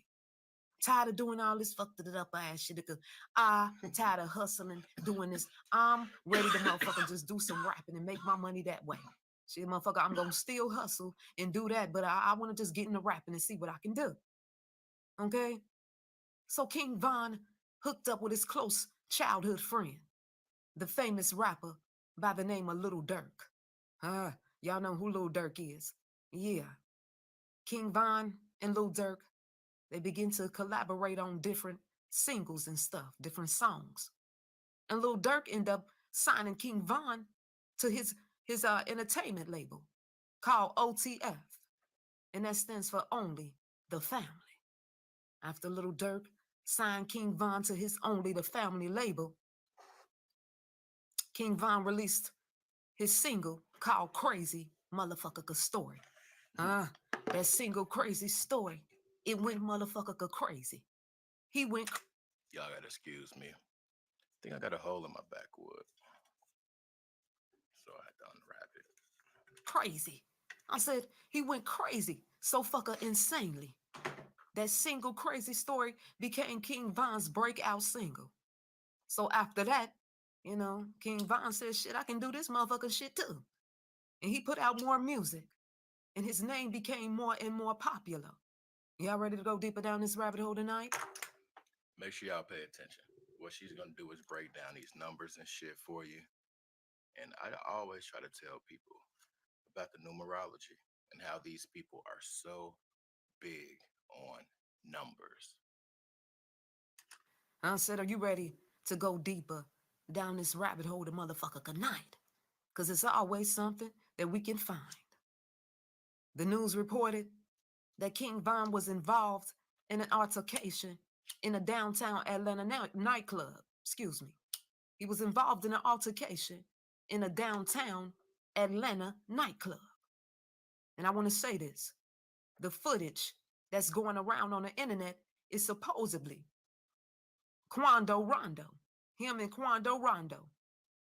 Tired of doing all this fucked it up ass shit. Because I'm tired of hustling, doing this. I'm ready to motherfucker just do some rapping and make my money that way. Shit, motherfucker, I'm going to still hustle and do that, but I want to just get into rapping and see what I can do. Okay? So King Von hooked up with his close childhood friend, the famous rapper by the name of Little Durk. Y'all know who Little Durk is. Yeah. King Von and Little Durk, they begin to collaborate on different singles and stuff, different songs. And Little Durk ended up signing King Von to his entertainment label called OTF. And that stands for Only the Family. After Little Durk signed King Von to his Only the Family label, King Von released his single called Crazy Motherfucker Story. That single Crazy Story, it went motherfucker crazy. He went. Y'all gotta excuse me. I think I got a hole in my backwood. So I had to unwrap it. Crazy. I said he went crazy, so fucker insanely. That single Crazy Story became King Von's breakout single. So after that, you know, King Von said, shit, I can do this motherfucker shit too. And he put out more music. And his name became more and more popular. Y'all ready to go deeper down this rabbit hole tonight? Make sure y'all pay attention. What she's gonna do is break down these numbers and shit for you. And I always try to tell people about the numerology and how these people are so big on numbers. I said, are you ready to go deeper down this rabbit hole to motherfucker tonight? Because it's always something that we can find. The news reported that King Von was involved in an altercation in a downtown Atlanta nightclub. Excuse me. He was involved in an altercation in a downtown Atlanta nightclub. And I want to say this. The footage that's going around on the internet is supposedly Quando Rondo. Him and Quando Rondo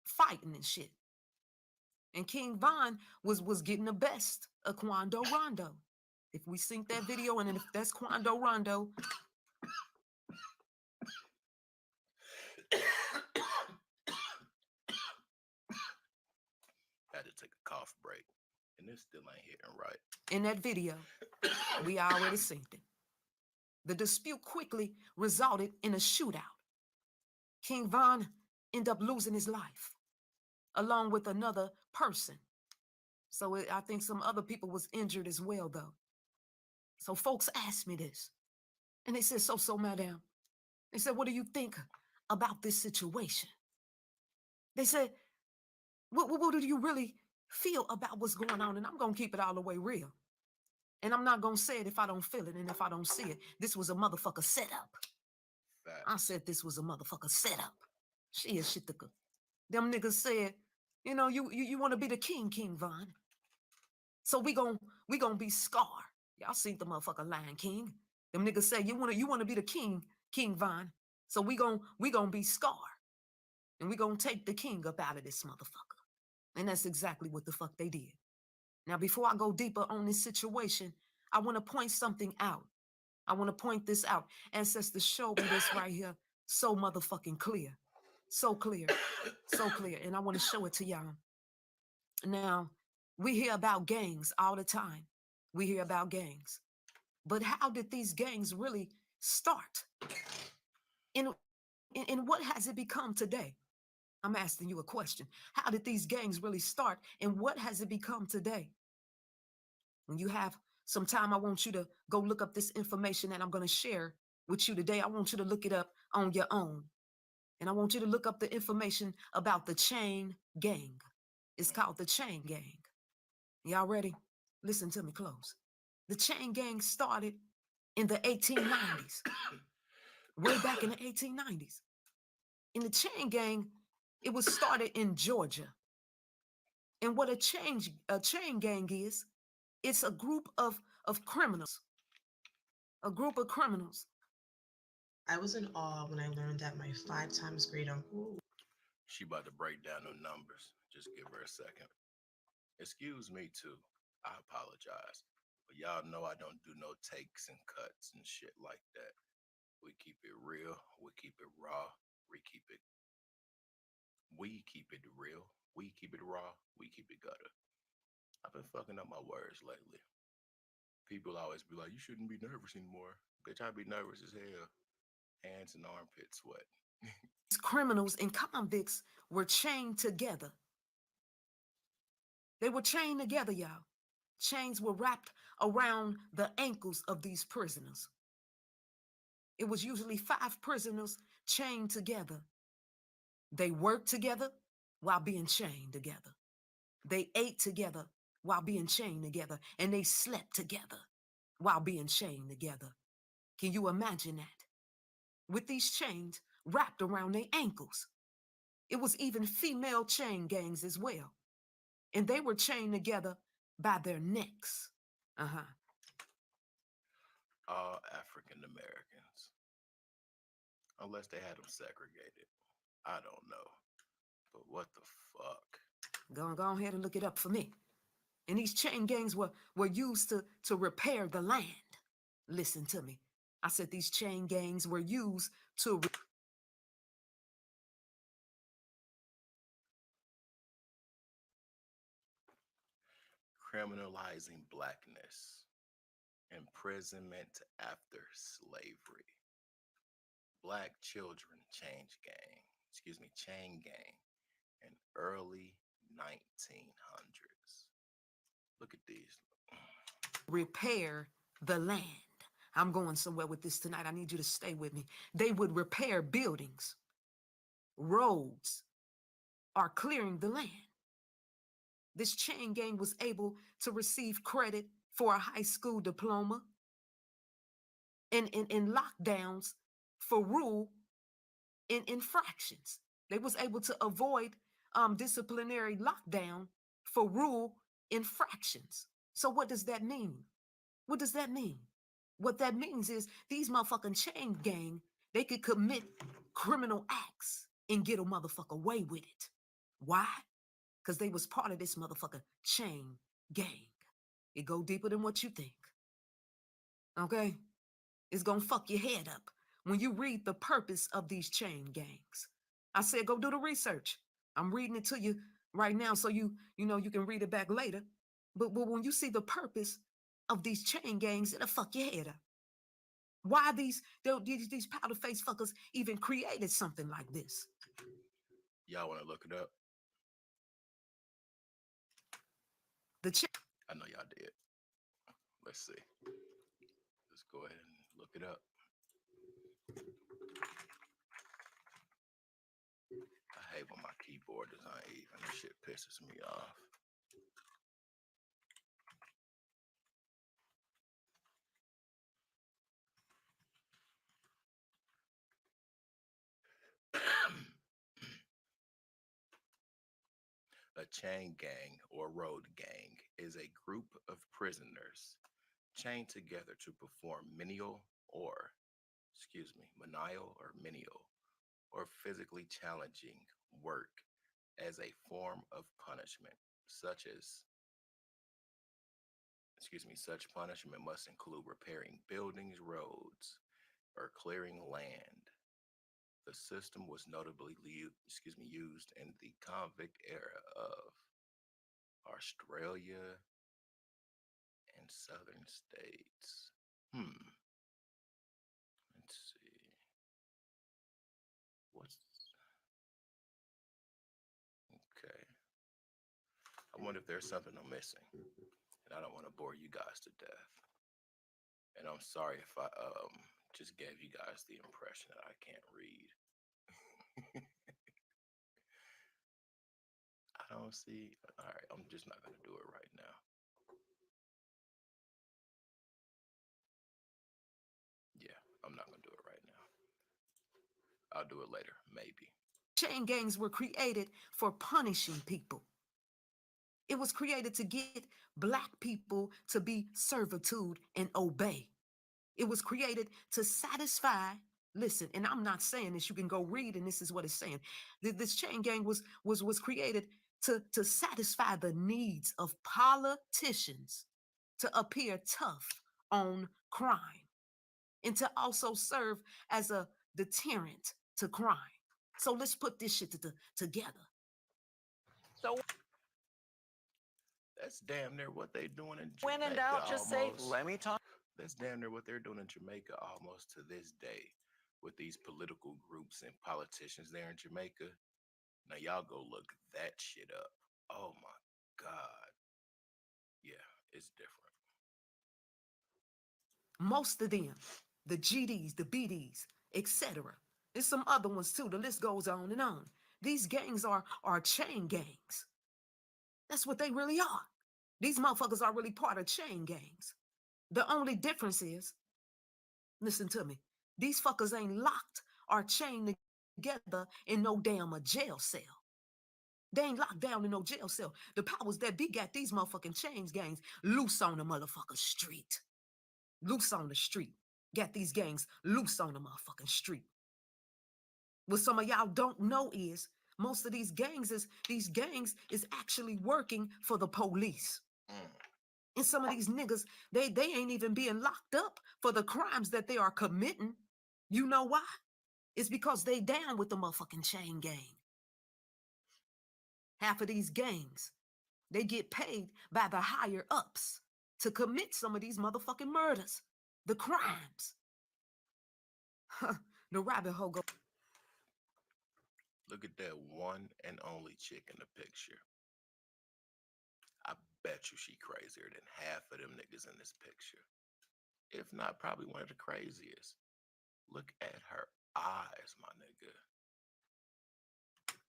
fighting and shit. And King Von was getting the best of Quando Rondo. If we sync that video and if that's Quando Rondo. Had to take a cough break. And this still ain't hitting right. In that video, we already synced it. The dispute quickly resulted in a shootout. King Von ended up losing his life, along with another person. So I think some other people was injured as well, though. So folks asked me this. And they said, so, madam. They said, what do you think about this situation? They said, what do you really feel about what's going on? And I'm going to keep it all the way real. And I'm not going to say it if I don't feel it and if I don't see it. This was a motherfucker setup. I said this was a motherfucker setup. Shit, them niggas said, you know, you want to be the king, King Von. So we gonna be Scar. Y'all seen the motherfucker Lion King. Them niggas say you wanna be the king, King Von. So we gonna be scarred. And we gonna take the king up out of this motherfucker. And that's exactly what the fuck they did. Now, before I go deeper on this situation, I want to point something out. I want to point this out. Ancestors showed me this right here so motherfucking clear. So clear. So clear. And I want to show it to y'all. Now, we hear about gangs all the time. We hear about gangs. But how did these gangs really start? And what has it become today? I'm asking you a question. How did these gangs really start? And what has it become today? When you have some time, I want you to go look up this information that I'm going to share with you today. I want you to look it up on your own. And I want you to look up the information about the chain gang. It's called the chain gang. Y'all ready? Listen to me close. The chain gang started in the 1890s. Way back in the 1890s. In the chain gang, it was started in Georgia. And what a chain gang is, it's a group of criminals. A group of criminals. I was in awe when I learned that my 5 times great uncle. She about to break down the numbers. Just give her a second. Excuse me too. I apologize. But y'all know I don't do no takes and cuts and shit like that. We keep it real. We keep it raw. We keep it real. We keep it raw. We keep it gutter. I've been fucking up my words lately. People always be like, you shouldn't be nervous anymore. Bitch, I be nervous as hell. Hands and armpit sweat. Criminals and convicts were chained together. They were chained together, y'all. Chains were wrapped around the ankles of these prisoners. It was usually 5 prisoners chained together. They worked together while being chained together. They ate together while being chained together. And they slept together while being chained together. Can you imagine that? With these chains wrapped around their ankles. It was even female chain gangs as well. And they were chained together by their necks. All African Americans. Unless they had them segregated. I don't know. But what the fuck? Go ahead and look it up for me. And these chain gangs were used to repair the land. Listen to me. I said these chain gangs were used to criminalizing blackness, imprisonment after slavery, black children chain gang in early 1900s. Look at these. repair the land. I'm going somewhere with this tonight. I need you to stay with me. They would repair buildings, roads, or clearing the land. This chain gang was able to receive credit for a high school diploma and lockdowns for rule in infractions. They was able to avoid disciplinary lockdown for rule infractions. So what does that mean? What does that mean? What that means is these motherfucking chain gang, they could commit criminal acts and get a motherfucker away with it. Why? Because they was part of this motherfucker chain gang. It go deeper than what you think. Okay? It's gonna fuck your head up when you read the purpose of these chain gangs. I said go do the research. I'm reading it to you right now so you can read it back later. But when you see the purpose of these chain gangs, it'll fuck your head up. Why these powder face fuckers even created something like this? Y'all want to look it up? I know y'all did. Let's see. Let's go ahead and look it up. I hate when my keyboard is uneven. This shit pisses me off. A chain gang or road gang is a group of prisoners chained together to perform menial or menial or menial, or physically challenging work as a form of punishment, such punishment must include repairing buildings, roads, or clearing land. The system was notably used in the convict era of Australia and southern states. Let's see. Okay. I wonder if there's something I'm missing. And I don't want to bore you guys to death. And I'm sorry if I just gave you guys the impression that I can't read. I don't see. All right, I'm just not going to do it right now. Yeah, I'm not going to do it right now. I'll do it later, maybe. Chain gangs were created for punishing people. It was created to get black people to be servitude and obey. It was created to satisfy. Listen, and I'm not saying this. You can go read, and this is what it's saying. This chain gang was created to satisfy the needs of politicians to appear tough on crime and to also serve as a deterrent to crime. So let's put this shit together. So that's damn near what they doing in Jamaica. When in doubt, just say, almost. let me talk. That's damn near what they're doing in Jamaica almost to this day with these political groups and politicians there in Jamaica. Now y'all go look that shit up. Oh my God. Yeah, it's different. Most of them, the GDs, the BDs, etc. There's some other ones too. The list goes on and on. These gangs are chain gangs. That's what they really are. These motherfuckers are really part of chain gangs. The only difference is, listen to me, these fuckers ain't locked or chained together in no damn a jail cell. They ain't locked down in no jail cell. The powers that be got these motherfucking chains gangs loose on the motherfucking street. Loose on the street. Got these gangs loose on the motherfucking street. What some of y'all don't know is most of these gangs is actually working for the police. And some of these niggas, they ain't even being locked up for the crimes that they are committing. You know why? It's because they down with the motherfucking chain gang. Half of these gangs, they get paid by the higher ups to commit some of these motherfucking murders, the crimes. The rabbit hole go. Look at that one and only chick in the picture. I bet you she crazier than half of them niggas in this picture. If not, probably one of the craziest. Look at her eyes, my nigga.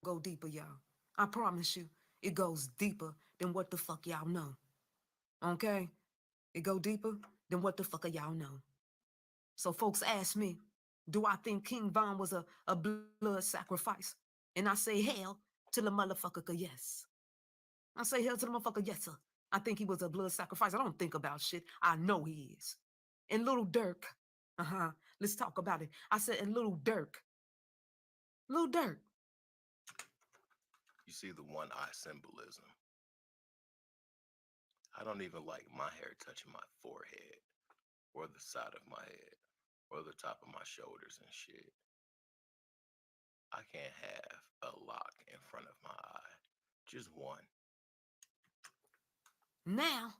Go deeper, y'all. I promise you, it goes deeper than what the fuck y'all know. Okay? It go deeper than what the fuck y'all know. So folks ask me, do I think King Von was a blood sacrifice? And I say hell to the motherfucker, yes. I say hell to the motherfucker, yes, sir. I think he was a blood sacrifice. I don't think about shit. I know he is. And Little Dirk, let's talk about it. I said, and Little Dirk. You see the one eye symbolism. I don't even like my hair touching my forehead or the side of my head or the top of my shoulders and shit. I can't have a lock in front of my eye. Just one. Now,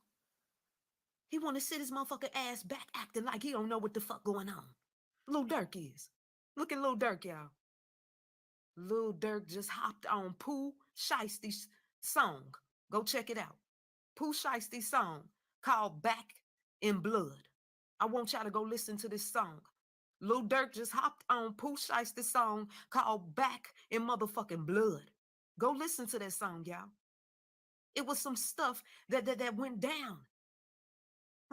he want to sit his motherfucking ass back acting like he don't know what the fuck going on. Lil Durk is. Look at Lil Durk, y'all. Lil Durk just hopped on Pooh Shiesty's song. Go check it out. Pooh Shiesty's song called Back in Blood. I want y'all to go listen to this song. Lil Durk just hopped on Pooh Shiesty's song called Back in Motherfucking Blood. Go listen to that song, y'all. It was some stuff that went down.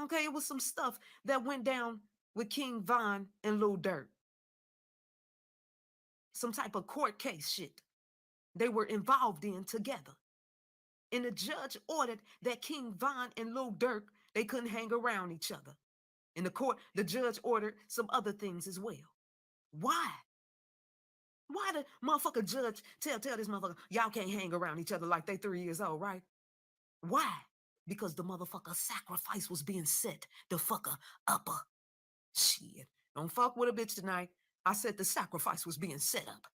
Okay, it was some stuff that went down with King Von and Lil Durk. Some type of court case shit they were involved in together. And the judge ordered that King Von and Lil Durk, they couldn't hang around each other. In the court, the judge ordered some other things as well. Why? Why the motherfucker judge tell this motherfucker, y'all can't hang around each other like they 3 years old, right? Why? Because the motherfucker sacrifice was being set the fucker upper. Shit, don't fuck with a bitch tonight. I said the sacrifice was being set up.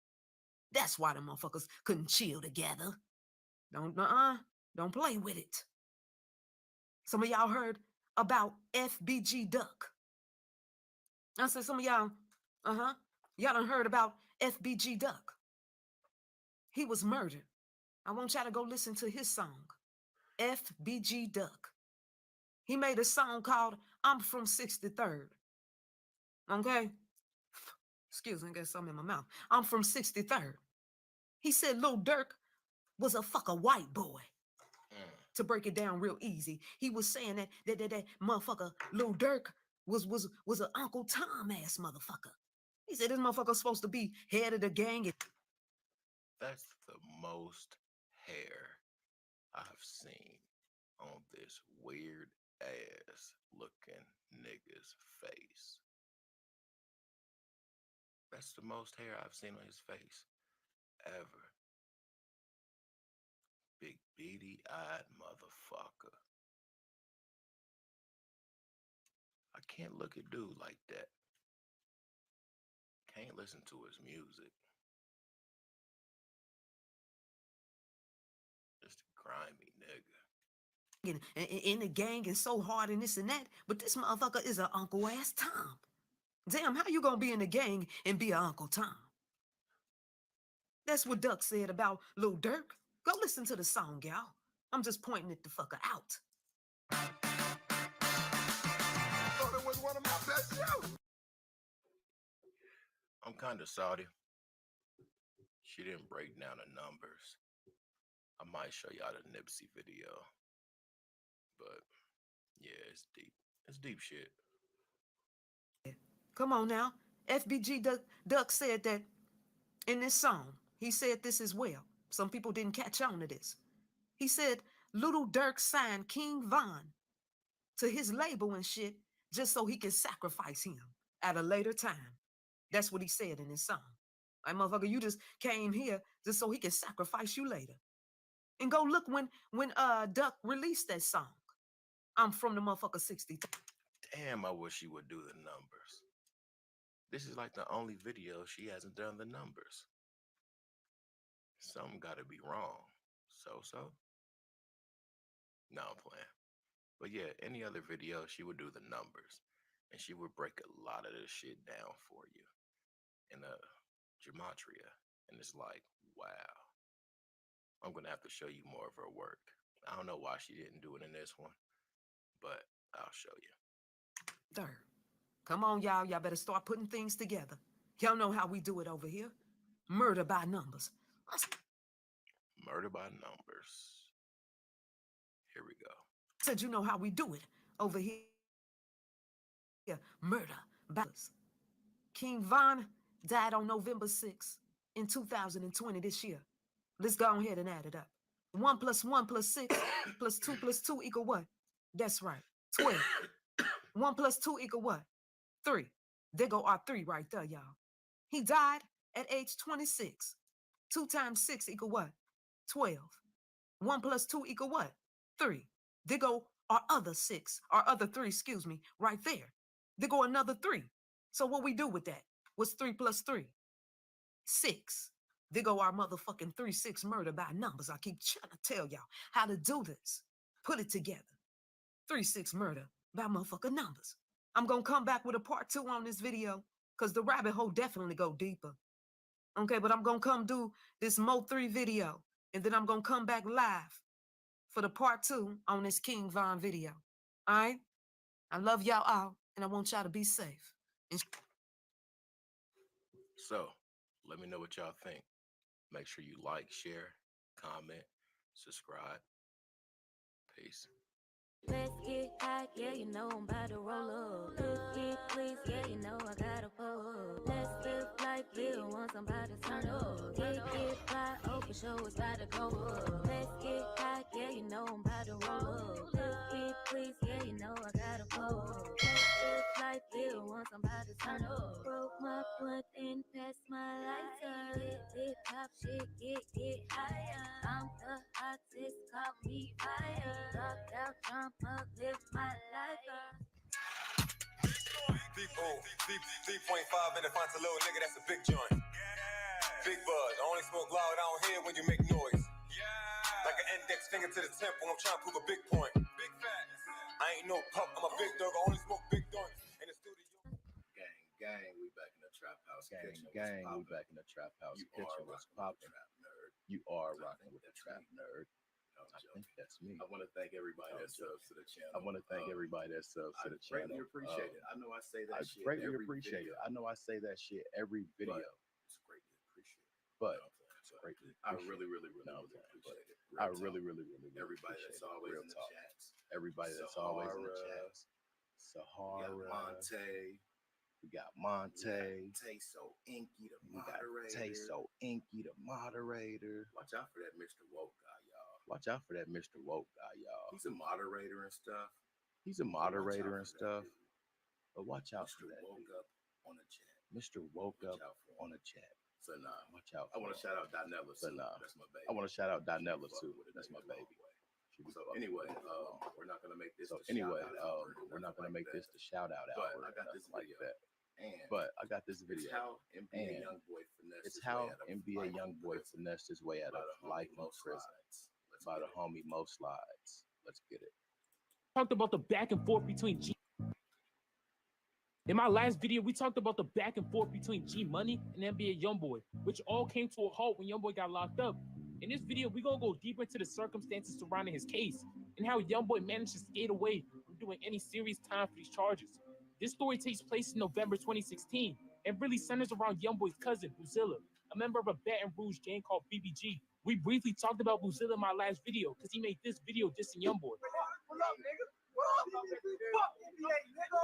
That's why the motherfuckers couldn't chill together. Don't play with it. Some of y'all heard about FBG Duck. I said some of y'all, y'all done heard about FBG Duck. He was murdered. I want y'all to go listen to his song, FBG Duck. He made a song called I'm from 63rd. Okay? Excuse me, I got something in my mouth. I'm from 63rd. He said Lil Durk was a fucking white boy. To break it down real easy, he was saying that motherfucker Lil Durk was an Uncle Tom ass motherfucker. He said this motherfucker's supposed to be head of the gang. That's the most hair I've seen on this weird ass looking nigga's face. That's the most hair I've seen on his face ever. Big beady-eyed motherfucker. I can't look at dude like that. Can't listen to his music. Just a grimy nigga. In the gang and so hard and this and that, but this motherfucker is an Uncle ass Tom. Damn, how you gonna be in the gang and be an Uncle Tom? That's what Duck said about Lil Durk. Go listen to the song, y'all. I'm just pointing it the fucker out. I thought it was one of my best shows. I'm kind of salty. She didn't break down the numbers. I might show y'all the Nipsey video. But yeah, it's deep. It's deep shit. Come on now. FBG Duck said that in this song. He said this as well. Some people didn't catch on to this. He said Little Durk signed King Von to his label and shit just so he can sacrifice him at a later time. That's what he said in his song. Like, motherfucker, you just came here just so he can sacrifice you later. And go look when Duck released that song. I'm from the motherfucker 63. Damn, I wish she would do the numbers. This is like the only video she hasn't done the numbers. Something gotta be wrong. So? No, I'm playing. But yeah, any other video, she would do the numbers. And she would break a lot of this shit down for you. In a gematria. And it's like, wow. I'm gonna have to show you more of her work. I don't know why she didn't do it in this one. But I'll show you. Third. Come on, y'all. Y'all better start putting things together. Y'all know how we do it over here. Murder by numbers. Murder by numbers. Here we go. Said you know how we do it over here. Yeah, murder by numbers. King Von died on November 6th in 2020 this year. Let's go ahead and add it up. 1 + 1 + 6 + 2 + 2 = what? That's right, 12. 1 + 2 = what? 3. There go our 3 right there, y'all. He died at age 26. 2 × 6 = what? 12. 1 + 2 = what? 3. There go our other 6, our other 3, excuse me, right there. There go another 3. So what we do with that? What's 3 + 3? 6. There go our motherfucking 3-6 murder by numbers. I keep trying to tell y'all how to do this. Put it together. 3-6 murder by motherfucking numbers. I'm gonna come back with a part 2 on this video because the rabbit hole definitely go deeper. Okay, but I'm gonna come do this Mo 3 video and then I'm gonna come back live for the part 2 on this King Von video. All right? I love y'all all and I want y'all to be safe. So, let me know what y'all think. Make sure you like, share, comment, subscribe. Peace. Let's get high, yeah, you know I'm about to roll up. Let's get please, yeah, you know I gotta pull up. Let's live life, live once I'm about to turn up. Get fly, oh for sure it's about to go up. Let's get high, yeah, you know I'm about to roll up. Let's get please, yeah, you know I gotta pull up. Let's live turn up. Broke my blunt and passed my lighter. Hip hop shit, get higher. I'm the hottest, call me fire. Drop out, jump up, live my life up. 3.5 in the font, a little nigga, that's a big joint. Big buzz, I only smoke loud, I don't hear when you make noise. Like an index finger to the temple, I'm trying to prove a big point. Big facts. I ain't no pup, I'm a big dog, I only smoke big joints. In the studio. Gang, we back in the trap house Gang, kitchen. gang, we back in the trap house kitchen. What's poppin'? You are rocking with the trap nerd. I think that's me. I want to thank everybody that subs to the channel. I want to thank everybody that subs to the channel. I greatly appreciate it. I know I say that shit greatly every appreciate video. it. I know I say that shit every video. It's greatly appreciated. But greatly I really appreciate it. I really everybody that's always in the talk. chats. Everybody that's always in the chats. Sahara. We got Monte. So Inky, the We got moderator. So Inky, the moderator. Watch out for that Mr. Woke guy, y'all. Watch out for that Mr. Woke guy, y'all. He's a moderator and stuff. He's a moderator and stuff. But watch out for that. Woke up on the chat. Mr. Woke up on the chat. So nah, watch out. I want to shout out Donella. So nah, that's my baby. I want to shout out Donella too. That's my baby. So anyway, we're not gonna make this. So anyway, we're not gonna make this the shout out hour. But I got this like video. that. But I got this video. It's how NBA Youngboy finessed his way out of life in prison by the homie Mo Slides. Let's get it. Talked about the back and forth between G. In my last video, we talked about the back and forth between G Money and NBA Youngboy, which all came to a halt when Youngboy got locked up. In this video, we're gonna go deeper into the circumstances surrounding his case and how Youngboy managed to skate away from doing any serious time for these charges. This story takes place in November 2016 and really centers around Youngboy's cousin, Buzilla, a member of a Baton Rouge gang called BBG. We briefly talked about Buzilla in my last video because he made this video dissing Youngboy. Pull up, nigga. Fuck NBA, nigga.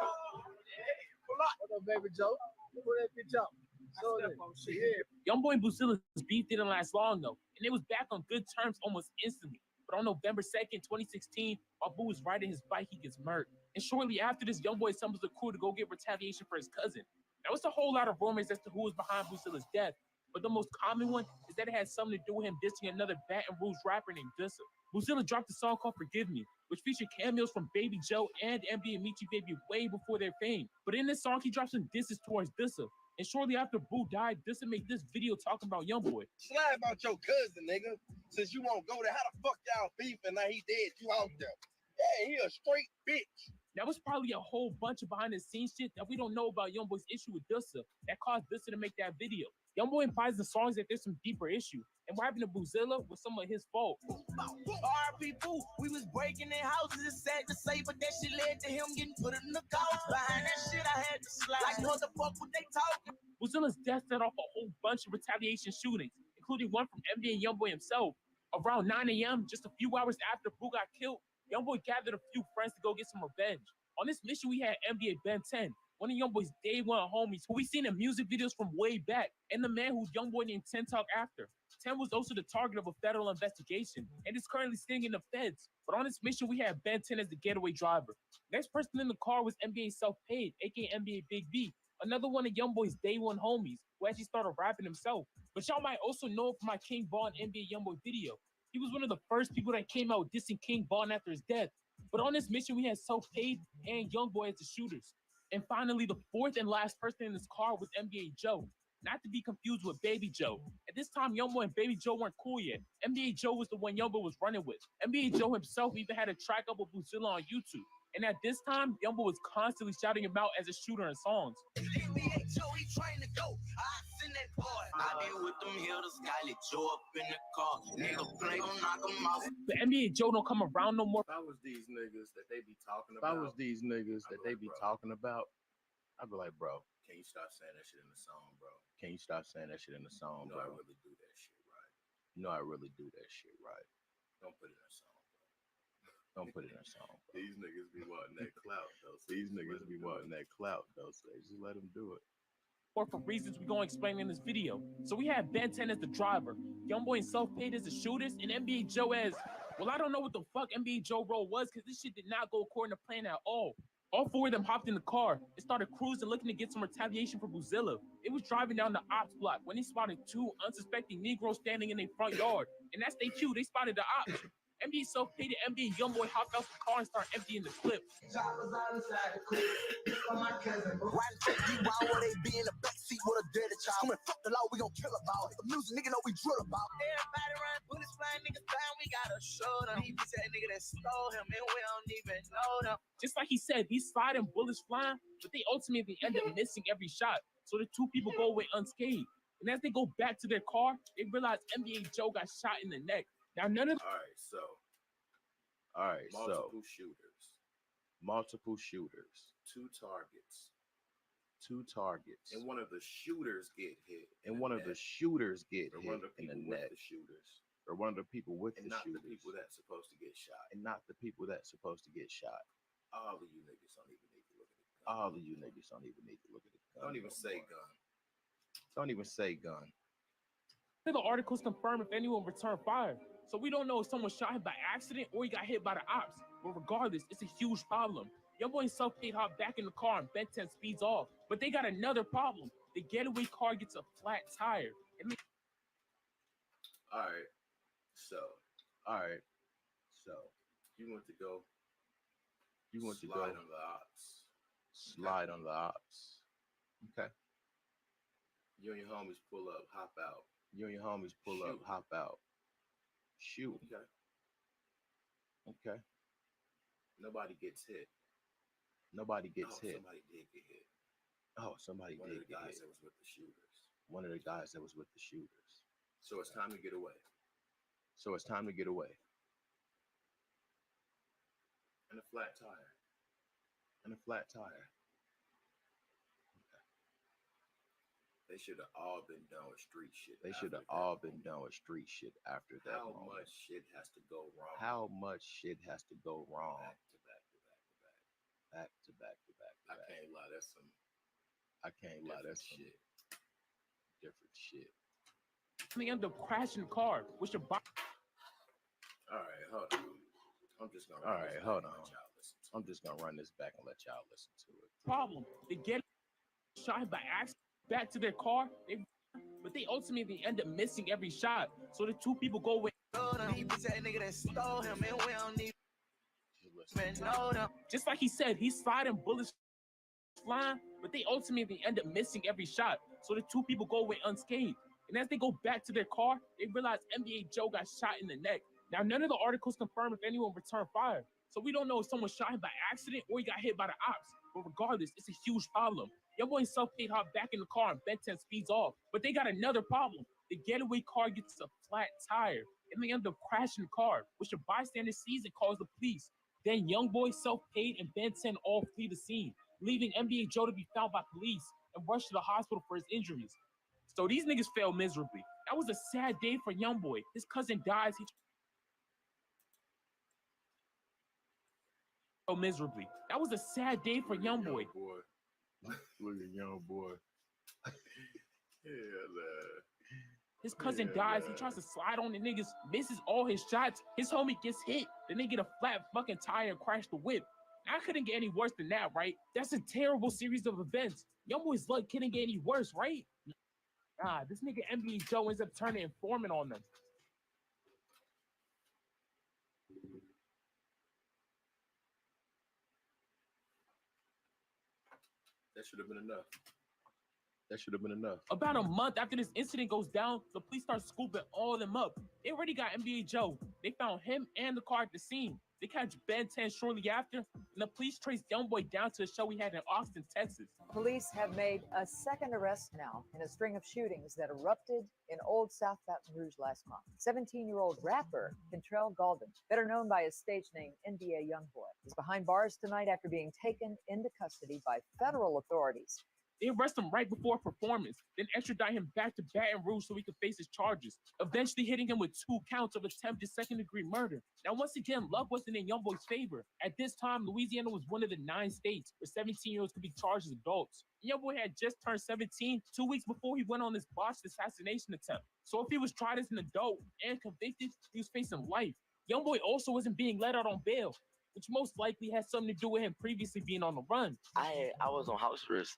What up, baby Joe? Pull that bitch up. Youngboy and Buzilla's beef didn't last long though, and it was back on good terms almost instantly. But on November 2nd, 2016, while Boo was riding his bike, he gets murdered. And shortly after this, Youngboy assembles a crew to go get retaliation for his cousin. Now, it's a whole lot of rumors as to who was behind Buzilla's death, but the most common one is that it had something to do with him dissing another Baton Rouge rapper named Dissa. Buzilla dropped a song called Forgive Me, which featured cameos from Baby Joe and NBA Michi Baby way before their fame. But in this song, he dropped some disses towards Dissa. And shortly after Boo died, Dissa made this video talking about Youngboy. Slide about your cousin, nigga. Since you won't go there, how the fuck y'all beef and now he dead, you out there? Yeah, he a straight bitch. That was probably a whole bunch of behind the scenes shit that we don't know about Youngboy's issue with Dissa that caused Dissa to make that video. Youngboy implies the songs that there's some deeper issue, and what happened to Buzilla was some of his fault. R.I.P. Boo, we was breaking in houses, it's sad to say, but that shit led to him getting put in the couch. Behind that shit, I had to slide. Like, what the fuck were they talking? Buzilla's death set off a whole bunch of retaliation shootings, including one from NBA Youngboy himself. Around 9 a.m., just a few hours after Boo got killed, Youngboy gathered a few friends to go get some revenge. On this mission, we had NBA Ben 10, one of Youngboy's day one homies who we seen in music videos from way back, and the man who Youngboy named 10 Talk after. 10 was also the target of a federal investigation and is currently sitting in the feds. But on this mission, we had Ben 10 as the getaway driver. Next person in the car was NBA Self-Paid, aka NBA Big B, another one of Youngboy's day one homies who actually started rapping himself. But y'all might also know him from my King Von NBA Youngboy video. He was one of the first people that came out dissing King Von after his death. But on this mission, we had Self-Paid and Youngboy as the shooters. And finally, the fourth and last person in this car was NBA Joe, not to be confused with Baby Joe. At this time, Youngboy and Baby Joe weren't cool yet. NBA Joe was the one Youngboy was running with. NBA Joe himself even had a track up with Buzilla on YouTube. And at this time, Youngboy was constantly shouting him out as a shooter in songs. NBA Joe, he trying to go. I send that boy. I be with them hitters, got it Joe up in the car. Nigga play, gon' knock him out. The NBA Joe don't come around no more. If I was these niggas that they be talking If I about, was these niggas that they be talking about, I'd be like, bro, can you stop saying that shit in the song, bro? can you stop saying that shit in the song, You know bro? I really do that shit right. You know I really do that shit right. Don't put it in a song, bro. Don't put it in a song, bro. These niggas be wanting that clout, though. So These niggas be wanting that clout, though, so they just let them do it. Or for reasons we're going to explain in this video. So we have Ben 10 as the driver, Youngboy and Self-Paid as the shooters, and NBA Joe as, well, I don't know what the fuck NBA Joe role was because this shit did not go according to plan at all. All four of them hopped in the car and started cruising, looking to get some retaliation for Buzilla. It was driving down the ops block when they spotted two unsuspecting Negroes standing in their front yard. And that's their cue, they spotted the ops. NBA self-paid and NBA Youngboy hopped out the car and started emptying the clip. Riding 50 while they be in the backseat with a dirty child. Screaming, fuck the law, we gon' kill about it. The music, nigga know we drill about. Everybody run bullets flying, niggas flying, we gotta show them. He be that nigga that stole him, and we don't even know them. Just like he said, he's sliding bullets flying, but they ultimately end up missing every shot. So the two people go away unscathed. And as they go back to their car, they realize NBA Joe got shot in the neck. Now none of All right, multiple shooters. Multiple shooters. Two targets. And one of the shooters get hit. And one of the shooters get hit one of the in the people with neck. the shooters. Or one of the people with And the not shooters. the people that's supposed to get shot. And not the people that's supposed to get shot. All of you niggas don't even need to look at it. All of you niggas don't even need to look at the gun. Don't even say gun. Don't even say gun. the articles confirm if anyone returned fire. So we don't know if someone shot him by accident or he got hit by the ops. But regardless, it's a huge problem. Youngboy and self-paid hop back in the car and Ben 10 speeds off. But they got another problem. The getaway car gets a flat tire. All right. So you want to go. Slide on the ops. Slide on the ops. Okay. You and your homies pull up, hop out. Shoot. Hop out. Shoot. Okay. Nobody gets hit. Nobody gets hit. Somebody did get hit. Oh, somebody One did of the get guys hit. that was with the shooters. One of the guys that was with the shooters. So it's time to get away. And a flat tire. They should have all been done with street shit. They should have all been done with street shit after that How moment. much shit has to go wrong? How much shit has to go wrong? Back to back to back to back. Back to back to back to I back. can't lie. That's some. I can't lie. different That's some shit. different shit. They end up crashing the car, which the All right, hold on. I'm just gonna. All right, hold on. I'm just gonna run this back and let y'all listen to it. problem. They get shot him by accident back to their car, but they ultimately end up missing every shot. So the two people go away. He be that nigga that stole him, and we don't even know them. Just like he said, he's sliding bullets flying, but they ultimately end up missing every shot. So the two people go away unscathed. And as they go back to their car, they realize NBA Joe got shot in the neck. Now, none of the articles confirm if anyone returned fire. So we don't know if someone shot him by accident or he got hit by the ops. But regardless, it's a huge problem. Youngboy and self-paid hop back in the car and Ben 10 speeds off. But they got another problem. The getaway car gets a flat tire. And they end up crashing the car, which a bystander sees and calls the police. Then Youngboy, self-paid, and Ben 10 all flee the scene, leaving NBA Joe to be found by police and rushed to the hospital for his injuries. So these niggas failed miserably. That was a sad day for Youngboy. His cousin dies. He failed miserably. That was a sad day for Youngboy. Look at young boy. His cousin dies. He tries to slide on the niggas, misses all his shots. His homie gets hit. Then they get a flat fucking tire and crash the whip. I couldn't get any worse than that, right? That's a terrible series of events. Youngboy's luck couldn't get any worse, right? Nah, this nigga NBA Joe ends up turning informant on them. That should have been enough. About a month after this incident goes down, the police start scooping all of them up. They already got NBA Joe. They found him and the car at the scene. They catch Ben 10 shortly after, and the police trace Youngboy down to a show he had in Austin, Texas. Police have made a second arrest now in a string of shootings that erupted in Old South Baton Rouge last month. 17-year-old rapper Kentrell Golden, better known by his stage name NBA Youngboy, is behind bars tonight after being taken into custody by federal authorities. They arrest him right before performance, then extradite him back to Baton Rouge so he could face his charges, eventually hitting him with 2 counts of attempted second-degree murder. Now, once again, luck wasn't in Youngboy's favor. At this time, Louisiana was one of the 9 states where 17-year-olds could be charged as adults. Youngboy had just turned 17 2 weeks before he went on this botched assassination attempt. So if he was tried as an adult and convicted, he was facing life. Youngboy also wasn't being let out on bail. which most likely has something to do with him previously being on the run. I was on house arrest.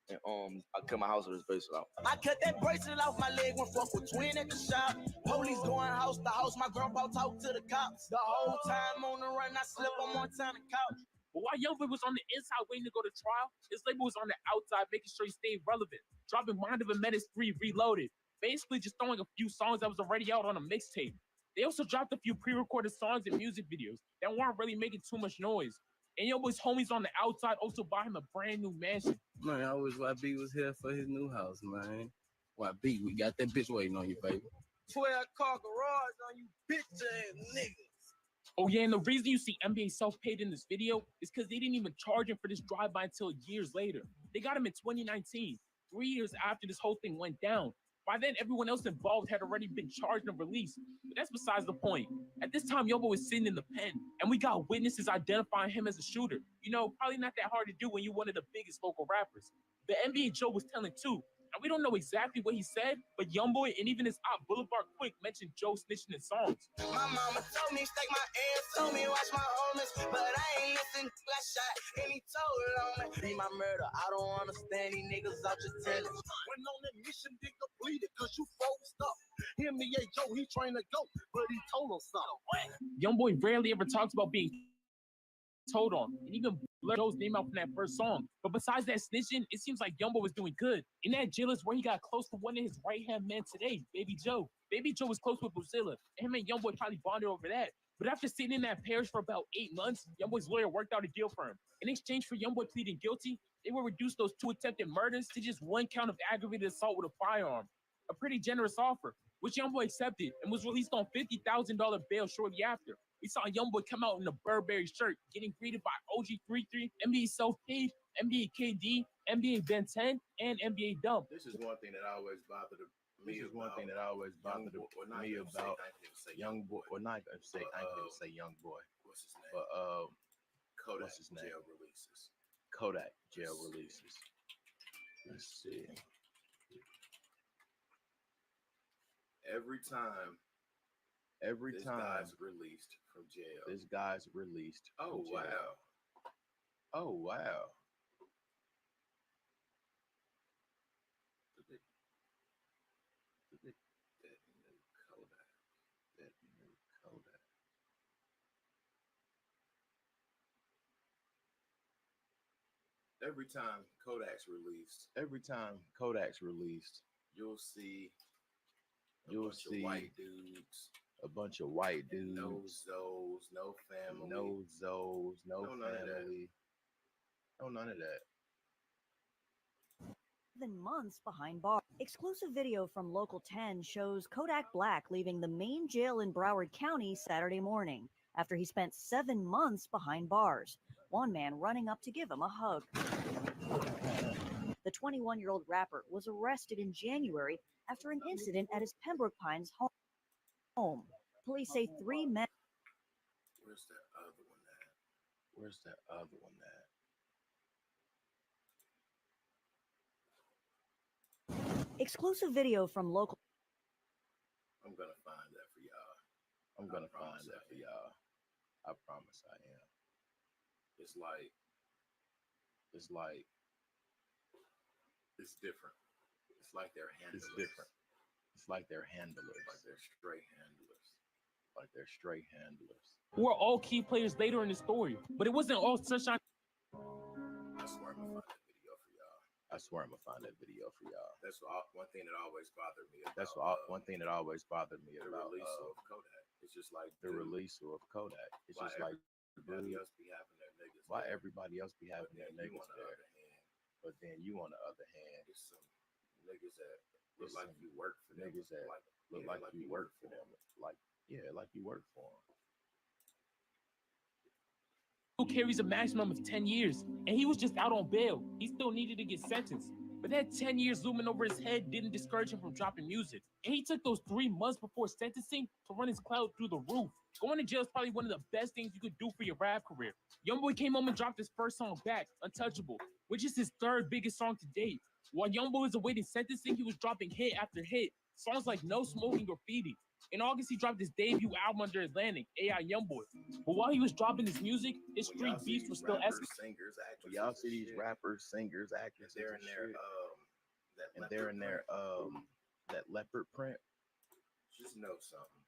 And I cut my house arrest bracelet out. I cut that bracelet off my leg when fuck with twin at the shop. Police going house to house, my grandpa talked to the cops. The whole time on the run, I slept on one time the couch. But while Youngboy was on the inside waiting to go to trial, his label was on the outside making sure he stayed relevant, dropping Mind of a Menace 3 Reloaded, basically just throwing a few songs that was already out on a mixtape. They also dropped a few pre-recorded songs and music videos that weren't really making too much noise. And Youngboy's homies on the outside also bought him a brand new mansion. Man, I wish YB was here for his new house, man. YB, we got that bitch waiting on you, baby. 12-car garage on you bitch-ass niggas. Oh yeah, and the reason you see NBA self-paid in this video is because they didn't even charge him for this drive-by until years later. They got him in 2019, 3 years after this whole thing went down. By then, everyone else involved had already been charged and released. But that's besides the point. At this time, Youngboy was sitting in the pen, and we got witnesses identifying him as a shooter. You know, probably not that hard to do when you're one of the biggest local rappers. The NBA Joe was telling too. And we don't know exactly what he said, but Youngboy and even his op Boulevard Quick mentioned Joe snitching in songs. My mama told me stake my ass, told me watch my homies, but I ain't listen. I shot and he told on me. Be my murder, I don't understand these niggas out your tennis. When on that mission, they completed cause you froze up. Him, the Joe, he trying to go, but he told him something. Youngboy rarely ever talks about being told on, and even blurred Joe's name out from that first song. But besides that snitching, it seems like Youngboy was doing good. In that jail is where he got close to one of his right-hand men today, Baby Joe. Baby Joe was close with Brazilla, and him and Youngboy probably bonded over that. But after sitting in that parish for about 8 months, Youngboy's lawyer worked out a deal for him. In exchange for Youngboy pleading guilty, they will reduce those 2 attempted murders to just 1 count of aggravated assault with a firearm. A pretty generous offer, which Youngboy accepted and was released on $50,000 bail shortly after. We saw Youngboy come out in a Burberry shirt, getting greeted by OG33, NBA Self-Paid, NBA KD, NBA Ben 10, and NBA Dump. This is one thing that always bothered me. This is one thing that always bothered me about Youngboy. Or not gonna say, I ain't gonna say Youngboy. What's his name? But Kodak what's his name? jail releases. Kodak jail releases. Let's see. Every time this guy's released from jail. This guy's released. Oh, from jail. wow. Oh, wow. That new Kodak. That new Kodak. Every time Kodak's released. Every time Kodak's released. You'll see You'll bunch see of white dudes. a bunch of white dudes. No Zoes, no family. No Zoes, no none of that. family. No, none of that. 7 months behind bars. Exclusive video from Local 10 shows Kodak Black leaving the main jail in Broward County Saturday morning after he spent 7 months behind bars. One man running up to give him a hug. The 21-year-old rapper was arrested in January after an incident at his Pembroke Pines home. Police say 3 men. Where's that other one at? Where's that other one at? Exclusive video from Local. I'm gonna find that for y'all. I'm gonna find that for y'all. I promise I am. It's like it's different. It's like they're handlers. It's different. It's like they're handlers. Like they're straight handlers. Like they're straight handlers. Who are all key players later in the story. But it wasn't all sunshine. I swear I'm gonna find that video for y'all. That's one thing that always bothered me about. One thing that always bothered me the about release of Kodak. It's just like the release of Kodak. It's just like everybody else be having their niggas. Why there. everybody else be having their niggas On the there? other hand, But then you, on the other hand, it's some niggas that look like you work for them. Niggas that look like you work for them. Like like you work for them. Who carries a maximum of 10 years, and he was just out on bail. He still needed to get sentenced. But that 10 years looming over his head didn't discourage him from dropping music. And he took those 3 months before sentencing to run his clout through the roof. Going to jail is probably one of the best things you could do for your rap career. Youngboy came home and dropped his first song back, Untouchable, which is his 3rd biggest song to date. While Youngboy was awaiting sentencing, he was dropping hit after hit. Songs like No Smoking Graffiti, In August, he dropped his debut album under Atlantic, AI Youngboy. But while he was dropping his music, his street beefs were still escalating. Singers, actors, When y'all see these rappers, singers, actors, they're in their that leopard print. Just know something.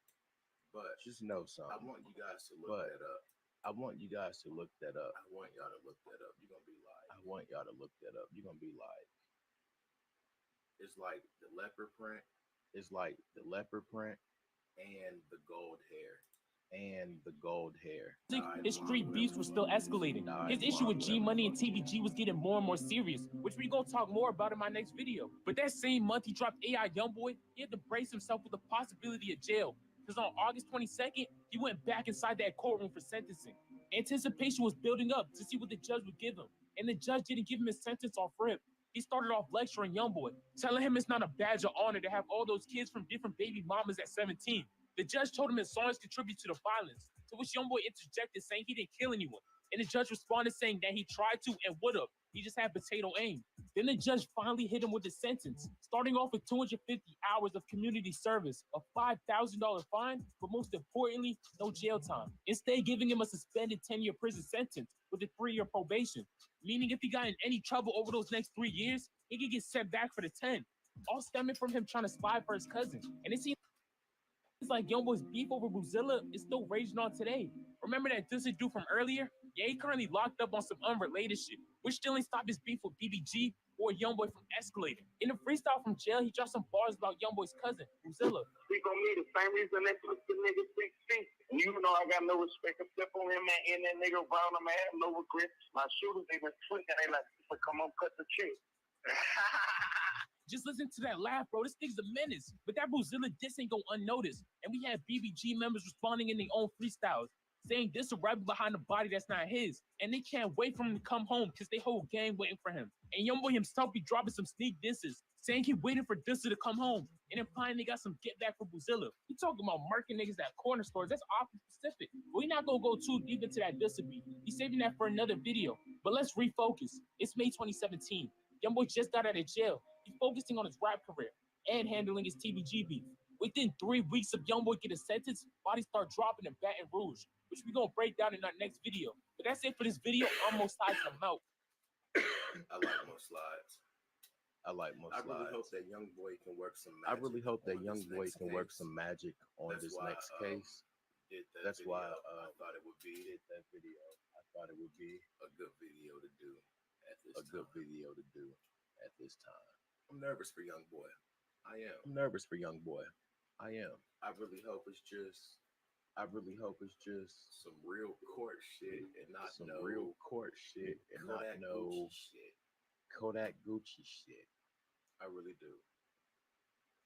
But Just know something. I want you guys to look that up. I want you guys to look that up. I want y'all to look that up. You're gonna be like, I want y'all to look that up. You're gonna be like, it's like the leopard print it's like the leopard print and the gold hair. His street beefs were still escalating. His issue with G Money and TBG was getting more and more serious, which we're gonna talk more about in my next video. But that same month he dropped AI Youngboy, he had to brace himself with the possibility of jail. Because on August 22nd, he went back inside that courtroom for sentencing. Anticipation was building up to see what the judge would give him. And the judge didn't give him his sentence off rip. He started off lecturing Youngboy, telling him it's not a badge of honor to have all those kids from different baby mamas at 17. The judge told him his songs contribute to the violence, to which Youngboy interjected saying he didn't kill anyone. And the judge responded saying that he tried to and would have. He just had potato aim. Then the judge finally hit him with the sentence, starting off with 250 hours of community service, a $5,000 fine, but most importantly, no jail time. Instead, giving him a suspended 10-year prison sentence with a 3-year probation, meaning if he got in any trouble over those next 3 years, he could get sent back for the 10, all stemming from him trying to spy for his cousin. And it seems like Youngboy's beef over Boozilla is still raging on today. Remember that Dizzy dude from earlier? Yeah, he currently locked up on some unrelated shit, which still ain't stopped his beef with BBG or Youngboy from escalating. In a freestyle from jail, he dropped some bars about Youngboy's cousin, Boozilla. Speak on me the same reason they put the nigga 6 feet. You know I got no respect except on him and that nigga around him. I have no regret. My shooters even tweaking. They like, come on, cut the check. Just listen to that laugh, bro. This nigga's a menace. But that Boozilla diss ain't go unnoticed. And we had BBG members responding in their own freestyles, saying this a rapper behind the body that's not his. And they can't wait for him to come home because they whole gang waiting for him. And Youngboy himself be dropping some sneak disses, saying he waiting for Dissa to come home. And implying they got some get back for Boozilla. He talking about marking niggas at corner stores. That's often specific. But we not gonna go too deep into that Dissa beat. He's saving that for another video. But let's refocus. It's May 2017. Youngboy just got out of jail. He's focusing on his rap career and handling his TBG beef. Within 3 weeks of Youngboy getting sentenced, bodies start dropping in Baton Rouge, which we're gonna break down in our next video. But that's it for this video. I'm most slides in the mouth. I like more slides. I like more I slides. really hope that Youngboy can work some magic. I really hope that on this Youngboy next can work case. some magic on That's this why, next case. Did that That's video. why I thought it would be did that video. I thought it would be a good video to do at this a good video to do at this time. I'm nervous for Youngboy. I am. I'm nervous for Youngboy. I am. I really hope it's just some real court shit and not some no real court shit and not Kodak no Gucci shit. Kodak Gucci shit. I really do.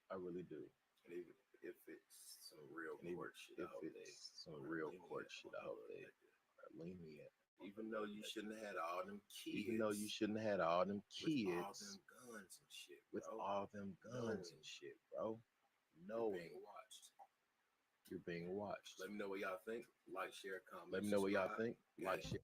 I really do. And even if it's some real And even court shit, if I hope they it's some real court shit, I hope they are lenient. Even though you shouldn't have had all them kids. Even though you shouldn't have had all them kids with all them guns and shit. with bro. all them guns and shit, bro. No, You're being watched. you're being watched. Let me know what y'all think. Like, share, comment. Let me know what y'all subscribe. think. Like, share.